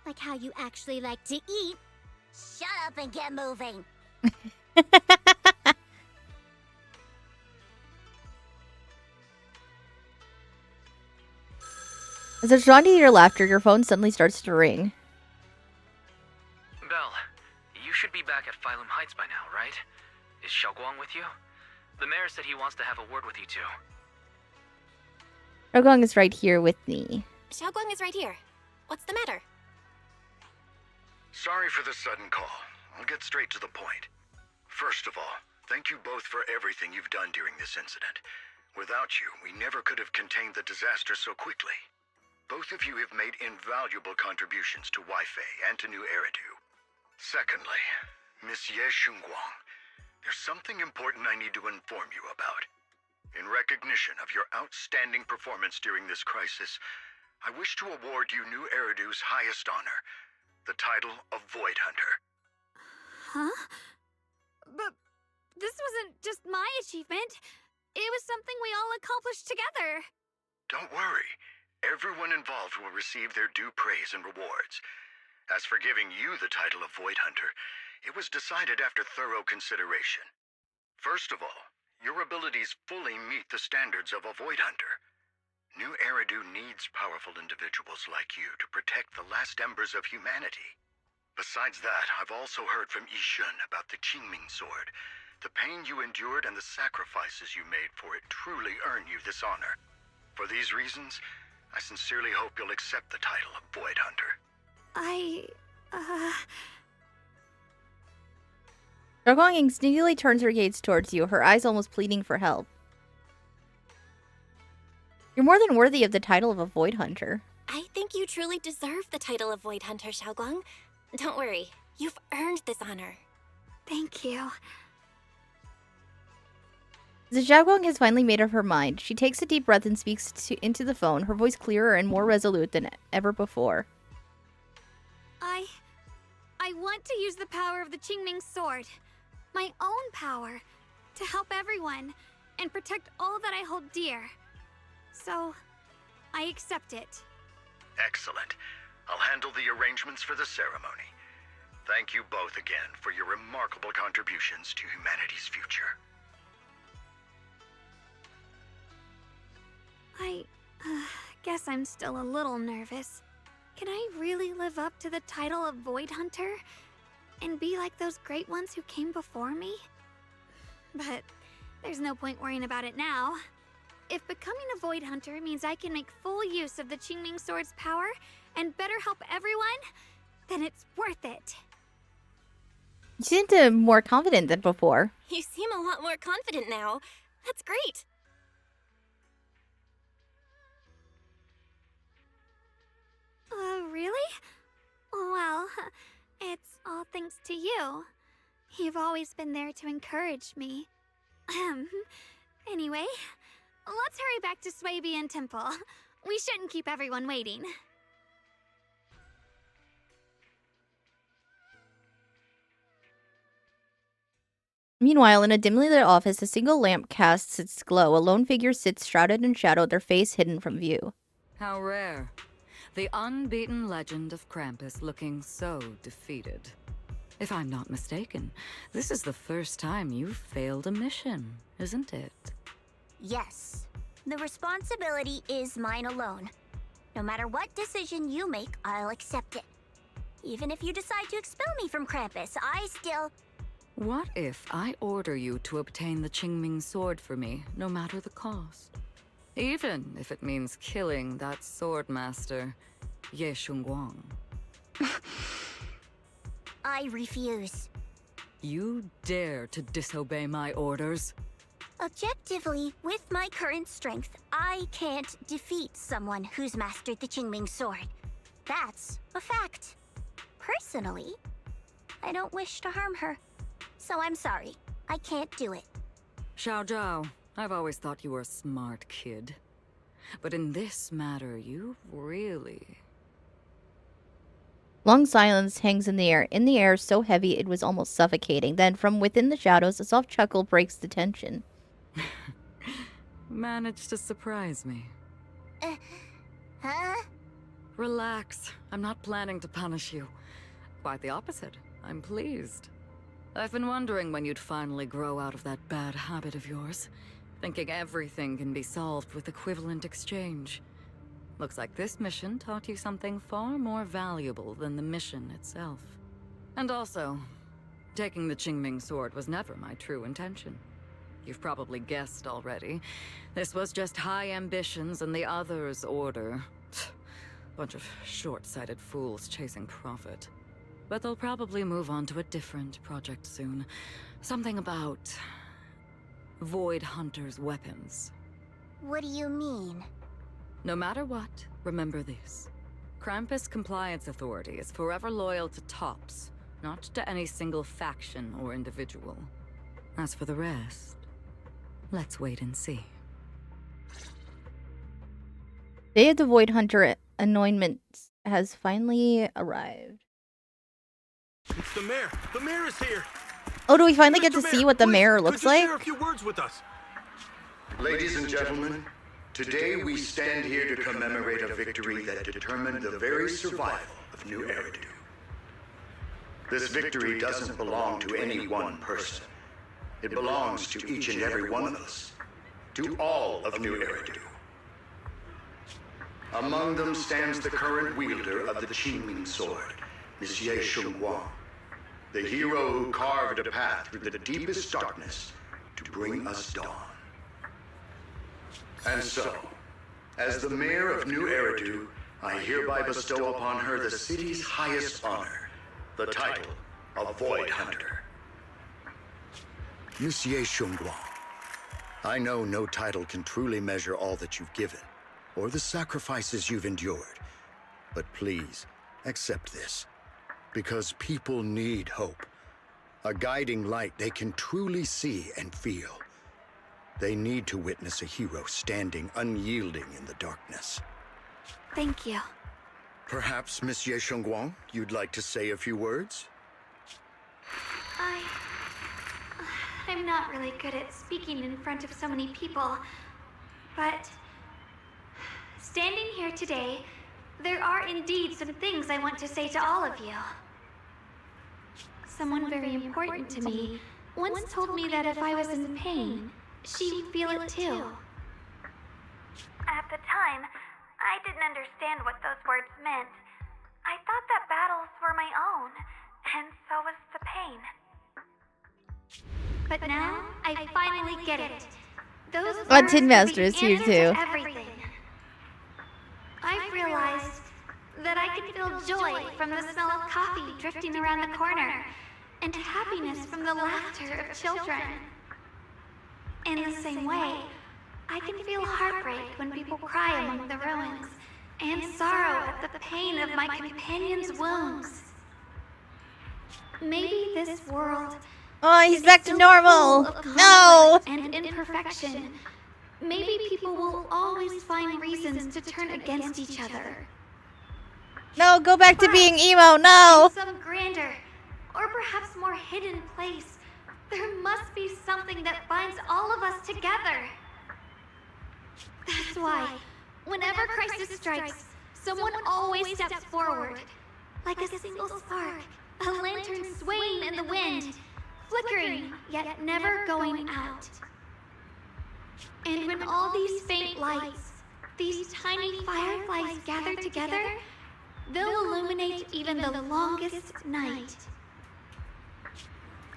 Like how you actually like to eat. Shut up and get moving. As it's drawn to your laughter, your phone suddenly starts to ring. Belle, you should be back at Phylum Heights by now, right? Is Xiao'Guang with you? The mayor said he wants to have a word with you two. Xiao'Guang is right here with me. Xiao'Guang is right here. What's the matter? Sorry for the sudden call. I'll get straight to the point. First of all, thank you both for everything you've done during this incident. Without you, we never could have contained the disaster so quickly. Both of you have made invaluable contributions to Weifei and to New Eridu. Secondly, Miss Ye Xiao'Guang, there's something important I need to inform you about. In recognition of your outstanding performance during this crisis, I wish to award you New Eridu's highest honor, the title of Void Hunter. Huh? But this wasn't just my achievement. It was something we all accomplished together. Don't worry. Everyone involved will receive their due praise and rewards. As for giving you the title of Void Hunter, it was decided after thorough consideration. First of all, your abilities fully meet the standards of a Void Hunter. New Eridu needs powerful individuals like you to protect the last embers of humanity. Besides that, I've also heard from Yishun about the Qingming sword. The pain you endured and the sacrifices you made for it truly earn you this honor. For these reasons, I sincerely hope you'll accept the title of Void Hunter. Xiao'Guang instinctively turns her gaze towards you, her eyes almost pleading for help. You're more than worthy of the title of a Void Hunter. I think you truly deserve the title of Void Hunter, Xiao'Guang. Don't worry, you've earned this honor. Thank you. The Xiao'Guang has finally made up her mind. She takes a deep breath and speaks into the phone, her voice clearer and more resolute than ever before. I want to use the power of the Qingming sword, my own power, to help everyone and protect all that I hold dear. So, I accept it. Excellent. I'll handle the arrangements for the ceremony. Thank you both again for your remarkable contributions to humanity's future. I guess I'm still a little nervous. Can I really live up to the title of Void Hunter and be like those great ones who came before me? But there's no point worrying about it now. If becoming a Void Hunter means I can make full use of the Qingming sword's power and better help everyone, then it's worth it. You seem more confident than before. You seem a lot more confident now. That's great. Really? Well, it's all thanks to you. You've always been there to encourage me. Anyway, let's hurry back to Swabian Temple. We shouldn't keep everyone waiting. Meanwhile, in a dimly lit office, a single lamp casts its glow. A lone figure sits shrouded in shadow, their face hidden from view. How rare. The unbeaten legend of Krampus looking so defeated. If I'm not mistaken, this is the first time you've failed a mission, isn't it? Yes. The responsibility is mine alone. No matter what decision you make, I'll accept it. Even if you decide to expel me from Krampus, I still... What if I order you to obtain the Qingming sword for me, no matter the cost? Even if it means killing that sword master, Xiao'Guang. I refuse. You dare to disobey my orders? Objectively, with my current strength, I can't defeat someone who's mastered the Qingming sword. That's a fact. Personally, I don't wish to harm her. So I'm sorry. I can't do it. Xiao'Zhao, I've always thought you were a smart kid. But in this matter, you really... Long silence hangs in the air so heavy it was almost suffocating. Then, from within the shadows, a soft chuckle breaks the tension. Managed to surprise me. Huh? Relax. I'm not planning to punish you. Quite the opposite. I'm pleased. I've been wondering when you'd finally grow out of that bad habit of yours. Thinking everything can be solved with equivalent exchange. Looks like this mission taught you something far more valuable than the mission itself. And also, taking the Qingming sword was never my true intention. You've probably guessed already. This was just high ambitions and the others' order. Bunch of short-sighted fools chasing profit. But they'll probably move on to a different project soon. Something about... Void Hunter's weapons. What do you mean? No matter what, remember this. Krampus Compliance Authority is forever loyal to TOPS, not to any single faction or individual. As for the rest, let's wait and see. Day of the Void Hunter anointment has finally arrived. It's the mayor. The mayor is here. Oh, do we finally get to see what the mayor looks like? Share a few words with us. Ladies and gentlemen, today we stand here to commemorate a victory that determined the very survival of New Eridu. This victory doesn't belong to any one person. It belongs to each and every one of us. To all of New Eridu. Among them stands the current wielder of the Qingming sword, Monsieur Xiao'Guang, the hero who carved a path through the deepest darkness to bring us dawn. And so, as the mayor of New Eridu, I hereby bestow upon her the city's highest honor, the title of Void Hunter. Monsieur Xiao'Guang, I know no title can truly measure all that you've given, or the sacrifices you've endured. But please, accept this. Because people need hope. A guiding light they can truly see and feel. They need to witness a hero standing unyielding in the darkness. Thank you. Perhaps, Monsieur Xiao'Guang, you'd like to say a few words? I'm not really good at speaking in front of so many people, but standing here today, there are indeed some things I want to say to all of you. Someone very important to me once told me that if I was in pain, she would feel it too. At the time, I didn't understand what those words meant. I thought that battles were my own, and so was the pain. But now, I finally get it. Those Tin Master is here too. Everything. I've realized that I can feel joy from the smell of coffee drifting around the corner, and happiness from the laughter of children. In the same way, I can feel heartbreak when people cry among the ruins, and sorrow at the pain of my companion's wounds. Maybe this world. Oh, he's back to normal. No. And imperfection. Maybe people will always find reasons to turn against each other. No, go back to being emo. No. In some grander, or perhaps more hidden place, there must be something that binds all of us together. That's why, whenever crisis strikes, someone always steps forward, like a single spark, a lantern swaying in the wind, flickering yet never going out. And when all these faint lights, these tiny fireflies gather together, they'll illuminate even the longest night.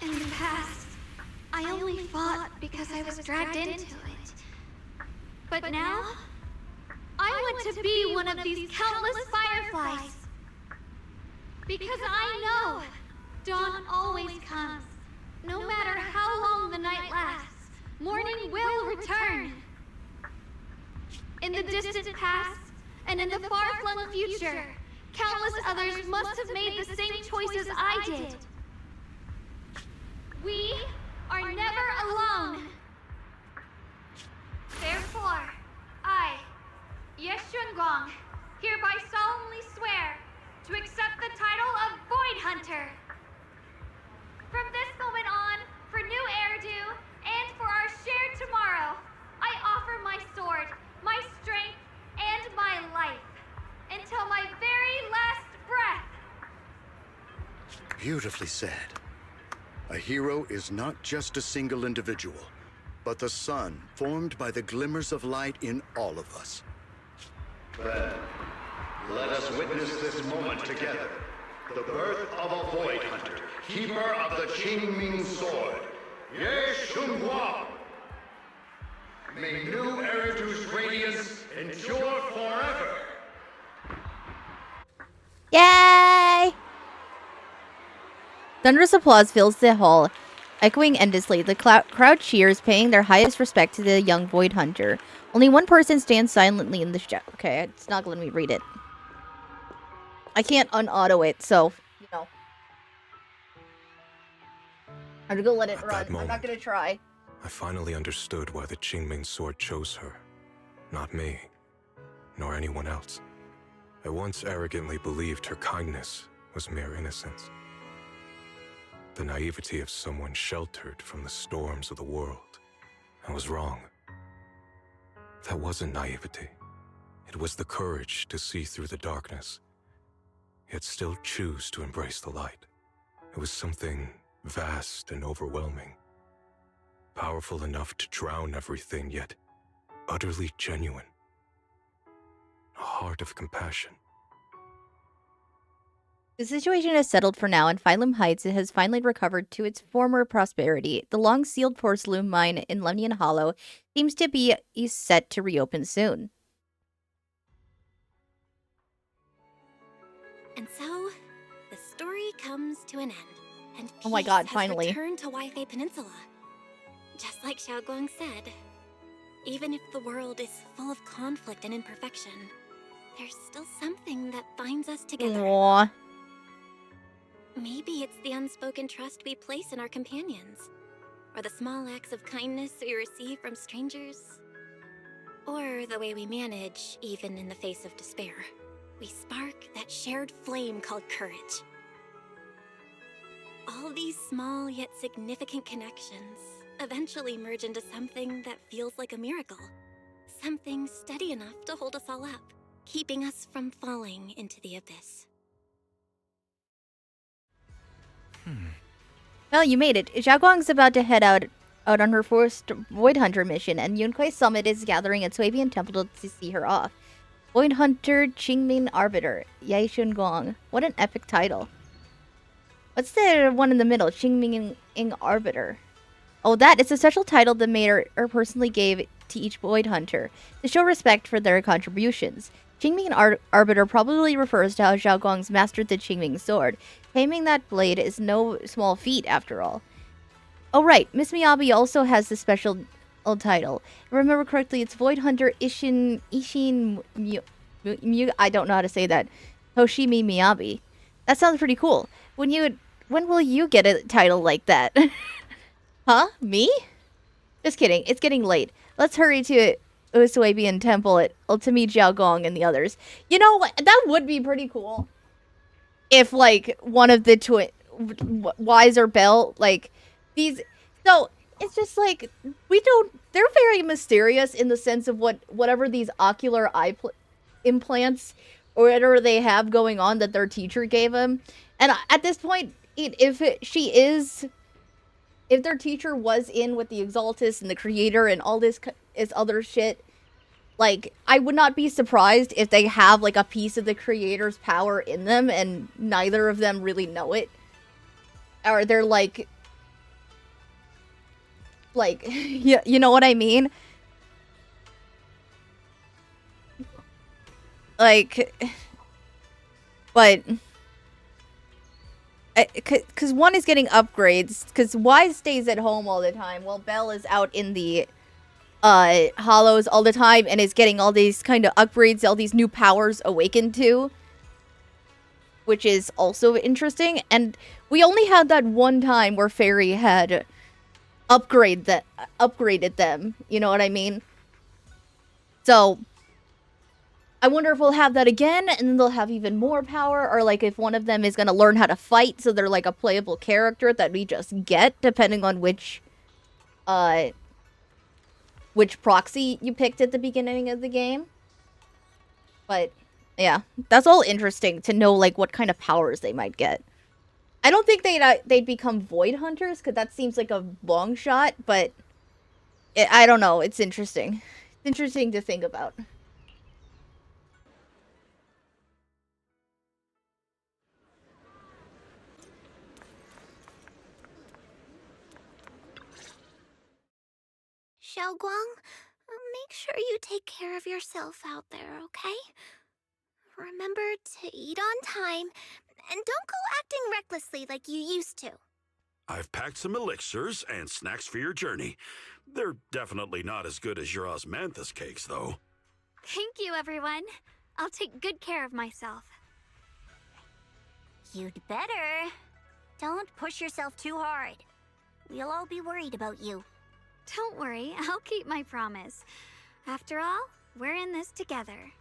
In the past, I only fought because I was dragged into it. But now, I want to be one of these countless fireflies. Because I know dawn always comes. No matter how long the night lasts, morning will return. In the distant past, and in the far-flung future, countless others must have made the same choices I did. We are never alone. Therefore, I, Xiao'Guang, hereby solemnly swear to accept the title of Void Hunter. From this moment on, for new Eridu, and for our shared tomorrow, I offer my sword, my strength, and my life, until my very last breath. Beautifully said. A hero is not just a single individual, but the sun formed by the glimmers of light in all of us. Then, let us witness this moment together. The birth of a Void Hunter, keeper of the Qingming Sword, Xiao'Guang. May new Eridu's radiance endure forever. Yay! Thunderous applause fills the hall, echoing endlessly. The crowd cheers, paying their highest respect to the young Void Hunter. Only one person stands silently in the shadow. Okay, it's not letting me read it. I can't un-auto it, so, you know. I'm gonna let it run. I'm not gonna try. I finally understood why the Qingming Sword chose her. Not me, nor anyone else. I once arrogantly believed her kindness was mere innocence. The naivety of someone sheltered from the storms of the world. I was wrong. That wasn't naivety. It was the courage to see through the darkness, yet still choose to embrace the light. It was something vast and overwhelming. Powerful enough to drown everything, yet utterly genuine. A heart of compassion. The situation has settled for now, and Phylum Heights has finally recovered to its former prosperity. The long-sealed porcelain mine in Lemnian Hollow seems to be set to reopen soon. And so, the story comes to an end, and Oh my god, peace has finally. returned to Waifei Peninsula. Just like Xiao'Guang said, even if the world is full of conflict and imperfection, there's still something that binds us together. Aww. Maybe it's the unspoken trust we place in our companions, or the small acts of kindness we receive from strangers, or the way we manage even in the face of despair. We spark that shared flame called courage. All these small yet significant connections eventually merge into something that feels like a miracle. Something steady enough to hold us all up, keeping us from falling into the abyss. Well, you made it. Xiao'Guang's about to head out on her first Void Hunter mission, and Yunquei Summit is gathering at Swabian Temple to see her off. Void Hunter Qingming Arbiter, Xiao'Guang. What an epic title. What's the one in the middle? Qingming Arbiter. Oh, that is a special title the mayor personally gave to each Void Hunter to show respect for their contributions. Qingming Arbiter probably refers to how Xiao'Guang's mastered the Qingming sword. Taming that blade is no small feat, after all. Oh, right. Miss Miyabi also has this special title. If I remember correctly, it's Void Hunter I don't know how to say that. Hoshimi Miyabi. That sounds pretty cool. When will you get a title like that? Huh? Me? Just kidding. It's getting late. Let's hurry to Usuabian Temple to meet Xiao'Guang and the others. You know what? That would be pretty cool. If, like, one of the Wise or Bell, like, these... So, it's just like, they're very mysterious in the sense of whatever these ocular eye implants or whatever they have going on that their teacher gave them. And at this point, if their teacher was in with the Exaltus and the Creator and all this other shit, like, I would not be surprised if they have, like, a piece of the Creator's power in them and neither of them really know it. Or they're like, you know what I mean? Like, but... Because one is getting upgrades, because Wise stays at home all the time, while Belle is out in the hollows all the time and is getting all these kind of upgrades, all these new powers awakened to, which is also interesting. And we only had that one time where Fairy had upgraded them, you know what I mean? So I wonder if we'll have that again, and then they'll have even more power, or like if one of them is going to learn how to fight, so they're like a playable character that we just get, depending on which proxy you picked at the beginning of the game. But, yeah, that's all interesting to know, like, what kind of powers they might get. I don't think they'd become Void Hunters, because that seems like a long shot, but I don't know, it's interesting. It's interesting to think about. Xiao'Guang, make sure you take care of yourself out there, okay? Remember to eat on time, and don't go acting recklessly like you used to. I've packed some elixirs and snacks for your journey. They're definitely not as good as your osmanthus cakes, though. Thank you, everyone. I'll take good care of myself. You'd better. Don't push yourself too hard. We'll all be worried about you. Don't worry, I'll keep my promise. After all, we're in this together.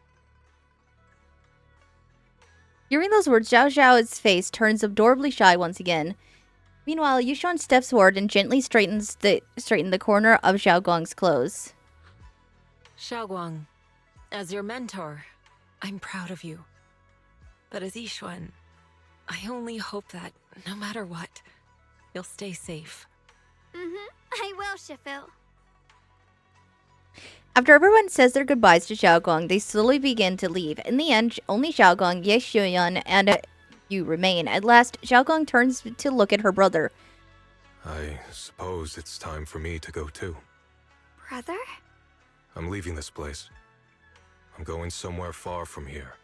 Hearing those words, Xiao Xiao's face turns adorably shy once again. Meanwhile, Yushan steps forward and gently straightens the corner of Xiao'Guang's clothes. Xiao'Guang, as your mentor, I'm proud of you. But as Yishuan, I only hope that, no matter what, you'll stay safe. I will, Shifu. After everyone says their goodbyes to Xiao'Guang, they slowly begin to leave. In the end, only Xiao'Guang, Ye Xiuyan, and Yu remain. At last, Xiao'Guang turns to look at her brother. I suppose it's time for me to go too. Brother? I'm leaving this place. I'm going somewhere far from here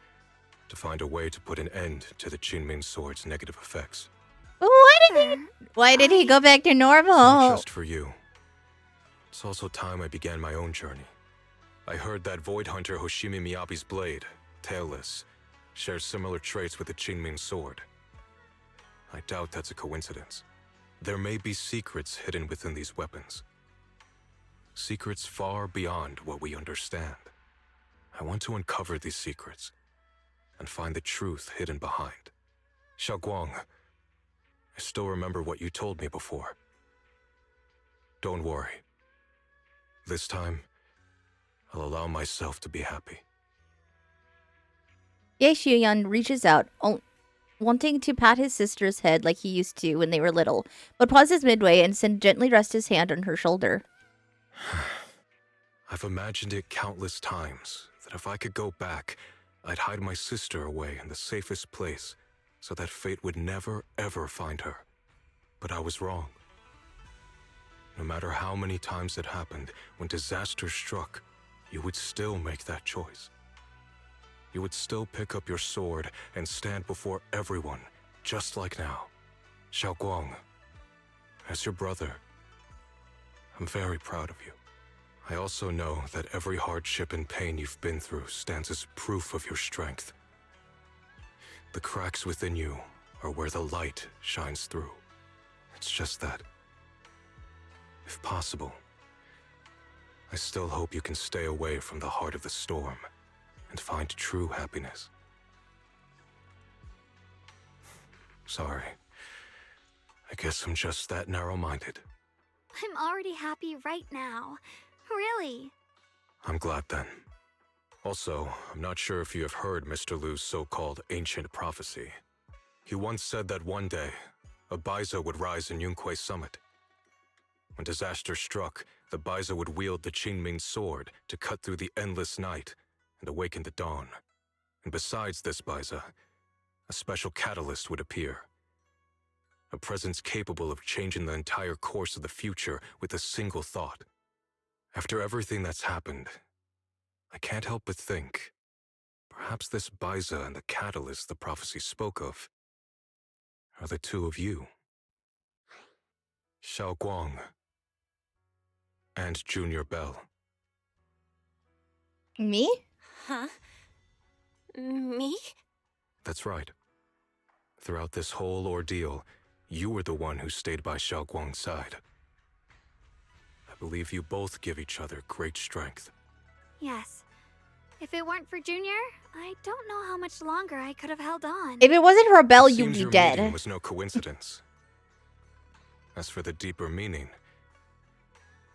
to find a way to put an end to the Qingming Sword's negative effects. Why did he go back to normal? Not just for you. It's also time I began my own journey. I heard that Void Hunter Hoshimi Miyabi's blade, Tailless, shares similar traits with the Qingming Sword. I doubt that's a coincidence. There may be secrets hidden within these weapons. Secrets far beyond what we understand. I want to uncover these secrets and find the truth hidden behind. Xiao'Guang, I still remember what you told me before. Don't worry. This time, I'll allow myself to be happy. Ye Xiuyan reaches out, wanting to pat his sister's head like he used to when they were little, but pauses midway and gently rests his hand on her shoulder. I've imagined it countless times, that if I could go back, I'd hide my sister away in the safest place, so that fate would never, ever find her. But I was wrong. No matter how many times it happened, when disaster struck, you would still make that choice. You would still pick up your sword and stand before everyone, just like now. Xiao'Guang, as your brother, I'm very proud of you. I also know that every hardship and pain you've been through stands as proof of your strength. The cracks within you are where the light shines through. It's just that, if possible, I still hope you can stay away from the heart of the storm and find true happiness. Sorry. I guess I'm just that narrow-minded. I'm already happy right now. Really. I'm glad then. Also, I'm not sure if you have heard Mr. Liu's so-called ancient prophecy. He once said that one day, a Baiza would rise in Yunque Summit. When disaster struck, the Baiza would wield the Qingming sword to cut through the endless night and awaken the dawn. And besides this Baiza, a special catalyst would appear. A presence capable of changing the entire course of the future with a single thought. After everything that's happened, I can't help but think, perhaps this Baiza and the catalyst the prophecy spoke of are the two of you. Xiao'Guang and Junior Bell. Me? Huh? Me? That's right. Throughout this whole ordeal, you were the one who stayed by Xiao'Guang's side. I believe you both give each other great strength. Yes. If it weren't for Junior, I don't know how much longer I could have held on. If it wasn't for Belle, you'd Seems be your dead. meeting was no coincidence. As for the deeper meaning,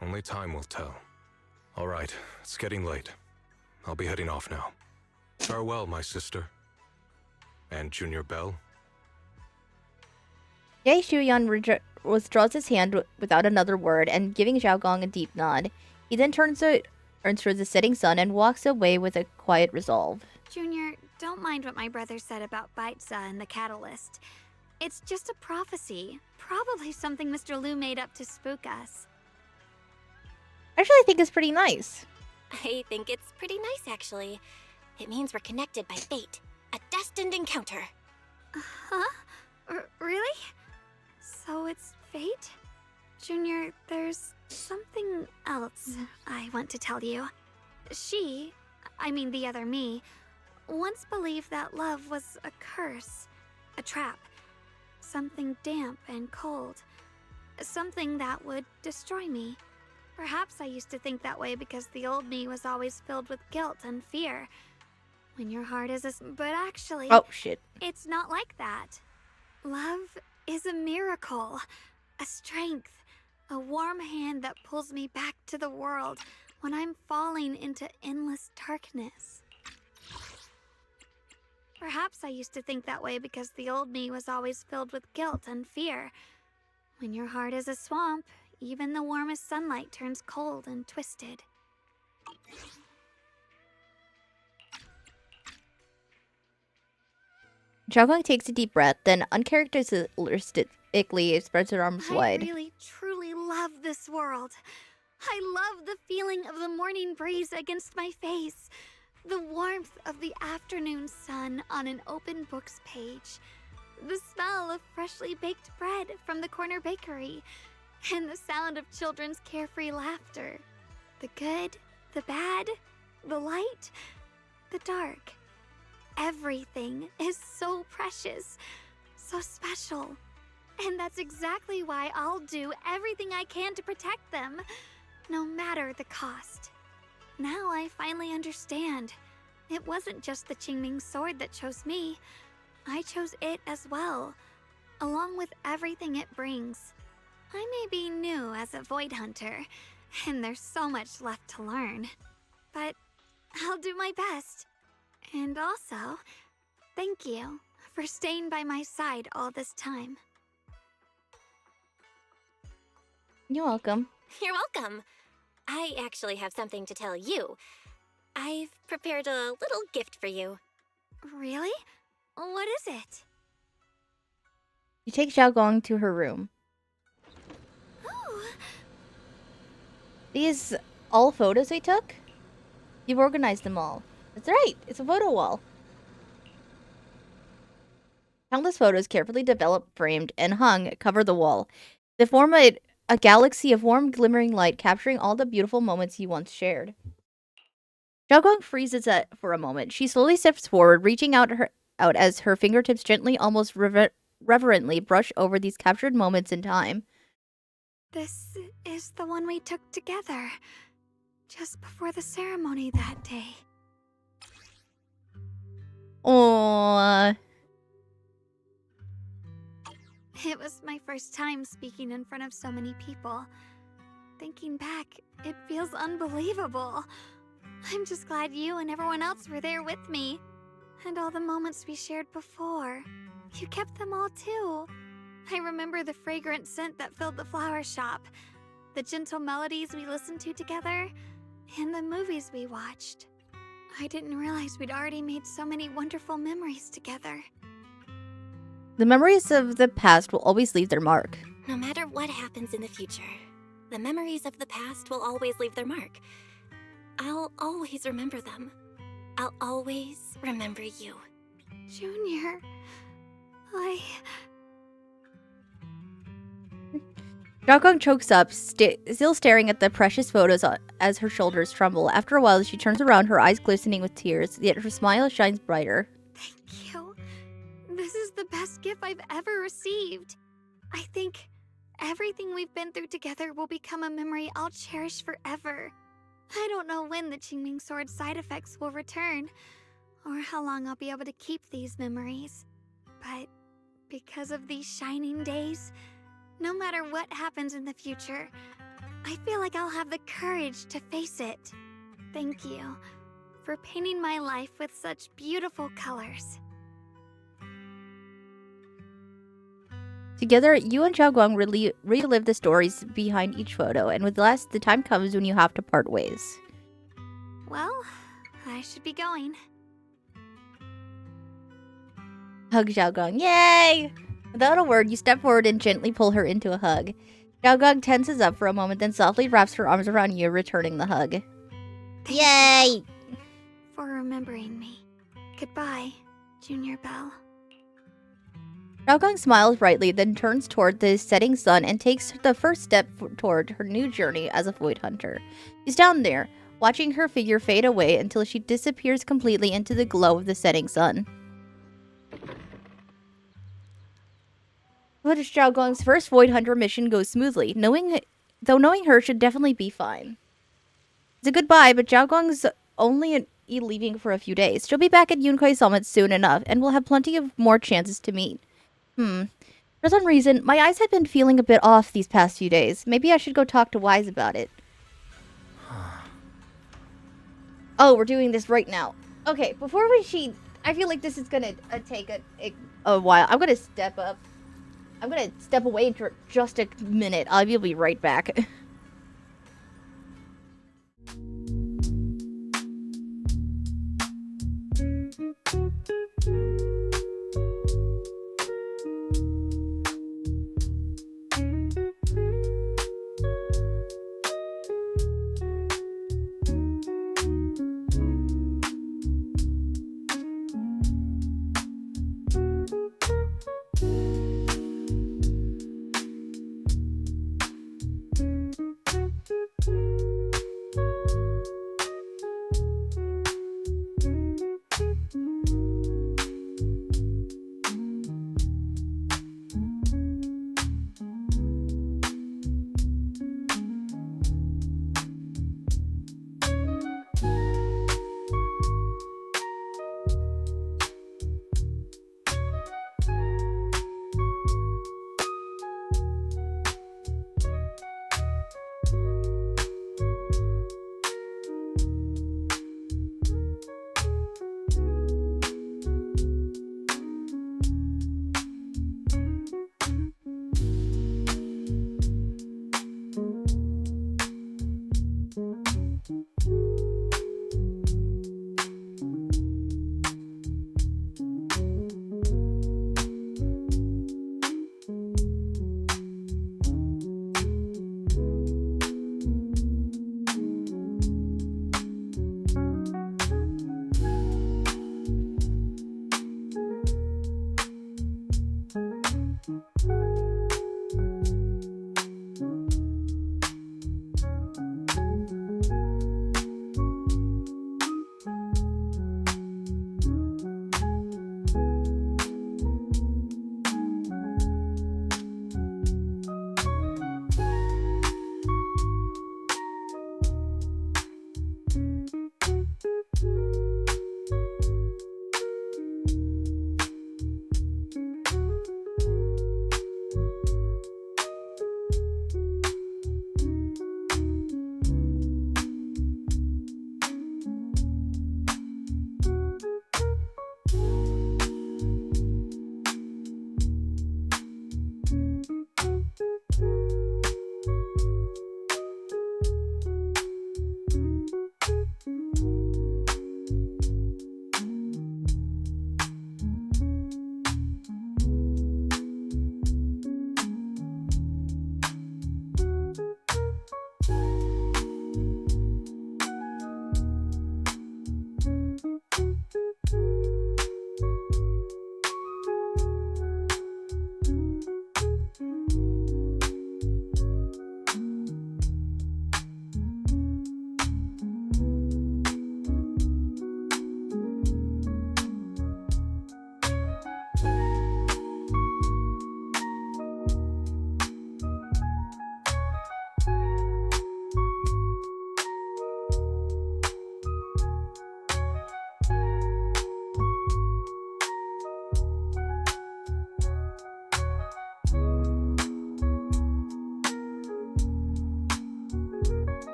only time will tell. All right, it's getting late. I'll be heading off now. Farewell, my sister. And Junior Bell. Ye Shuyan withdraws his hand without another word and giving Xiao'Guang a deep nod. He then turns towards the setting sun and walks away with a quiet resolve. Junior, don't mind what my brother said about Baiza and the catalyst. It's just a prophecy. Probably something Mr. Liu made up to spook us. Actually, I think it's pretty nice. I think it's pretty nice, actually. It means we're connected by fate. A destined encounter. Huh? Really? So it's fate? Junior, there's something else I want to tell you. She, I mean the other me, once believed that love was a curse, a trap, something damp and cold, something that would destroy me. Perhaps I used to think that way because the old me was always filled with guilt and fear. When your heart is but actually, oh shit, it's not like that. Love is a miracle, a strength, a warm hand that pulls me back to the world when I'm falling into endless darkness. Perhaps I used to think that way because the old me was always filled with guilt and fear. When your heart is a swamp, even the warmest sunlight turns cold and twisted. Xiao'Guang takes a deep breath, then uncharacteristically spreads her arms wide. I really, truly love this world. I love the feeling of the morning breeze against my face, the warmth of the afternoon sun on an open book's page, the smell of freshly baked bread from the corner bakery, and the sound of children's carefree laughter. The good, the bad, the light, the dark. Everything is so precious, so special. And that's exactly why I'll do everything I can to protect them, no matter the cost. Now I finally understand. It wasn't just the Qingming sword that chose me. I chose it as well, along with everything it brings. I may be new as a Void Hunter, and there's so much left to learn. But I'll do my best. And also, thank you for staying by my side all this time. You're welcome. You're welcome. I actually have something to tell you. I've prepared a little gift for you. Really? What is it? You take Xiao'Guang to her room. Oh. These all photos we took? You've organized them all. That's right, it's a photo wall. Countless photos carefully developed, framed, and hung cover the wall. They form a a galaxy of warm, glimmering light, capturing all the beautiful moments you once shared. Xiao'Guang freezes for a moment. She slowly steps forward, reaching out as her fingertips gently, almost reverently, brush over these captured moments in time. This is the one we took together, just before the ceremony that day. Aww. It was my first time speaking in front of so many people. Thinking back, it feels unbelievable. I'm just glad you and everyone else were there with me. And all the moments we shared before. You kept them all too. I remember the fragrant scent that filled the flower shop, the gentle melodies we listened to together, and the movies we watched. I didn't realize we'd already made so many wonderful memories together. The memories of the past will always leave their mark. No matter what happens in the future, the memories of the past will always leave their mark. I'll always remember them. I'll always remember you. Junior, Xiao'Guang chokes up, still staring at the precious photos as her shoulders tremble. After a while, she turns around, her eyes glistening with tears, yet her smile shines brighter. Thank you. This is the best gift I've ever received. I think everything we've been through together will become a memory I'll cherish forever. I don't know when the Qingming Sword side effects will return, or how long I'll be able to keep these memories. But because of these shining days, no matter what happens in the future, I feel like I'll have the courage to face it. Thank you for painting my life with such beautiful colors. Together, you and Xiao'Guang relive the stories behind each photo, and with last, the time comes when you have to part ways. Well, I should be going. Hug Xiao'Guang. Yay! Without a word, you step forward and gently pull her into a hug. Xiao'Guang tenses up for a moment, then softly wraps her arms around you, returning the hug. Yay! For remembering me. Goodbye, Junior Belle. Xiao'Guang smiles brightly, then turns toward the setting sun and takes the first step toward her new journey as a Void Hunter. She's down there, watching her figure fade away until she disappears completely into the glow of the setting sun. But Xiao'Guang's first Void Hunter mission goes smoothly, knowing her should definitely be fine. It's a goodbye, but Xiao'Guang's only leaving for a few days. She'll be back at Yunkai Summit soon enough, and we'll have plenty of more chances to meet. For some reason, my eyes had been feeling a bit off these past few days. Maybe I should go talk to Wise about it. Oh, we're doing this right now. Okay, before I feel like this is gonna take a while. I'm gonna step up. I'm gonna step away for just a minute. I'll be right back.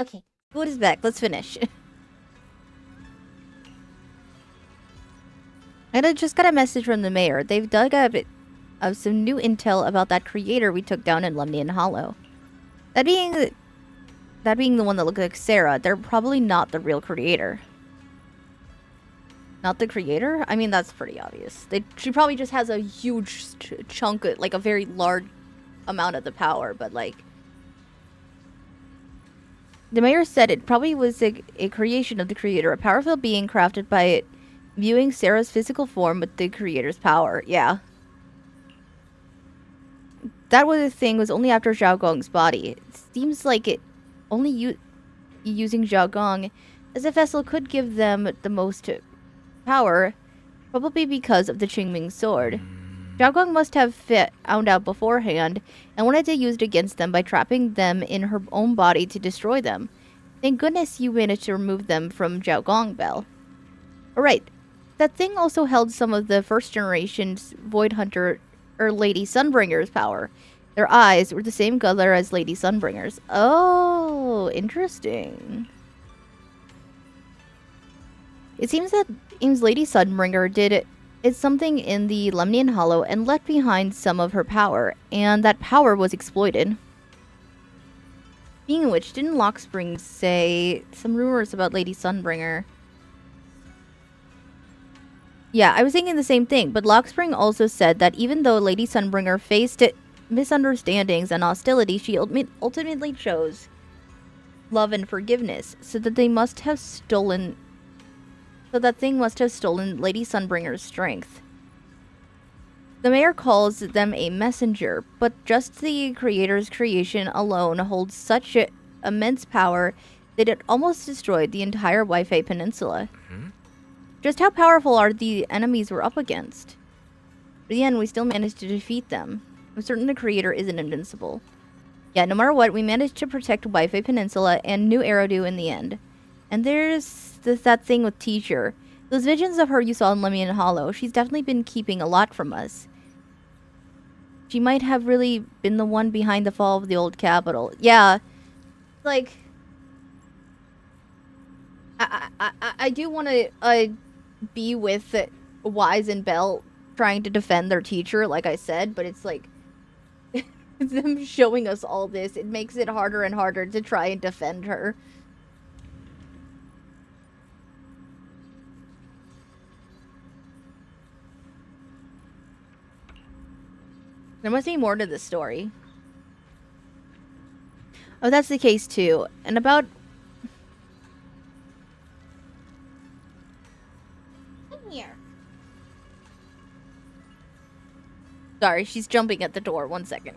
Okay, food is back. Let's finish. And I just got a message from the mayor. They've dug up some new intel about that creator we took down in Lemnian Hollow. That being the one that looked like Sarah, they're probably not the real creator. Not the creator? I mean, that's pretty obvious. She probably just has a huge chunk, like a very large amount of the power, but like... The mayor said it probably was a creation of the creator, a powerful being crafted by it, viewing Sarah's physical form with the creator's power. Yeah. That was the thing, was only after Xiao'Guang's body. It seems like it only using Xiao'Guang as a vessel could give them the most power, probably because of the Qingming sword. Xiao'Guang must have found out beforehand and wanted to use it against them by trapping them in her own body to destroy them. Thank goodness you managed to remove them from Xiao'Guang, Belle. Alright, that thing also held some of the first generation's Void Hunter or Lady Sunbringer's power. Their eyes were the same color as Lady Sunbringer's. Oh, interesting. It seems that Lady Sunbringer did something in the Lemnian Hollow and left behind some of her power, and that power was exploited. Being which, didn't Lockspring say some rumors about Lady Sunbringer? Yeah, I was thinking the same thing, but Lockspring also said that even though Lady Sunbringer faced misunderstandings and hostility, she ultimately chose love and forgiveness, so that thing must have stolen Lady Sunbringer's strength. The mayor calls them a messenger, but just the creator's creation alone holds such immense power that it almost destroyed the entire Wi-Fi Peninsula. Just how powerful are the enemies we're up against? In the end, we still managed to defeat them. I'm certain the creator isn't invincible. Yeah, no matter what, we managed to protect Wi-Fi Peninsula and New Eridu in the end. And there's that thing with Teacher. Those visions of her you saw in Lemnian Hollow, she's definitely been keeping a lot from us. She might have really been the one behind the fall of the old capital. Yeah, like... I do want to be with Wise and Belle trying to defend their teacher, like I said, but it's like... them showing us all this, it makes it harder and harder to try and defend her. There must be more to this story. Oh, that's the case too. And about... Come here. Sorry, she's jumping at the door. 1 second.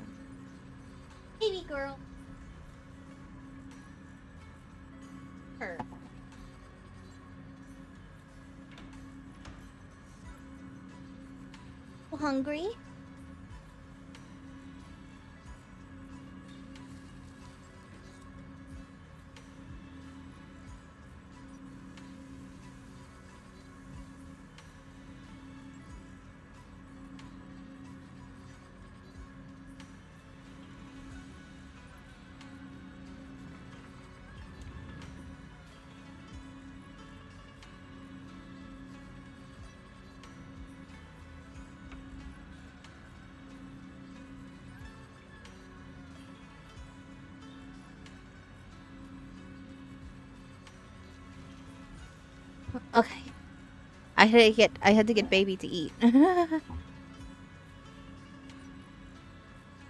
Baby girl. Her. Hungry? Okay. I had to get baby to eat. Oh,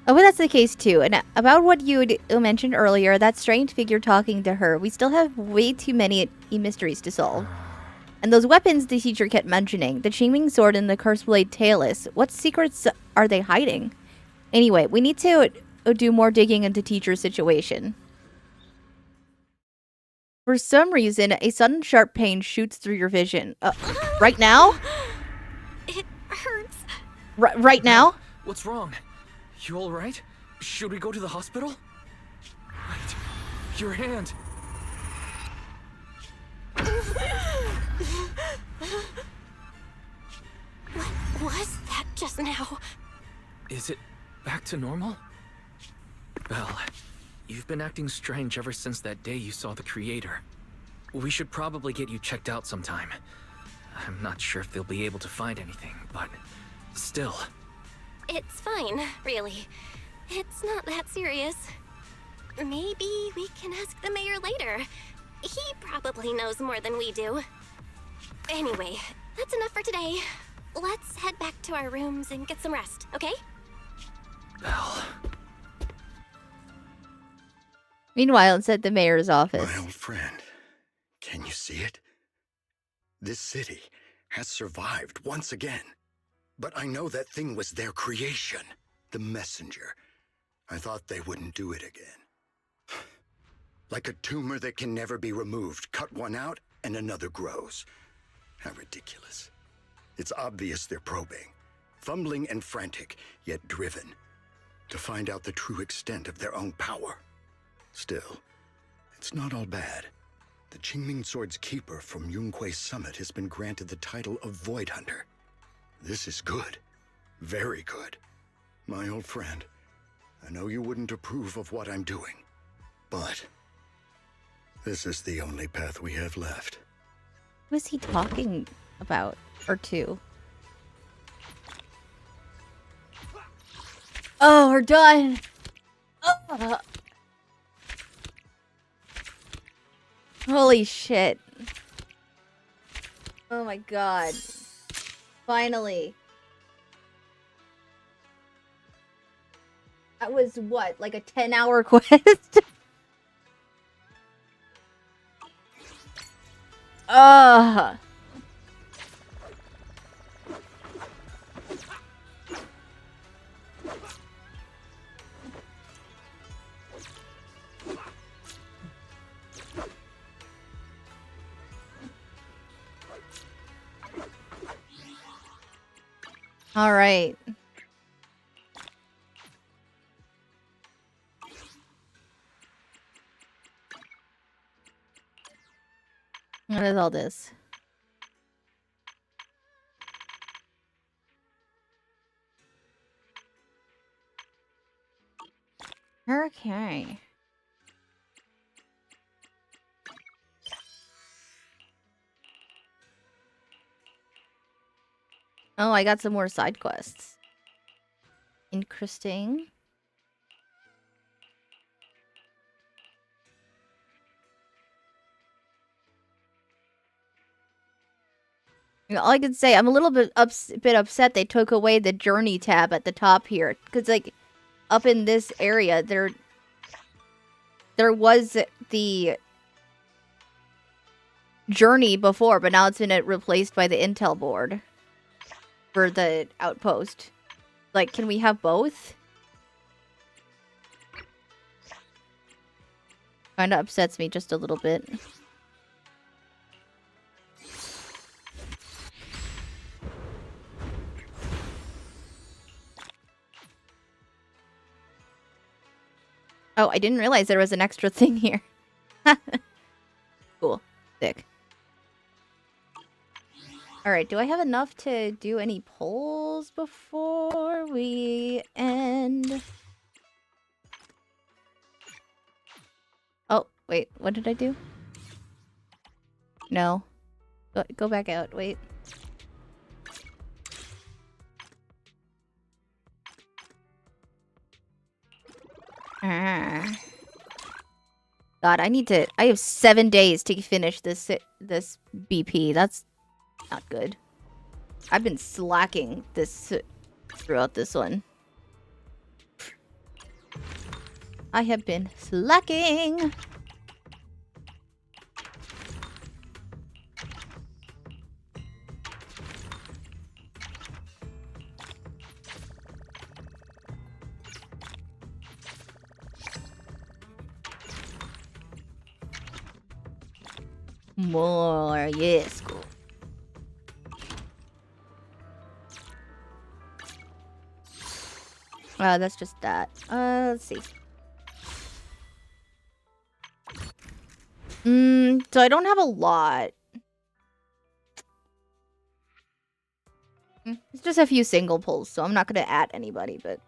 but that's the case too. And about what you mentioned earlier, that strange figure talking to her, we still have way too many mysteries to solve. And those weapons the teacher kept mentioning, the Qingming sword and the Cursed Blade Tailless, what secrets are they hiding? Anyway, we need to do more digging into teacher's situation. For some reason, a sudden sharp pain shoots through your vision. Right now? It hurts. Right now? What's wrong? You alright? Should we go to the hospital? Wait, your hand. What was that just now? Is it back to normal? Belle, you've been acting strange ever since that day you saw the creator. We should probably get you checked out sometime. I'm not sure if they'll be able to find anything, but still. It's fine, really. It's not that serious. Maybe we can ask the mayor later. He probably knows more than we do. Anyway, that's enough for today. Let's head back to our rooms and get some rest, okay? Belle. Meanwhile, it's at the mayor's office. My old friend, can you see it? This city has survived once again. But I know that thing was their creation, the messenger. I thought they wouldn't do it again. Like a tumor that can never be removed. Cut one out and another grows. How ridiculous. It's obvious they're probing, fumbling and frantic, yet driven, to find out the true extent of their own power. Still, it's not all bad. The Qingming Sword's keeper from Yunque's summit has been granted the title of Void Hunter. This is good. Very good. My old friend, I know you wouldn't approve of what I'm doing, but this is the only path we have left. Who is he talking about? Or to? Oh, we're done! Oh. Holy shit. Oh my god. Finally. That was what, like a 10-hour quest? Ugh. All right. What is all this? Okay. Oh, I got some more side quests. Interesting. All I can say, I'm a little bit upset they took away the journey tab at the top here. Because, like, up in this area, there was the journey before, but now it's been replaced by the intel board for the outpost. Like, can we have both? Kinda upsets me just a little bit. Oh, I didn't realize there was an extra thing here. Cool. Sick. Alright, do I have enough to do any polls before we end? Oh, wait, what did I do? No. Go back out, wait. God, I have 7 days to finish this BP. That's not good. I've been slacking throughout this one. I have been slacking. More, yes, cool. That's just that. Let's see. So I don't have a lot. It's just a few single pulls, so I'm not gonna add anybody, but...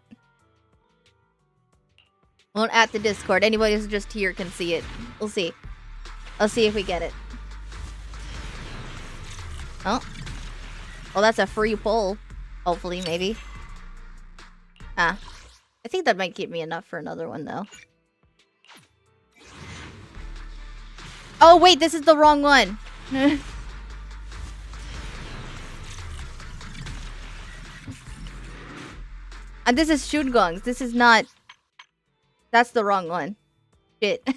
Won't at the Discord. Anybody who's just here can see it. We'll see. I'll see if we get it. Oh. Well, that's a free poll. Hopefully, maybe. Ah. I think that might keep me enough for another one, though. Oh, wait, this is the wrong one. And this is Xiao'Guang's. This is not... That's the wrong one. Shit.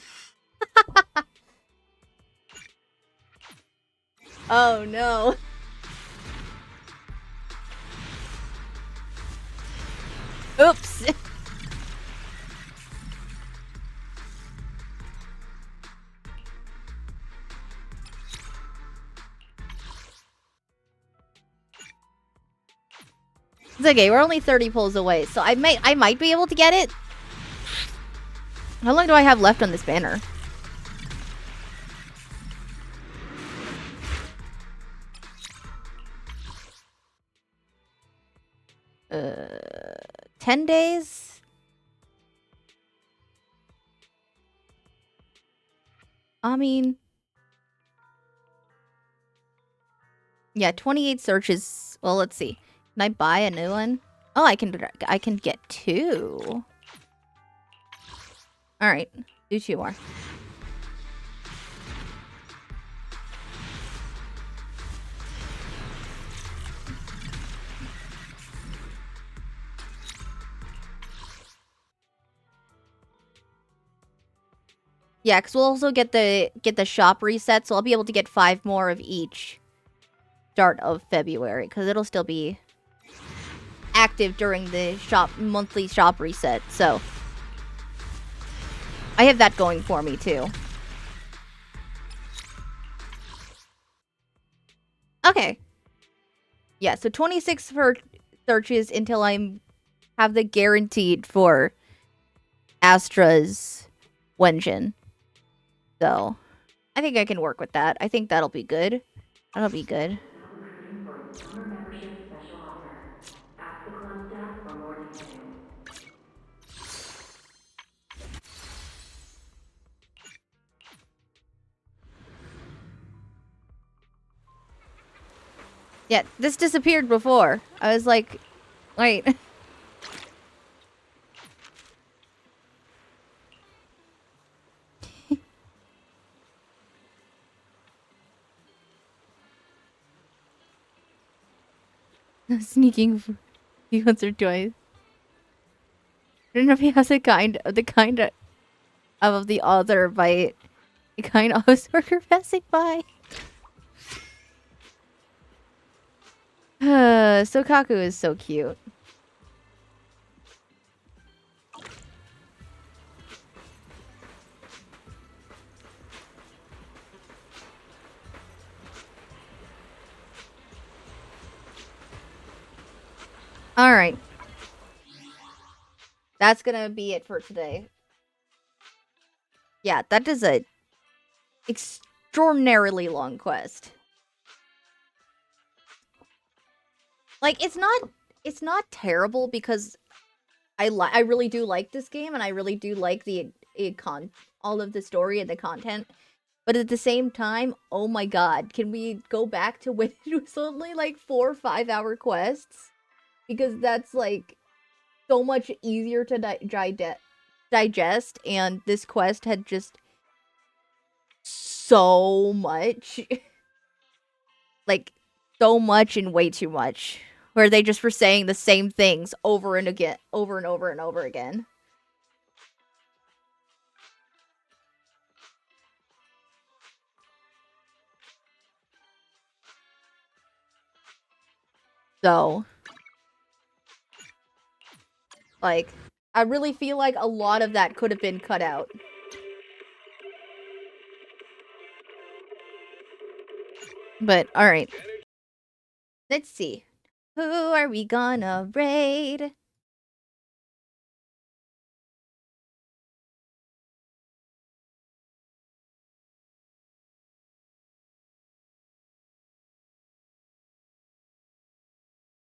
Oh, no. Oops. It's okay, we're only 30 pulls away, so I might be able to get it. How long do I have left on this banner? Uh, 10 days? I mean... Yeah, 28 searches. Well, let's see. Can I buy a new one? Oh, I can get 2. Alright, do 2 more. Yeah, because we'll also get the shop reset, so I'll be able to get 5 more of each start of February, because it'll still be active during the monthly shop reset, so I have that going for me too. Okay. Yeah, so 26 for searches until I have the guaranteed for Astra's Wenjin. So, I think I can work with that. I think that'll be good. That'll be good. Yeah, this disappeared before. I was like, wait. Sneaking for once or twice. I don't know if he has the kind of the other by a kind office worker passing by. Sokaku is so cute. Alright. That's gonna be it for today. Yeah, that is a extraordinarily long quest. Like, it's not terrible because I really do like this game and I really do like all of the story and the content. But at the same time, oh my god, can we go back to when it was only like 4 or 5 hour quests? Because that's like so much easier to digest, and this quest had just so much. Like, so much and way too much. Where they just were saying the same things over and over and over again. So, like, I really feel like a lot of that could have been cut out. But, alright. Let's see. Who are we gonna raid?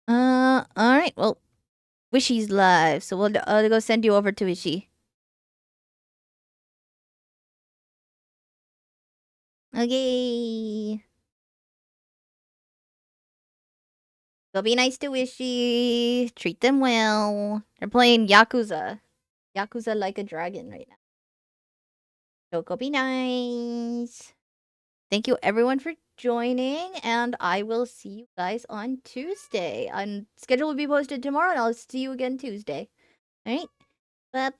Alright, well, Wishy's live, so I'll go send you over to Wishy. Okay. Go be nice to Wishy. Treat them well. They're playing Yakuza. Yakuza Like a Dragon right now. So go be nice. Thank you everyone for joining, and I will see you guys on Tuesday. Schedule will be posted tomorrow, and I'll see you again Tuesday. Alright? Bye-bye!